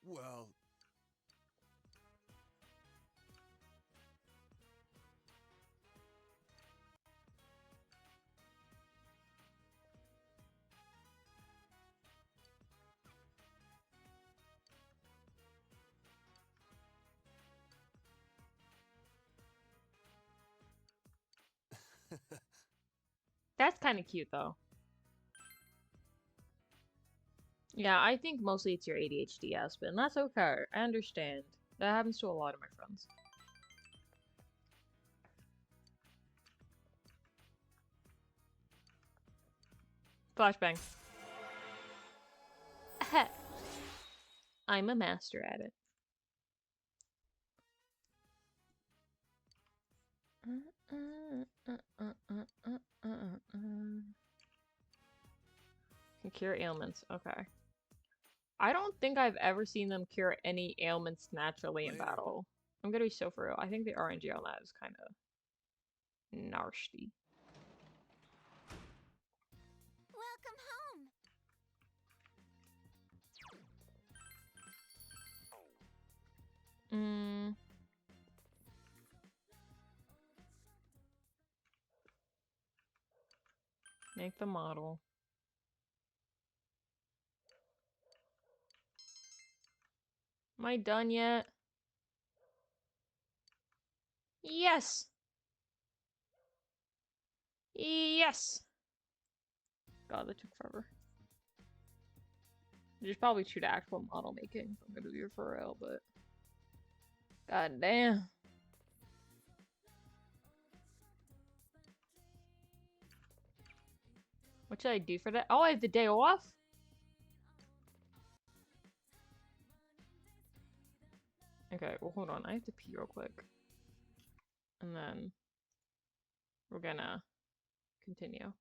Well, That's kind of cute though. Yeah, I think mostly it's your ADHD, Aspen. That's okay. I understand. That happens to a lot of my friends. Flashbang. I'm a master at it. Can cure ailments. Okay. I don't think I've ever seen them cure any ailments naturally in battle. I'm gonna be so for real. I think the RNG on that is kind of nasty. Welcome home. Make the model. Am I done yet? Yes! Yes! God, that took forever. There's probably 2 to actual model making. I'm gonna do it for real, but... God damn. What should I do for that? Oh, I have the day off? Okay, well hold on. I have to pee real quick. And then... we're gonna... continue.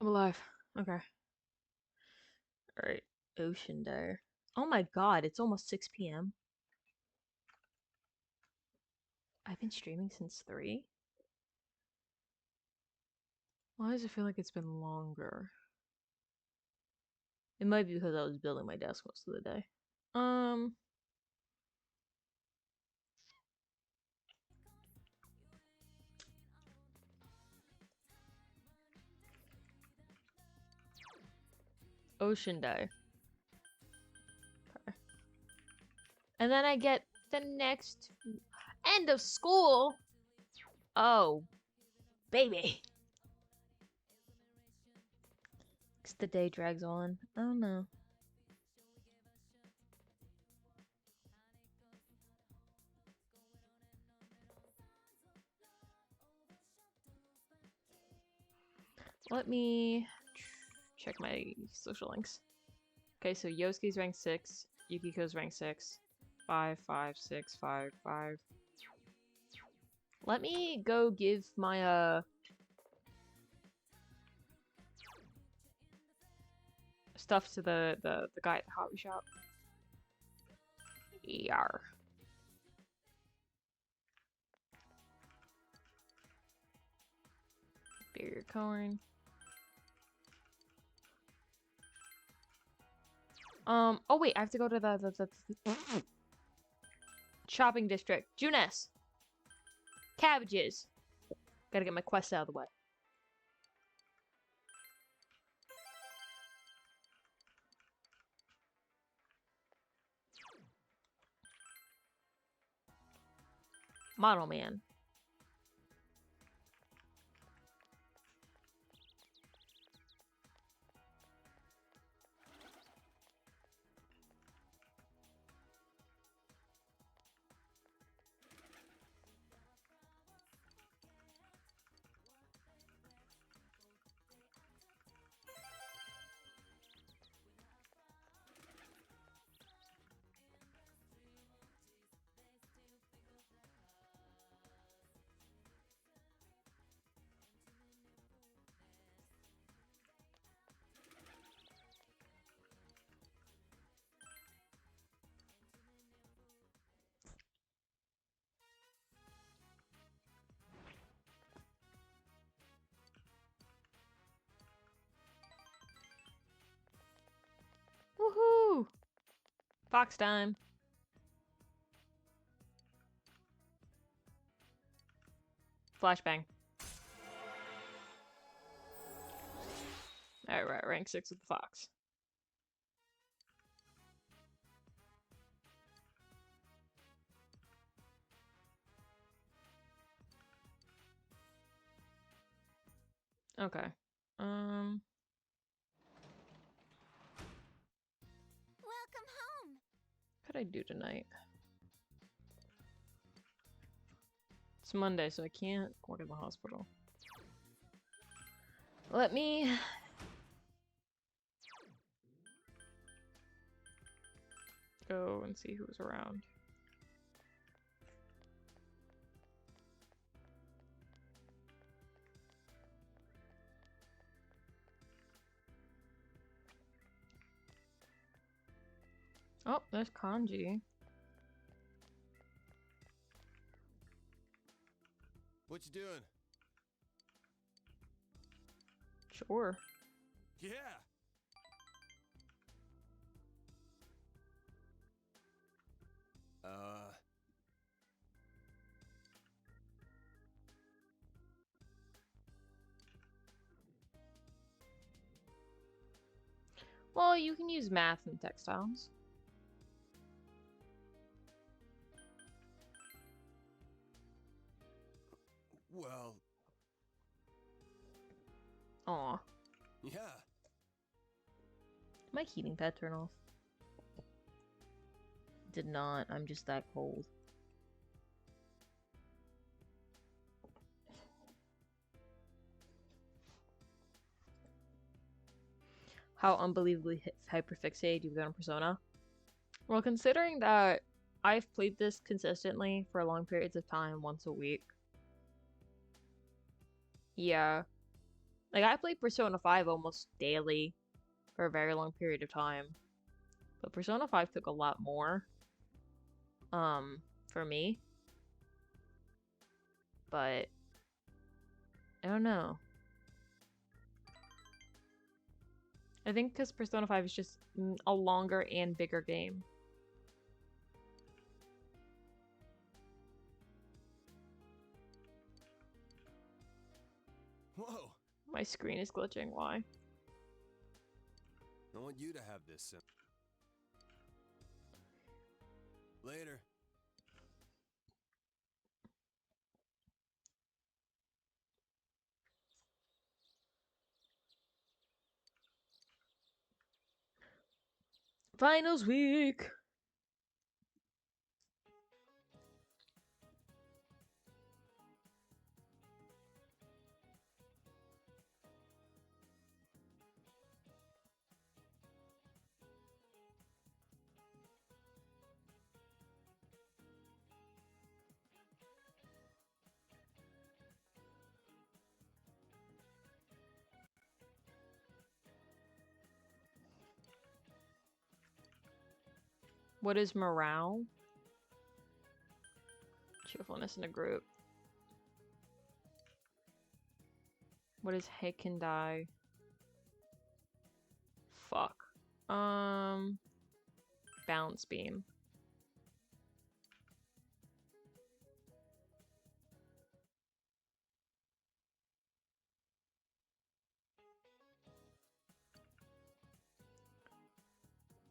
I'm alive. Okay. Alright. Ocean Day. Oh my god, it's almost 6 p.m. I've been streaming since 3? Why does it feel like it's been longer? It might be because I was building my desk most of the day. Ocean Day. Okay. And then I get the next end of school. Oh, baby. The day drags on. I don't know. Let me check my social links. Okay, so Yosuke's rank 6, Yukiko's rank 6. 5, 5, 6, 5, 5. Let me go give my stuff to the guy at the hobby shop. Yar. Barrier corn. Oh wait, I have to go to the shopping district. Junes! Cabbages! Gotta get my quest out of the way. Model Man. Woohoo! Fox time. Flashbang. Alright, rank 6 with the fox. Okay. Welcome home. What could I do tonight? It's Monday, so I can't work in the hospital. Let me go and see who's around. Oh, there's Kanji. What you doing? Sure. Yeah. Well, you can use math and textiles. Well. Aw. Yeah. My heating pad turn off? Did not. I'm just that cold. How unbelievably hyperfixated you've been on Persona. Well, considering that I've played this consistently for long periods of time, once a week. Yeah. Like, I played Persona 5 almost daily for a very long period of time. But Persona 5 took a lot more, for me. But, I don't know. I think because Persona 5 is just a longer and bigger game. Whoa. My screen is glitching, why? I want you to have this. Later. Finals week! What is morale? Cheerfulness in a group. What is Heikendai? Fuck. Balance beam.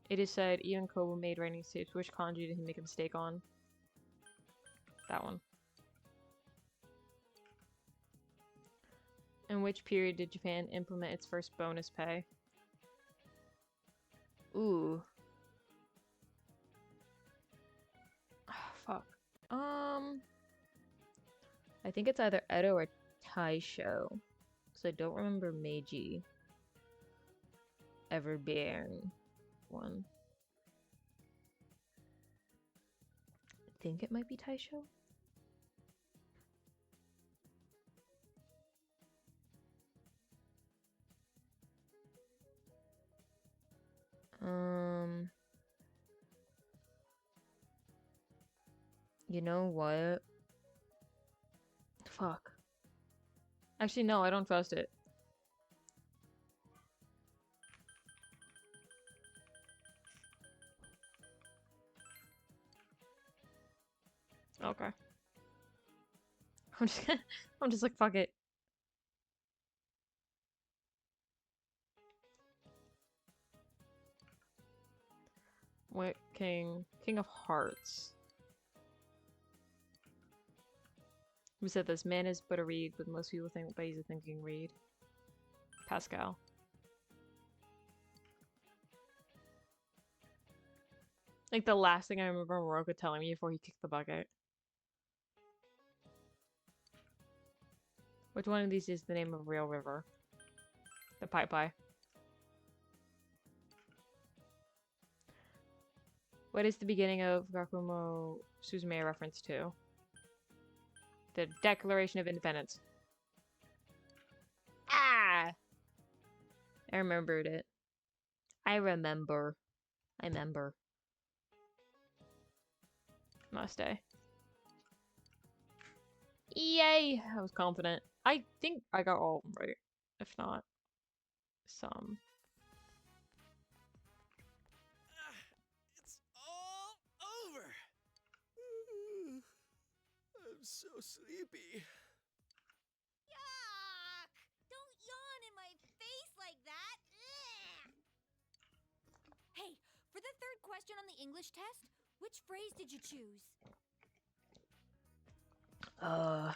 It is said even Kobo made writing tapes. Which kanji did he make a mistake on? That one. In which period did Japan implement its first bonus pay? Ooh. Fuck. I think it's either Edo or Taisho. Because I don't remember Meiji ever being one. I think it might be Taisho. You know what? Fuck. Actually, no, I don't trust it. Okay. I'm just like, fuck it. What king? King of Hearts. Who said this? Man is but a reed, but most people think that he's a thinking reed. Pascal. Like the last thing I remember Moroka telling me before he kicked the bucket. Which one of these is the name of a real river? The Pai Pai. What is the beginning of Gakumo Suzume a reference to? The Declaration of Independence. Ah! I remembered it. I remember. Must I? Yay! I was confident. I think I got all of them right. If not, some. It's all over. I'm so sleepy. Yuck! Don't yawn in my face like that. Ugh. Hey, for the third question on the English test, which phrase did you choose? Oh,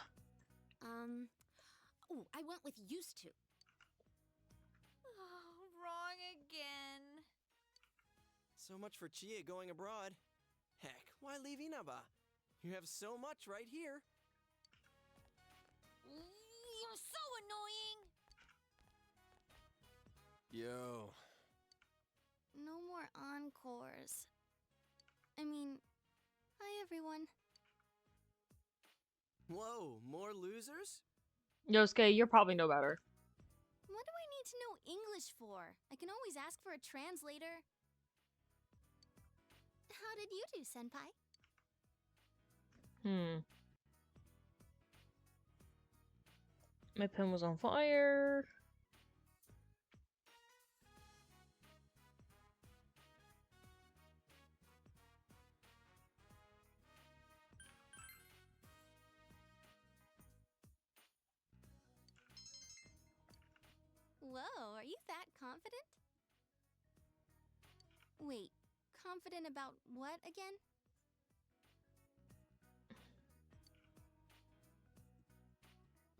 I went with used to. Oh, wrong again. So much for Chie going abroad. Heck, why leave Inaba? You have so much right here. You're so annoying. Yo. No more encores. I mean, hi everyone. Whoa, more losers? Yosuke, you're probably no better. need to know English for? I can always ask for a translator. How did you do, Senpai? My pen was on fire. Whoa, are you that confident? Wait, confident about what again?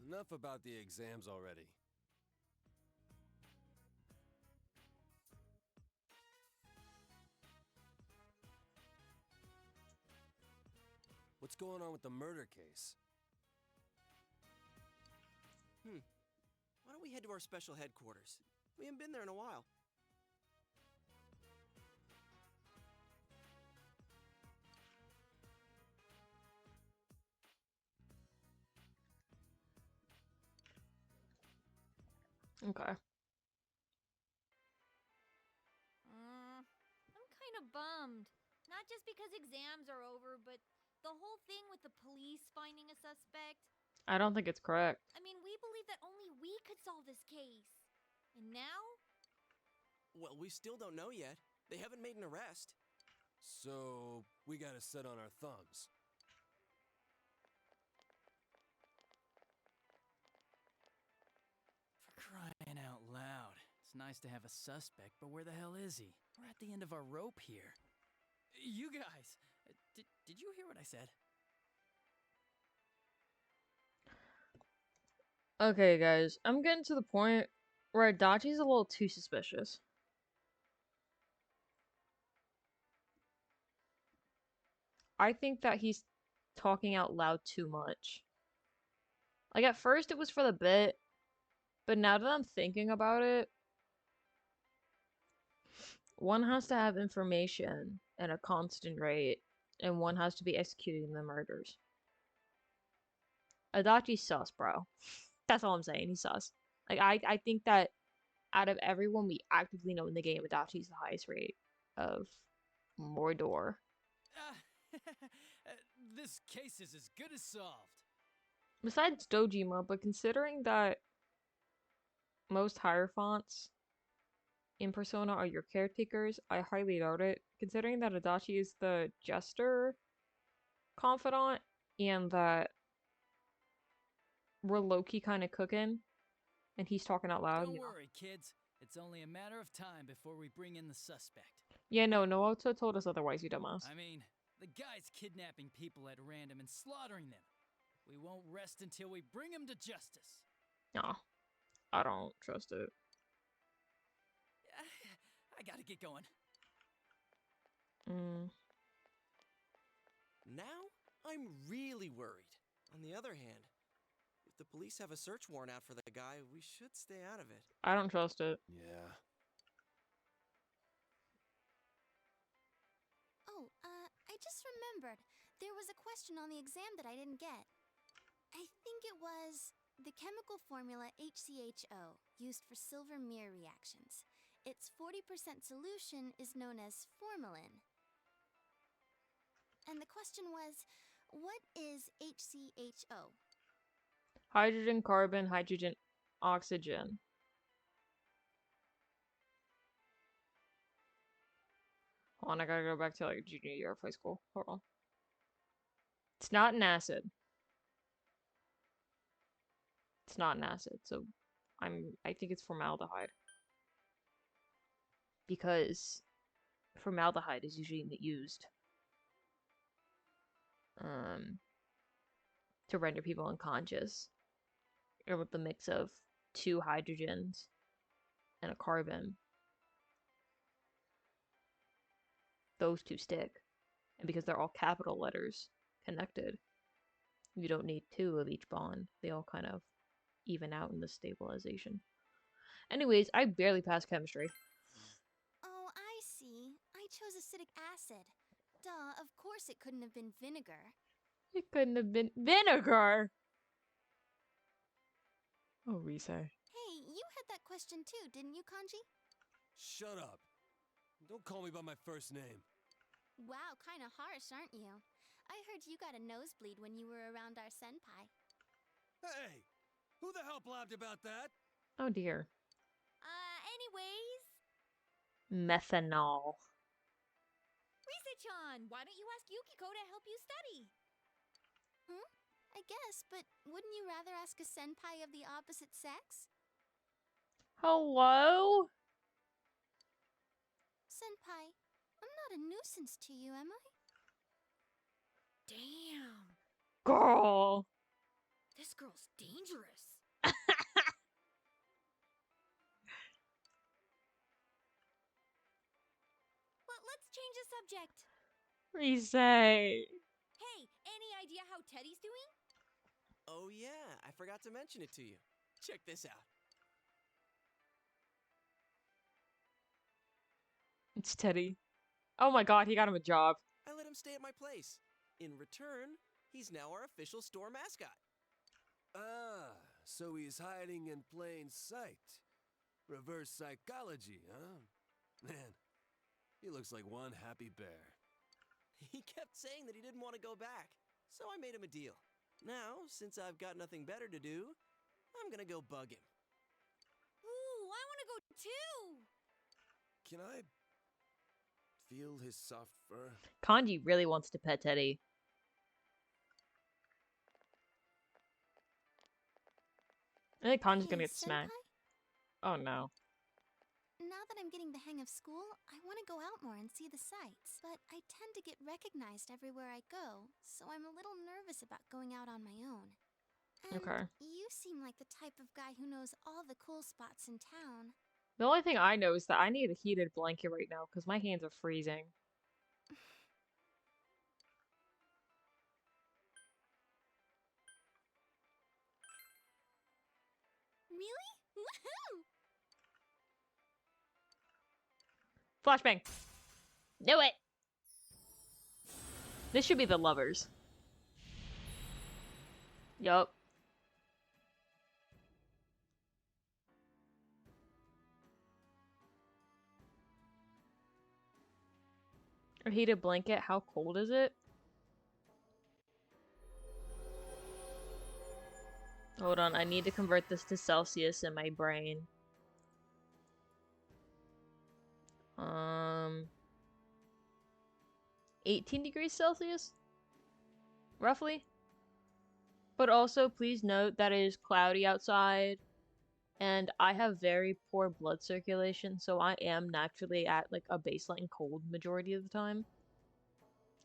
Enough about the exams already. What's going on with the murder case? Why don't we head to our special headquarters? We haven't been there in a while. Okay. I'm kind of bummed. Not just because exams are over, but the whole thing with the police finding a suspect. I don't think it's correct. I mean, we believed that only we could solve this case. And now? Well, we still don't know yet. They haven't made an arrest. So, we gotta sit on our thumbs. For crying out loud. It's nice to have a suspect, but where the hell is he? We're at the end of our rope here. You guys, did you hear what I said? Okay, guys, I'm getting to the point where Adachi's a little too suspicious. I think that he's talking out loud too much. Like, at first it was for the bit, but now that I'm thinking about it, one has to have information at a constant rate, and one has to be executing the murders. Adachi's sus, bro. That's all I'm saying. He's sus. Like, I think that out of everyone we actively know in the game, Adachi's the highest rate of Mordor. This case is as good as solved. Besides Dojima, but considering that most Hierophants in Persona are your caretakers, I highly doubt it. Considering that Adachi is the jester confidant and that we're low-key kind of cooking and he's talking out loud. Don't worry, kids. It's only a matter of time before we bring in the suspect. Yeah, no, Naoto told us otherwise, you dumbass. I mean, the guy's kidnapping people at random and slaughtering them. We won't rest until we bring him to justice. No, I don't trust it. I gotta get going. Now, I'm really worried. On the other hand, if the police have a search warrant out for the guy, we should stay out of it. I don't trust it. Yeah. Oh, I just remembered. There was a question on the exam that I didn't get. I think it was the chemical formula HCHO, used for silver mirror reactions. Its 40% solution is known as formalin. And the question was, what is HCHO? Hydrogen, carbon, hydrogen, oxygen. Hold on, I gotta go back to like junior year of high school. Hold on. It's not an acid. It's not an acid, so I think it's formaldehyde. Because formaldehyde is usually used to render people unconscious. Or with the mix of 2 hydrogens and a carbon. Those 2 stick. And because they're all capital letters connected, you don't need 2 of each bond. They all kind of even out in the stabilization. Anyways, I barely passed chemistry. Oh, I see. I chose acetic acid. Duh, of course it couldn't have been vinegar. It couldn't have been vinegar! Oh, Rise. Hey, you had that question too, didn't you, Kanji? Shut up. Don't call me by my first name. Wow, kinda harsh, aren't you? I heard you got a nosebleed when you were around our senpai. Hey! Who the hell blabbed about that? Oh dear. Anyways, Methanol. Risa-chan, why don't you ask Yukiko to help you study? Hmm? I guess, but wouldn't you rather ask a senpai of the opposite sex? Hello? Senpai, I'm not a nuisance to you, am I? Damn, Girl. this girl's dangerous. Let's change the subject. Rise. Hey, any idea how Teddy's doing? Oh yeah, I forgot to mention it to you. Check this out. It's Teddy. Oh my god, he got him a job. I let him stay at my place. In return, he's now our official store mascot. Ah, so he's hiding in plain sight. Reverse psychology, huh? Man, he looks like one happy bear. He kept saying that he didn't want to go back, so I made him a deal. Now, since I've got nothing better to do, I'm gonna go bug him. Ooh, I want to go too. Can I feel his soft fur? Kanji really wants to pet Teddy. I think Kanji's gonna get smacked. Oh no. Now that I'm getting the hang of school, I want to go out more and see the sights. But I tend to get recognized everywhere I go, so I'm a little nervous about going out on my own. And Okay. you seem like the type of guy who knows all the cool spots in town. The only thing I know is that I need a heated blanket right now because my hands are freezing. Really? Woohoo! Flashbang. Knew it. This should be the lovers. Yup. A heated blanket, how cold is it? Hold on, I need to convert this to Celsius in my brain. 18 degrees Celsius? Roughly? But also, please note that it is cloudy outside, and I have very poor blood circulation, so I am naturally at like a baseline cold majority of the time.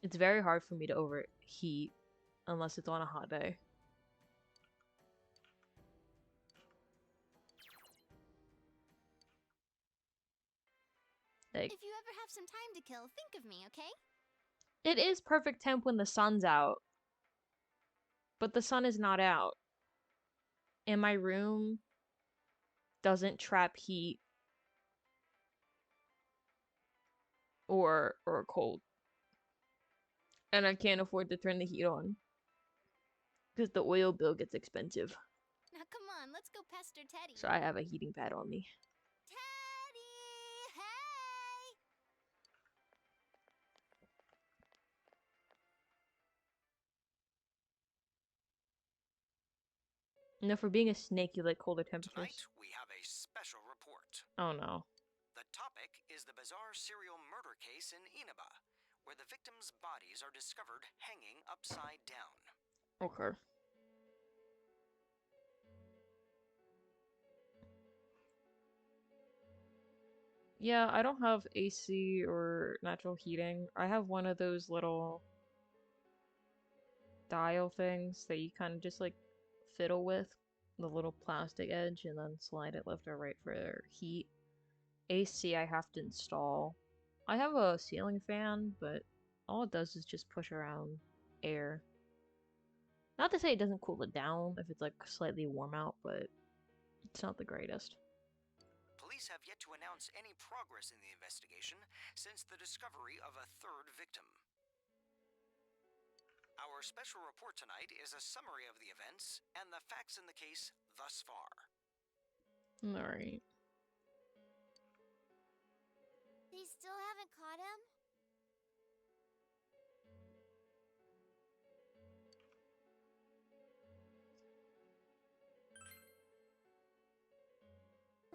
It's very hard for me to overheat unless it's on a hot day. Like, If you ever have some time to kill, think of me, okay? it is perfect temp when the sun's out, but the sun is not out. And my room doesn't trap heat or cold. And I can't afford to turn the heat on because the oil bill gets expensive. Now come on, let's go pester Teddy. So I have a heating pad on me. Teddy! Hey! No, for being a snake, you like colder temperatures. Tonight, we have a special report. Oh no. The topic is the bizarre serial murder case in Inaba, where the victims' bodies are discovered hanging upside down. Okay. Yeah, I don't have AC or natural heating. I have one of those little dial things that you kind of just like fiddle with, the little plastic edge, and then slide it left or right for heat. AC I have to install. I have a ceiling fan, but all it does is just push around air. Not to say it doesn't cool it down if it's like slightly warm out, but it's not the greatest. Police have yet to announce any progress in the investigation since the discovery of a third victim. Our special report tonight is a summary of the events and the facts in the case thus far. Alright. They still haven't caught him?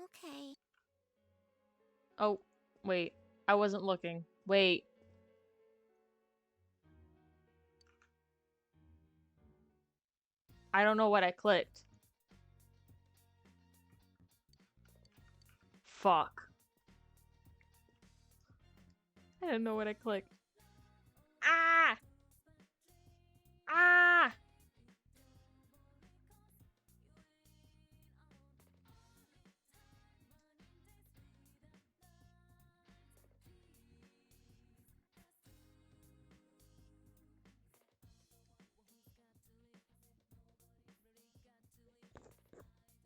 Okay. Oh, wait. I wasn't looking. Wait. I don't know what I clicked. Fuck. I don't know what I clicked. Ah! Ah!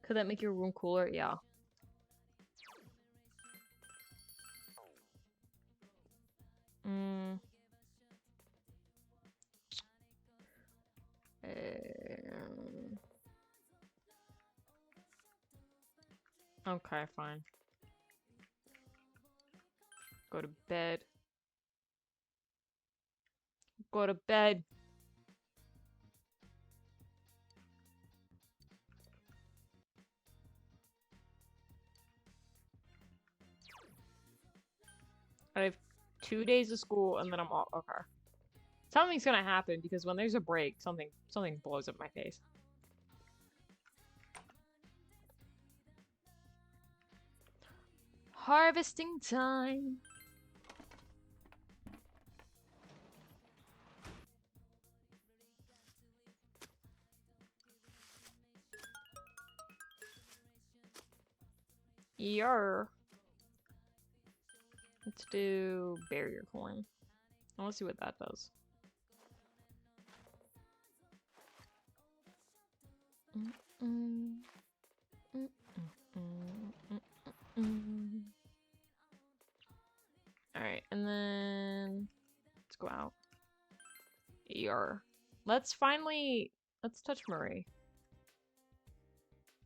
Could that make your room cooler? Yeah. Mm. Okay, fine. Go to bed. Go to bed. I have 2 days of school and then I'm off. Okay. Something's gonna happen because when there's a break, something blows up my face. Harvesting time. Yar. Let's do barrier coin. I want to see what that does. Alright, and then let's go out. Yar. Let's touch Marie.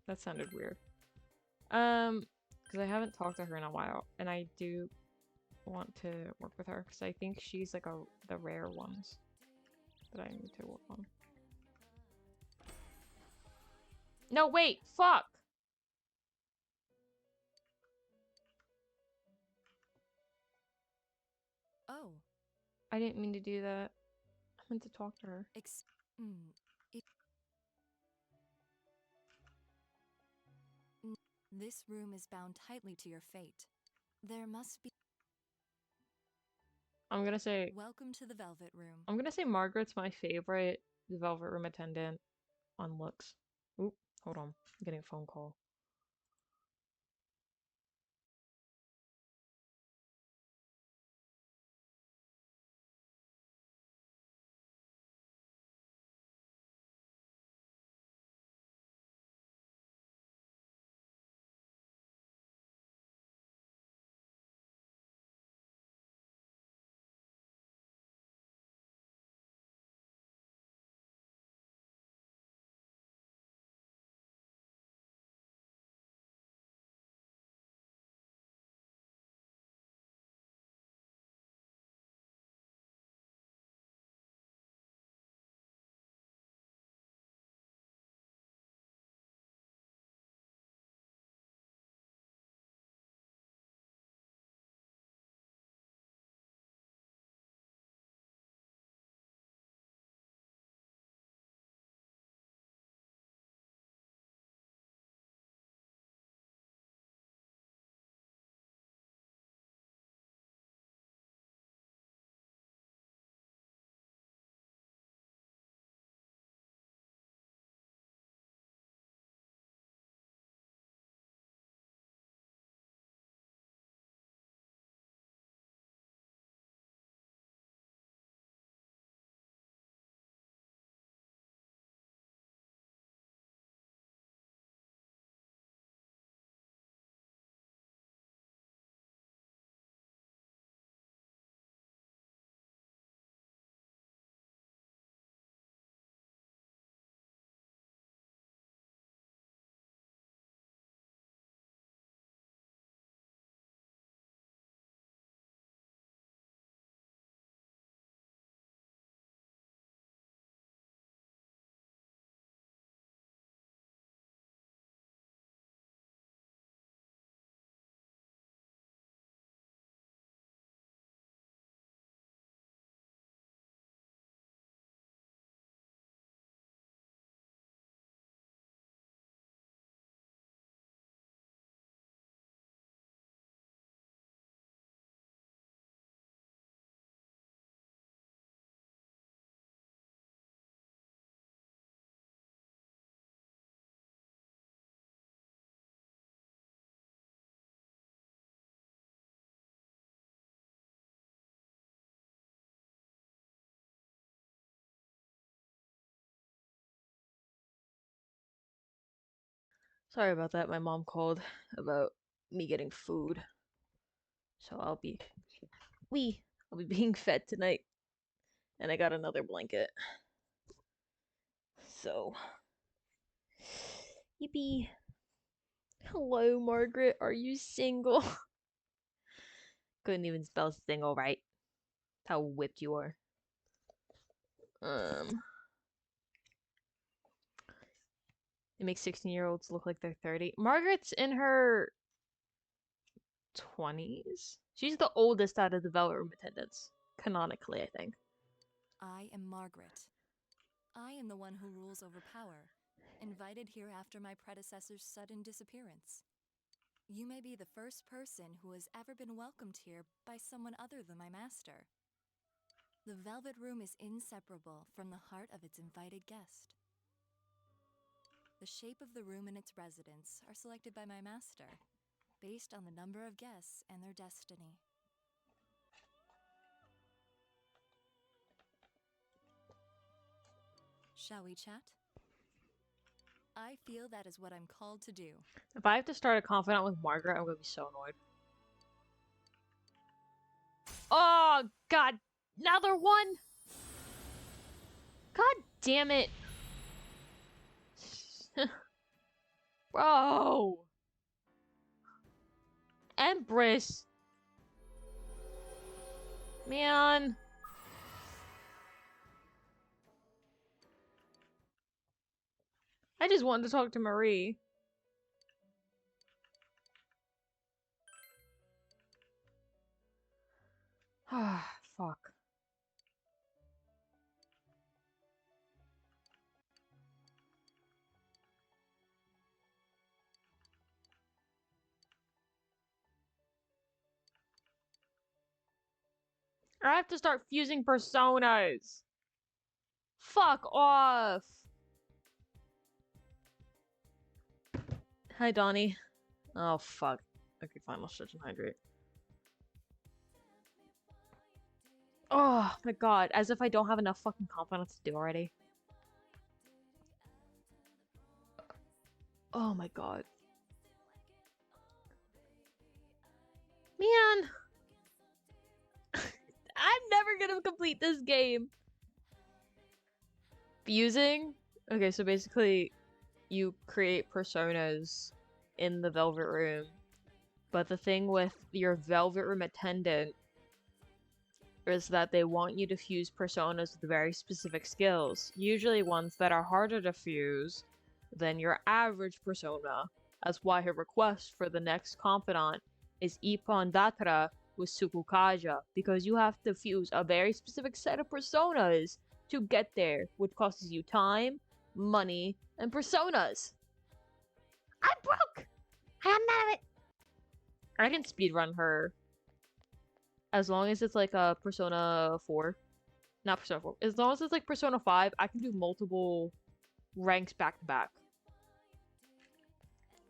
That sounded weird. Because I haven't talked to her in a while, and I do want to work with her because I think she's like the rare ones that I need to work on. No, wait, fuck! Oh. I didn't mean to do that. I meant to talk to her. This room is bound tightly to your fate. There must be... I'm gonna say... Welcome to the Velvet Room. I'm gonna say Margaret's my favorite Velvet Room attendant on looks. Oop, hold on. I'm getting a phone call. Sorry about that. My mom called about me getting food. So I'll be being fed tonight. And I got another blanket. So yippee. Hello, Margaret. Are you single? Couldn't even spell single right. How whipped you are. It makes 16-year-olds look like they're 30. Margaret's in her 20s. She's the oldest out of the Velvet Room attendants. Canonically, I think. I am Margaret. I am the one who rules over power, invited here after my predecessor's sudden disappearance. You may be the first person who has ever been welcomed here by someone other than my master. The Velvet Room is inseparable from the heart of its invited guest. The shape of the room and its residents are selected by my master, based on the number of guests and their destiny. Shall we chat? I feel that is what I'm called to do. If I have to start a confidant with Margaret, I'm gonna be so annoyed. Oh, God. Another one? God damn it. Bro. Empress. Man. I just wanted to talk to Marie. Ah, fuck. I have to start fusing personas. Fuck off. Hi, Donnie. Oh, fuck. Okay, fine. I'll stretch and hydrate. Oh, my God. As if I don't have enough fucking confidence to do already. Oh, my God. Man. I'm never gonna complete this game. Fusing? Okay, so basically, you create personas in the Velvet Room. But the thing with your Velvet Room attendant is that they want you to fuse personas with very specific skills. Usually ones that are harder to fuse than your average persona. That's why her request for the next confidant is Ippon Datra with Sukukaja, because you have to fuse a very specific set of personas to get there, which costs you time, money, and personas. I'm broke! I'm none of it! I can speedrun her. As long as it's like a Persona 4. Not Persona 4. As long as it's like Persona 5, I can do multiple ranks back to back.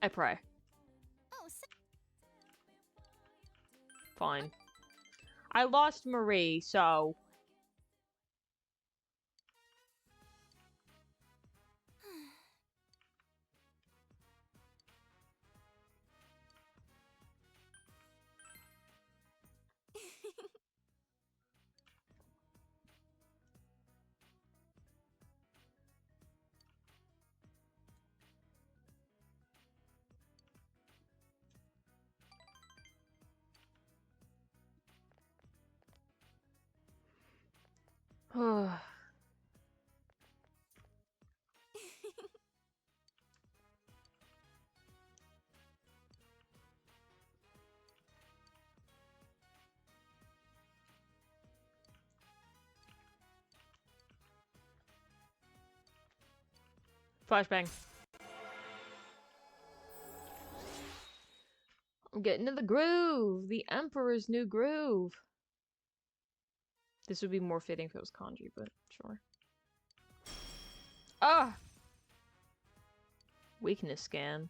I pray. Fine. I lost Marie, so... Flashbang. I'm getting in the groove. The Emperor's new groove. This would be more fitting if it was kanji, but sure. Ah! Weakness scan.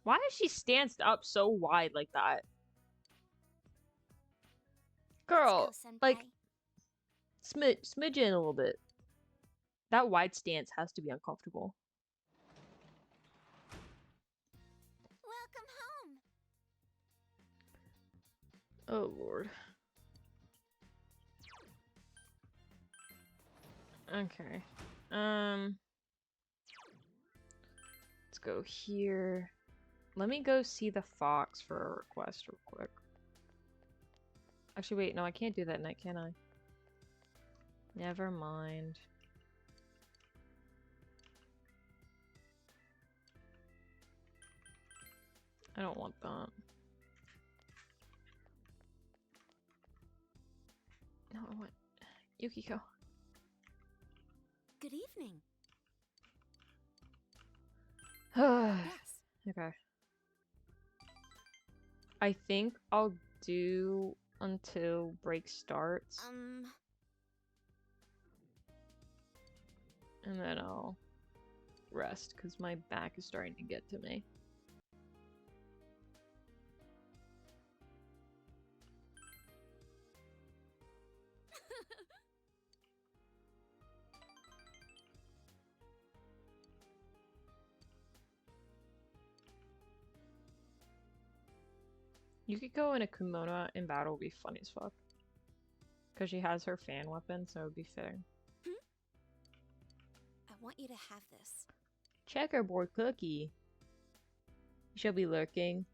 Why does she stand up so wide like that? Girl, like, smidge in a little bit. That wide stance has to be uncomfortable. Welcome home. Oh lord. Okay. Let's go here. Let me go see the fox for a request real quick. Actually, wait, no, I can't do that at night, can I? Never mind. I don't want that. No, I want Yukiko. Good evening. Yes. Okay. I think I'll do until break starts. And then I'll rest because my back is starting to get to me. Yukiko in a kimono in battle would be funny as fuck. Because she has her fan weapon, so it would be fitting. I want you to have this. Checkerboard cookie. She'll be lurking.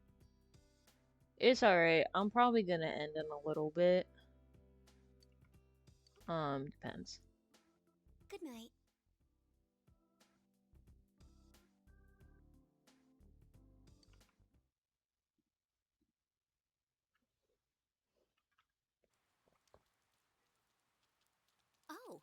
It's alright. I'm probably gonna end in a little bit. Depends. Good night. Oh.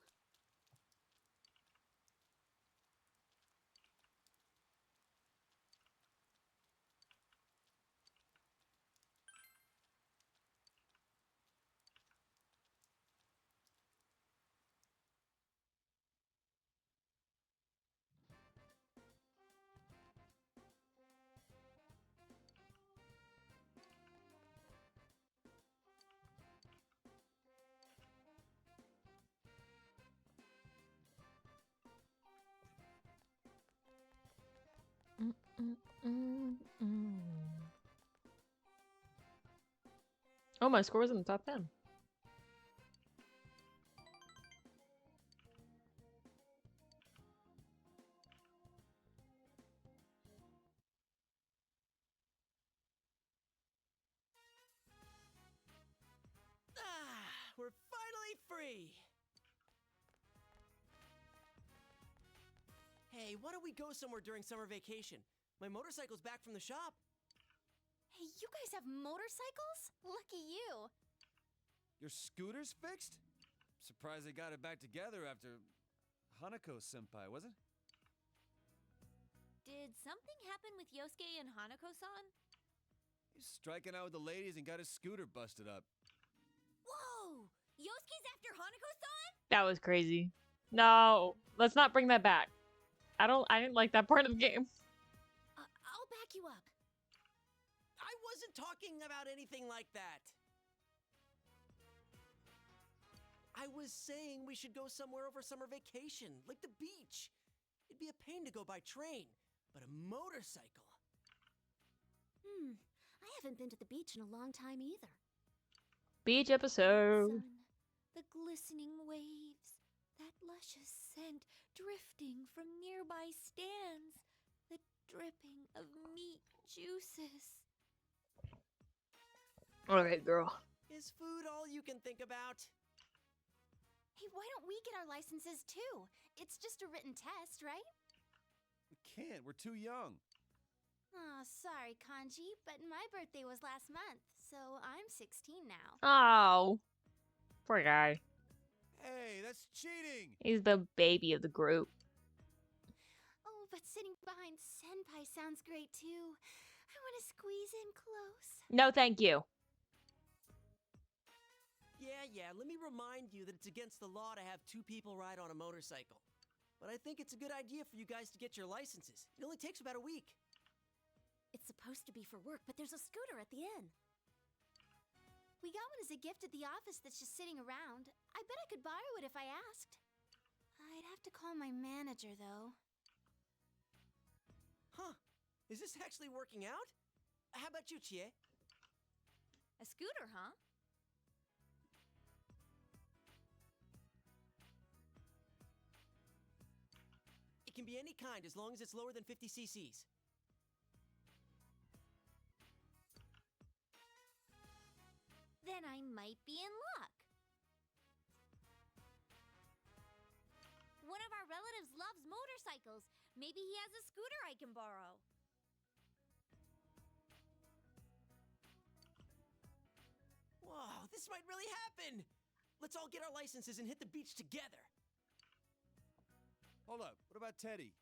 Oh, my score's in the top 10. We're finally free! Hey, why don't we go somewhere during summer vacation? My motorcycle's back from the shop. Hey, you guys have motorcycles? Lucky you. Your scooter's fixed? Surprised they got it back together after Hanako-senpai, was it? Did something happen with Yosuke and Hanako-san? He's striking out with the ladies and got his scooter busted up. Whoa! Yosuke's after Hanako-san? That was crazy. No, let's not bring that back. I didn't like that part of the game. I'll back you up. I wasn't talking about anything like that. I was saying we should go somewhere over summer vacation, like the beach. It'd be a pain to go by train, but a motorcycle. I haven't been to the beach in a long time either. Beach episode. Sun, the glistening waves, that luscious scent drifting from nearby stands, the dripping of meat juices. Okay, girl. Is food all you can think about? Hey, why don't we get our licenses too? It's just a written test, right? We can't, we're too young. Oh, sorry, Kanji, but my birthday was last month, so I'm 16 now. Oh. Poor guy. Hey, that's cheating! He's the baby of the group. Oh, but sitting behind Senpai sounds great too. I want to squeeze in close. No, thank you. Yeah, let me remind you that it's against the law to have two people ride on a motorcycle. But I think it's a good idea for you guys to get your licenses. It only takes about a week. It's supposed to be for work, but there's a scooter at the inn. We got one as a gift at the office that's just sitting around. I bet I could borrow it if I asked. I'd have to call my manager, though. Huh. Is this actually working out? How about you, Chie? A scooter, huh? It can be any kind as long as it's lower than 50 cc's. Then I might be in luck. One of our relatives loves motorcycles. Maybe he has a scooter I can borrow. Whoa, this might really happen! Let's all get our licenses and hit the beach together. Hold up, what about Teddy?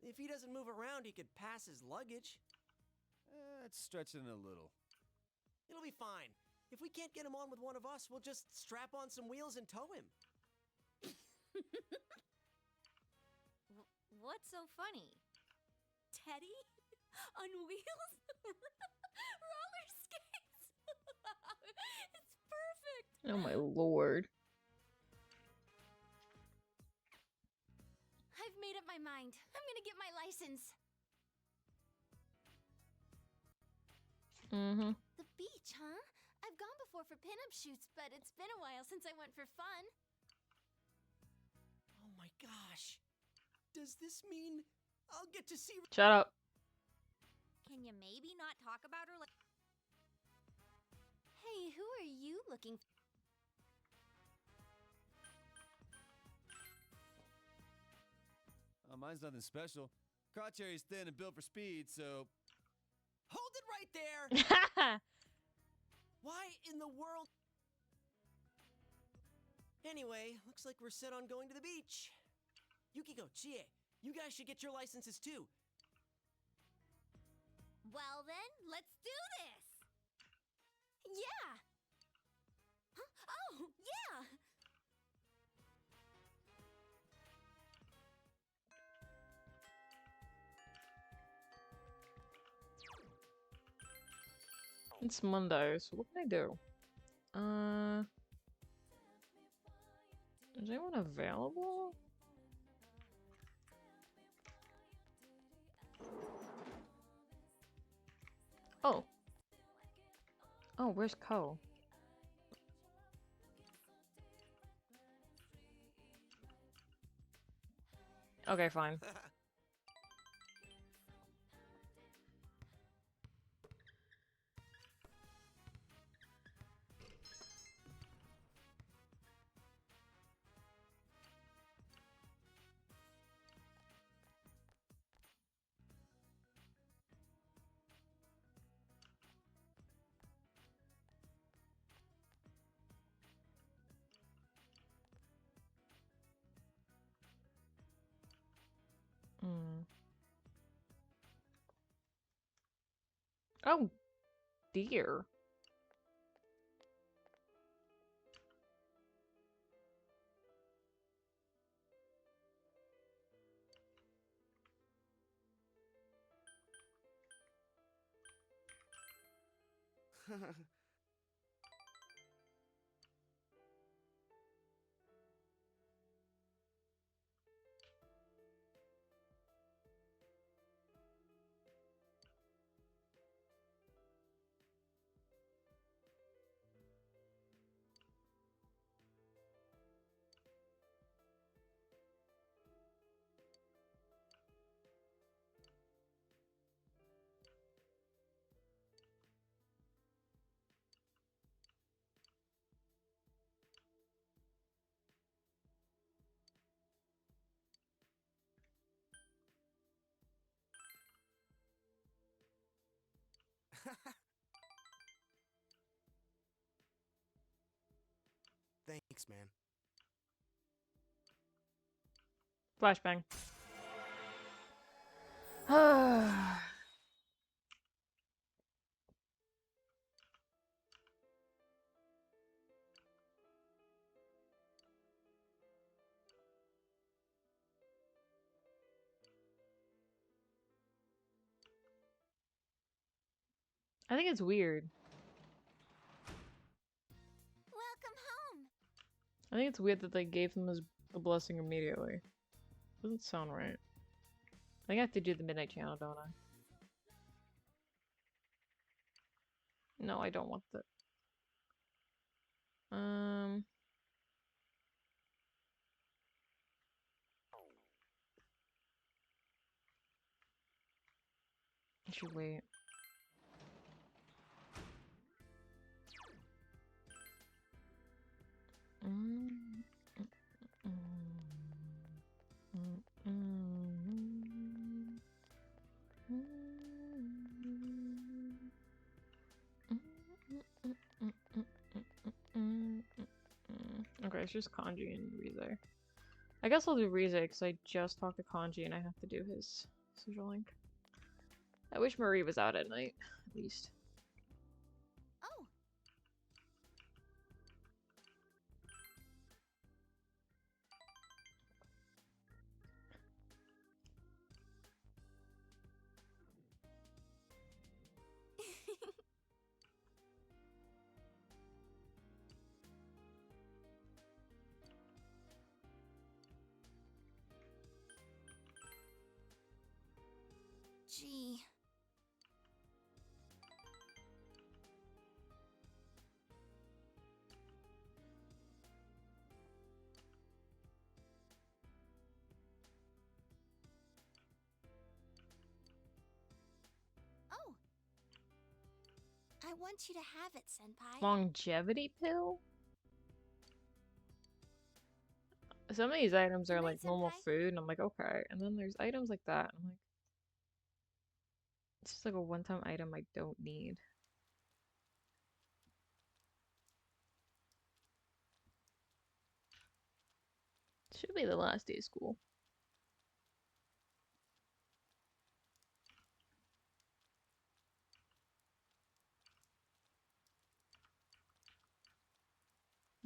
If he doesn't move around, he could pass his luggage. That's stretching it a little. It'll be fine. If we can't get him on with one of us, we'll just strap on some wheels and tow him. What's so funny? Teddy? On wheels? Roller skates? It's perfect! Oh my lord. I've made up my mind. I'm gonna get my license. Mm-hmm. The beach, huh? I've gone before for pinup shoots, but it's been a while since I went for fun. Oh my gosh. Does this mean I'll get to see... Shut up. Can you maybe not talk about her like... Hey, who are you looking for? Mine's nothing special. Crotcherry's thin and built for speed, so... Hold it right there! Why in the world... Anyway, looks like we're set on going to the beach. Yukiko, Chie, you guys should get your licenses too. Well then, let's do this! Yeah! Huh? Oh, yeah! It's Monday, so what can I do? Is anyone available? Oh. Oh, where's Ko? Okay, fine. Oh, dear. Thanks, man. Flashbang. I think it's weird. Welcome home. I think it's weird that they gave him the blessing immediately. Doesn't sound right. I think I have to do the Midnight Channel, don't I? No, I don't want that. I should wait. Okay, it's just Kanji and Rize. I guess I'll do Rize because I just talked to Kanji and I have to do his social link. I wish Marie was out at night, at least. Oh. Gee. Oh. I want you to have it, Senpai. Longevity pill? Some of these items are like normal food, and I'm like, okay. And then there's items like that. I'm like, it's just like a one-time item I don't need. Should be the last day of school.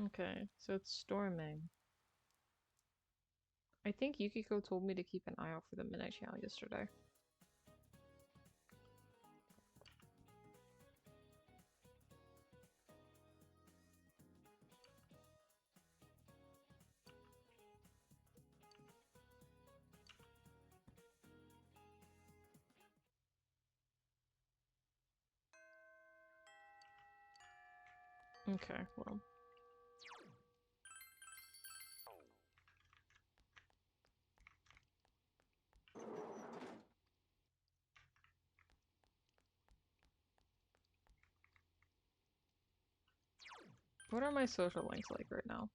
Okay, so it's storming. I think Yukiko told me to keep an eye out for the Midnight Channel yesterday. Okay, well. What are my social links like right now?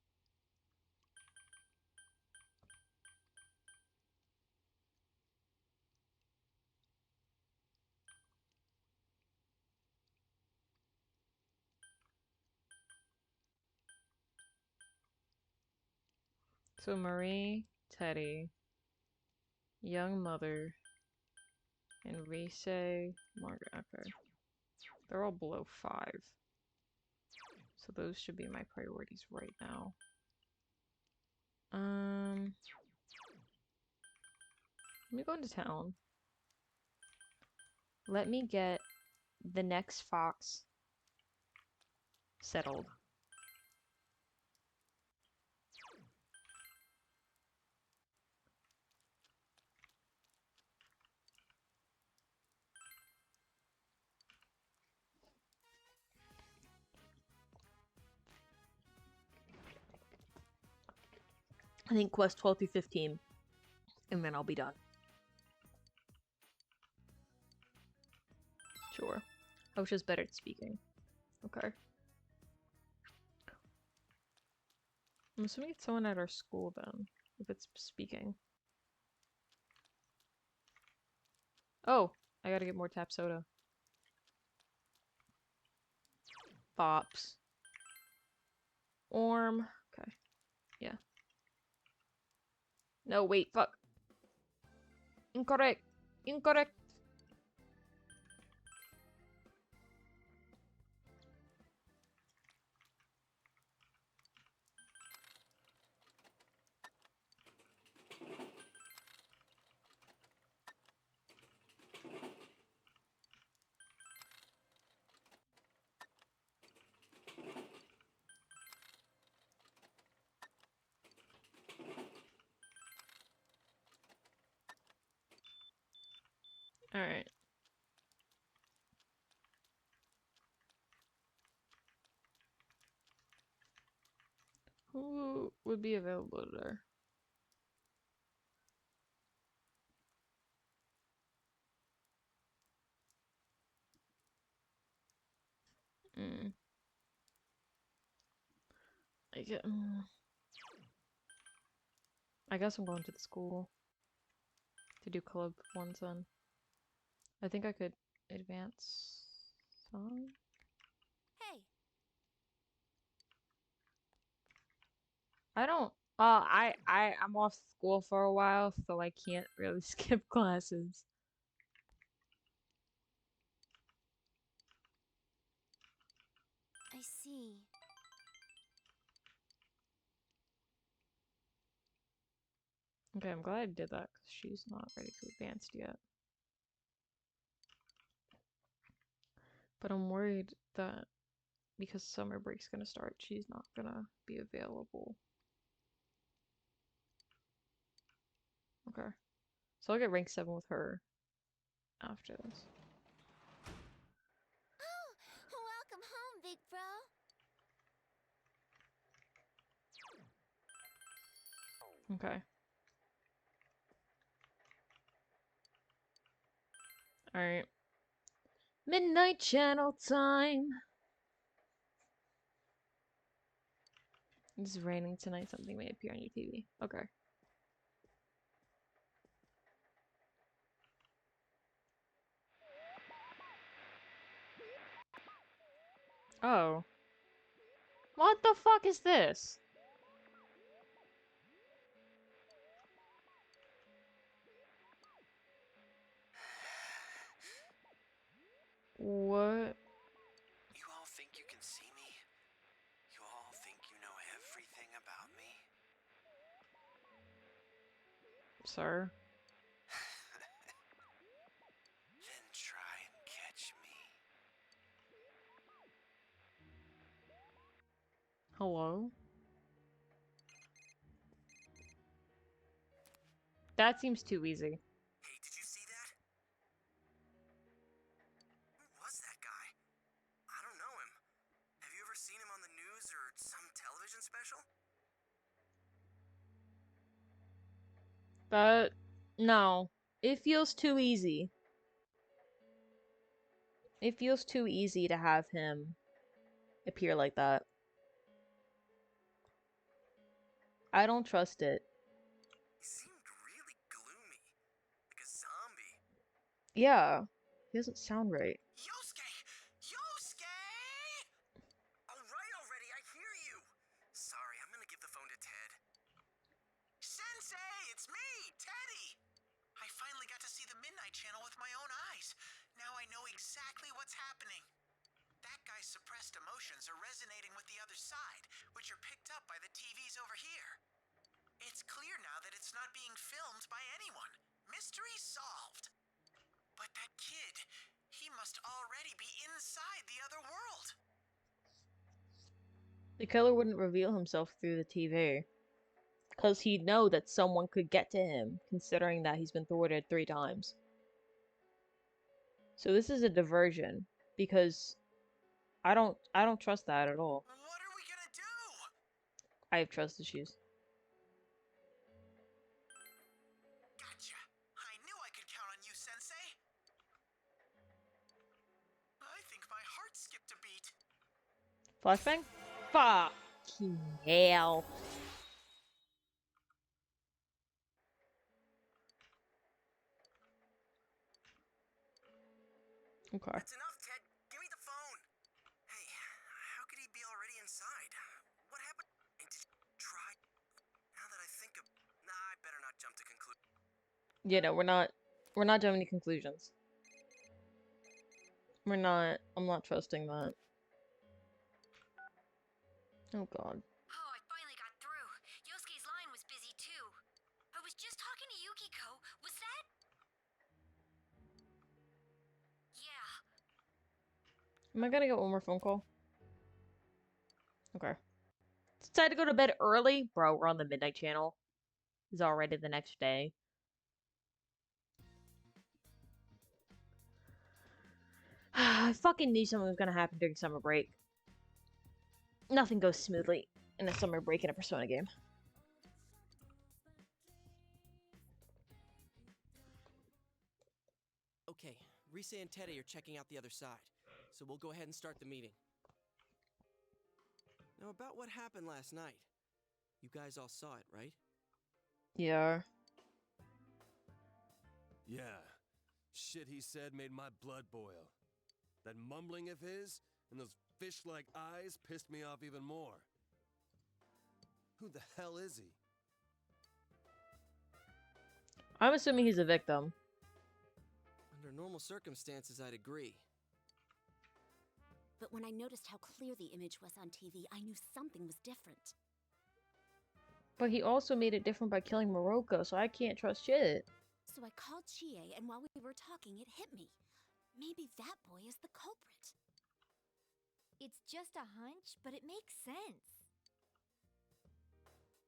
So Marie, Teddy, Young Mother, and Rise, Margaret. Okay. They're all below 5. So those should be my priorities right now. Let me go into town. Let me get the next fox settled. I think quest 12 through 15, and then I'll be done. Sure. I was just better at speaking. Okay. I'm assuming it's someone at our school then, if it's speaking. Oh, I gotta get more tap soda. Fops. Orm. Okay. Yeah. No, wait, fuck. Incorrect. Incorrect. Alright. Who would be available there? Mm. I guess I'm going to the school to do club ones then. I think I could advance some. Hey, I don't. I'm off school for a while, so I can't really skip classes. I see. Okay, I'm glad I did that because she's not ready to advanced yet. But I'm worried that because summer break's gonna start, she's not gonna be available. Okay. So I'll get rank 7 with her after this. Oh, welcome home, big bro. Okay. Alright. Midnight channel time! It's raining tonight, something may appear on your TV. Okay. Oh. What the fuck is this? What? You all think you can see me? You all think you know everything about me? Sir? Then try and catch me. Hello? That seems too easy. Hey, did you see that? Who was that guy? I don't know him. Have you ever seen him on the news or some television special? That... No. It feels too easy. It feels too easy to have him appear like that. I don't trust it. He seemed really gloomy. Like a zombie. Yeah. He doesn't sound right. Yosuke! Yosuke! Alright already, I hear you! Sorry, I'm gonna give the phone to Ted. Sensei, it's me, Teddy! I finally got to see the Midnight Channel with my own eyes. Now I know exactly what's happening. That guy's suppressed emotions are resonating with the other side, which are picked up by the TVs over here. It's clear now that it's not being filmed by anyone. Mystery solved. But that kid, he must already be inside the other world. The killer wouldn't reveal himself through the TV. Because he'd know that someone could get to him, considering that he's been thwarted 3 times. So this is a diversion, because I don't trust that at all. What are we gonna do? I have trust issues. Gotcha. I knew I could count on you, Sensei. I think my heart skipped a beat. Flashbang? Fucking hell. Okay. That's enough, Ted. Give me the phone. Hey, how could he be already inside? What happened? And did you try? Now that I think of... Nah, I better not jump to conclusions. Yeah, no, we're not drawing any conclusions. I'm not trusting that. Oh god. Oh, I finally got through. Yosuke's line was busy too. I was just talking to Yukiko. Was that? Yeah. Am I gonna get one more phone call? Okay. Decided to go to bed early? Bro, we're on the Midnight Channel. It's already the next day. I fucking knew something was gonna happen during summer break. Nothing goes smoothly in a summer break in a Persona game. Okay, Rise and Teddy are checking out the other side, so we'll go ahead and start the meeting. Now, about what happened last night. You guys all saw it, right? Yeah. Yeah. Shit he said made my blood boil. That mumbling of his and those fish-like eyes pissed me off even more. Who the hell is he? I'm assuming he's a victim. Under normal circumstances, I'd agree. But when I noticed how clear the image was on TV, I knew something was different. But he also made it different by killing Morocco, so I can't trust shit. So I called Chie, and while we were talking, it hit me. Maybe that boy is the culprit. It's just a hunch, but it makes sense.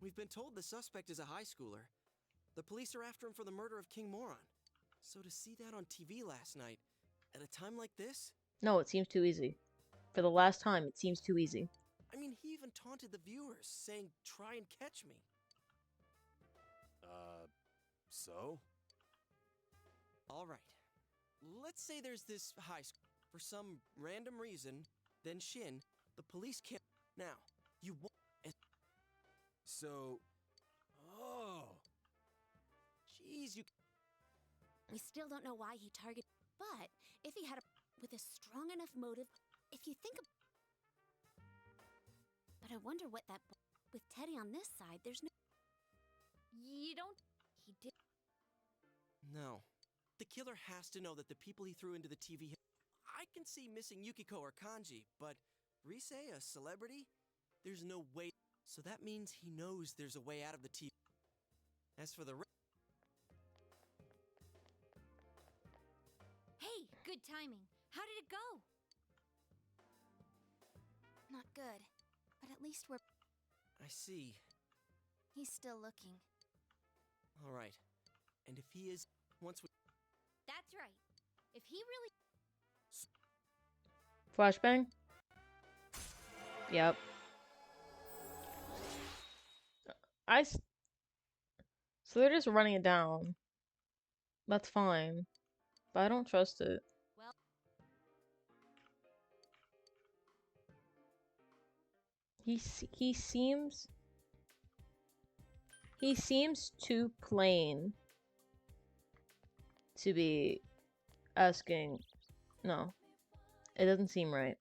We've been told the suspect is a high schooler. The police are after him for the murder of King Moron. So to see that on TV last night, at a time like this? No, it seems too easy. For the last time, it seems too easy. I mean, he even taunted the viewers, saying, "Try and catch me." So? Alright. Let's say there's this high school. For some random reason, then Shin, the police can't. Now, you won't. So... Oh! Jeez, you. We still don't know why he targeted, but if he had with a strong enough motive, if you think of... But I wonder what that... With Teddy on this side, there's no... You don't... He did... No. The killer has to know that the people he threw into the TV. I can see missing Yukiko or Kanji, but Rise, a celebrity? There's no way. So that means he knows there's a way out of the TV. As for the Hey, good timing. How did it go? Not good. But at least we're... I see. He's still looking. Alright. And if he is, once we... That's right. If he really... Flashbang? Yep. So they're just running it down. That's fine. But I don't trust it. Well... He seems too plain to be asking. No. It doesn't seem right.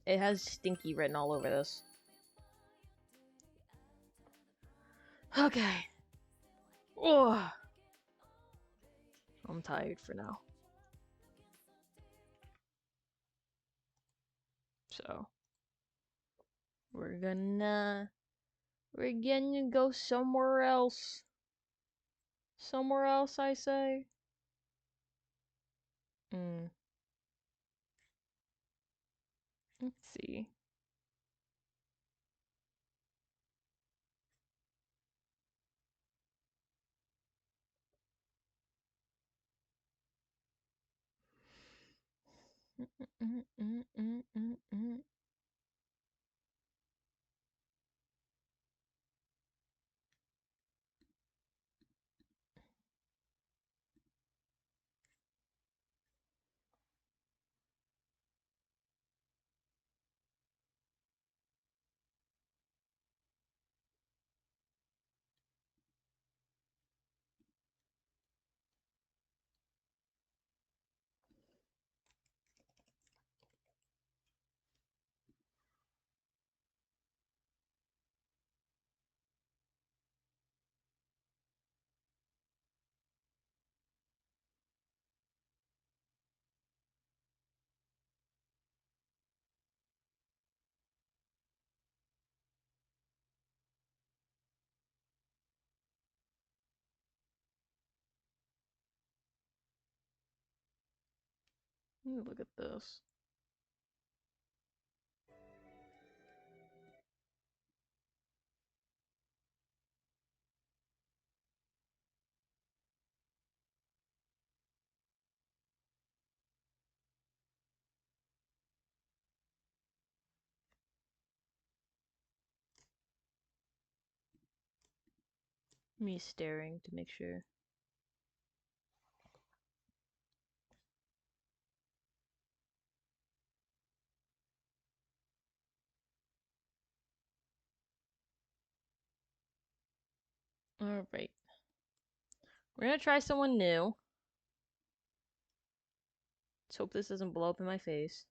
It has stinky written all over this. Okay. Oh, I'm tired for now. So we're gonna go somewhere else. Somewhere else, I say. Let's see. Look at this. Me staring to make sure. Alright. We're gonna try someone new. Let's hope this doesn't blow up in my face.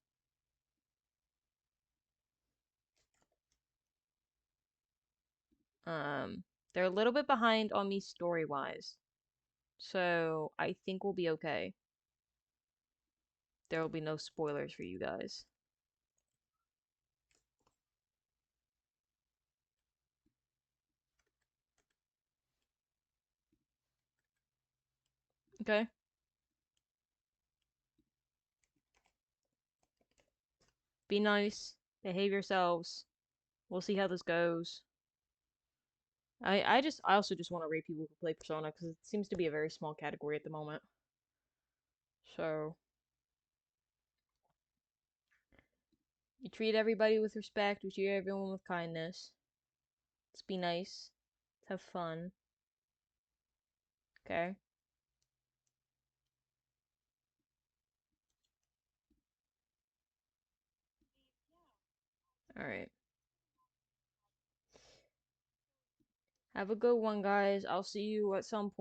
They're a little bit behind on me story-wise. So I think we'll be okay. There will be no spoilers for you guys. Okay? Be nice. Behave yourselves. We'll see how this goes. I also just want to rate people who play Persona because it seems to be a very small category at the moment. So you treat everybody with respect, you treat everyone with kindness. Let's be nice. Let's have fun. Okay? Alright. Have a good one, guys. I'll see you at some point.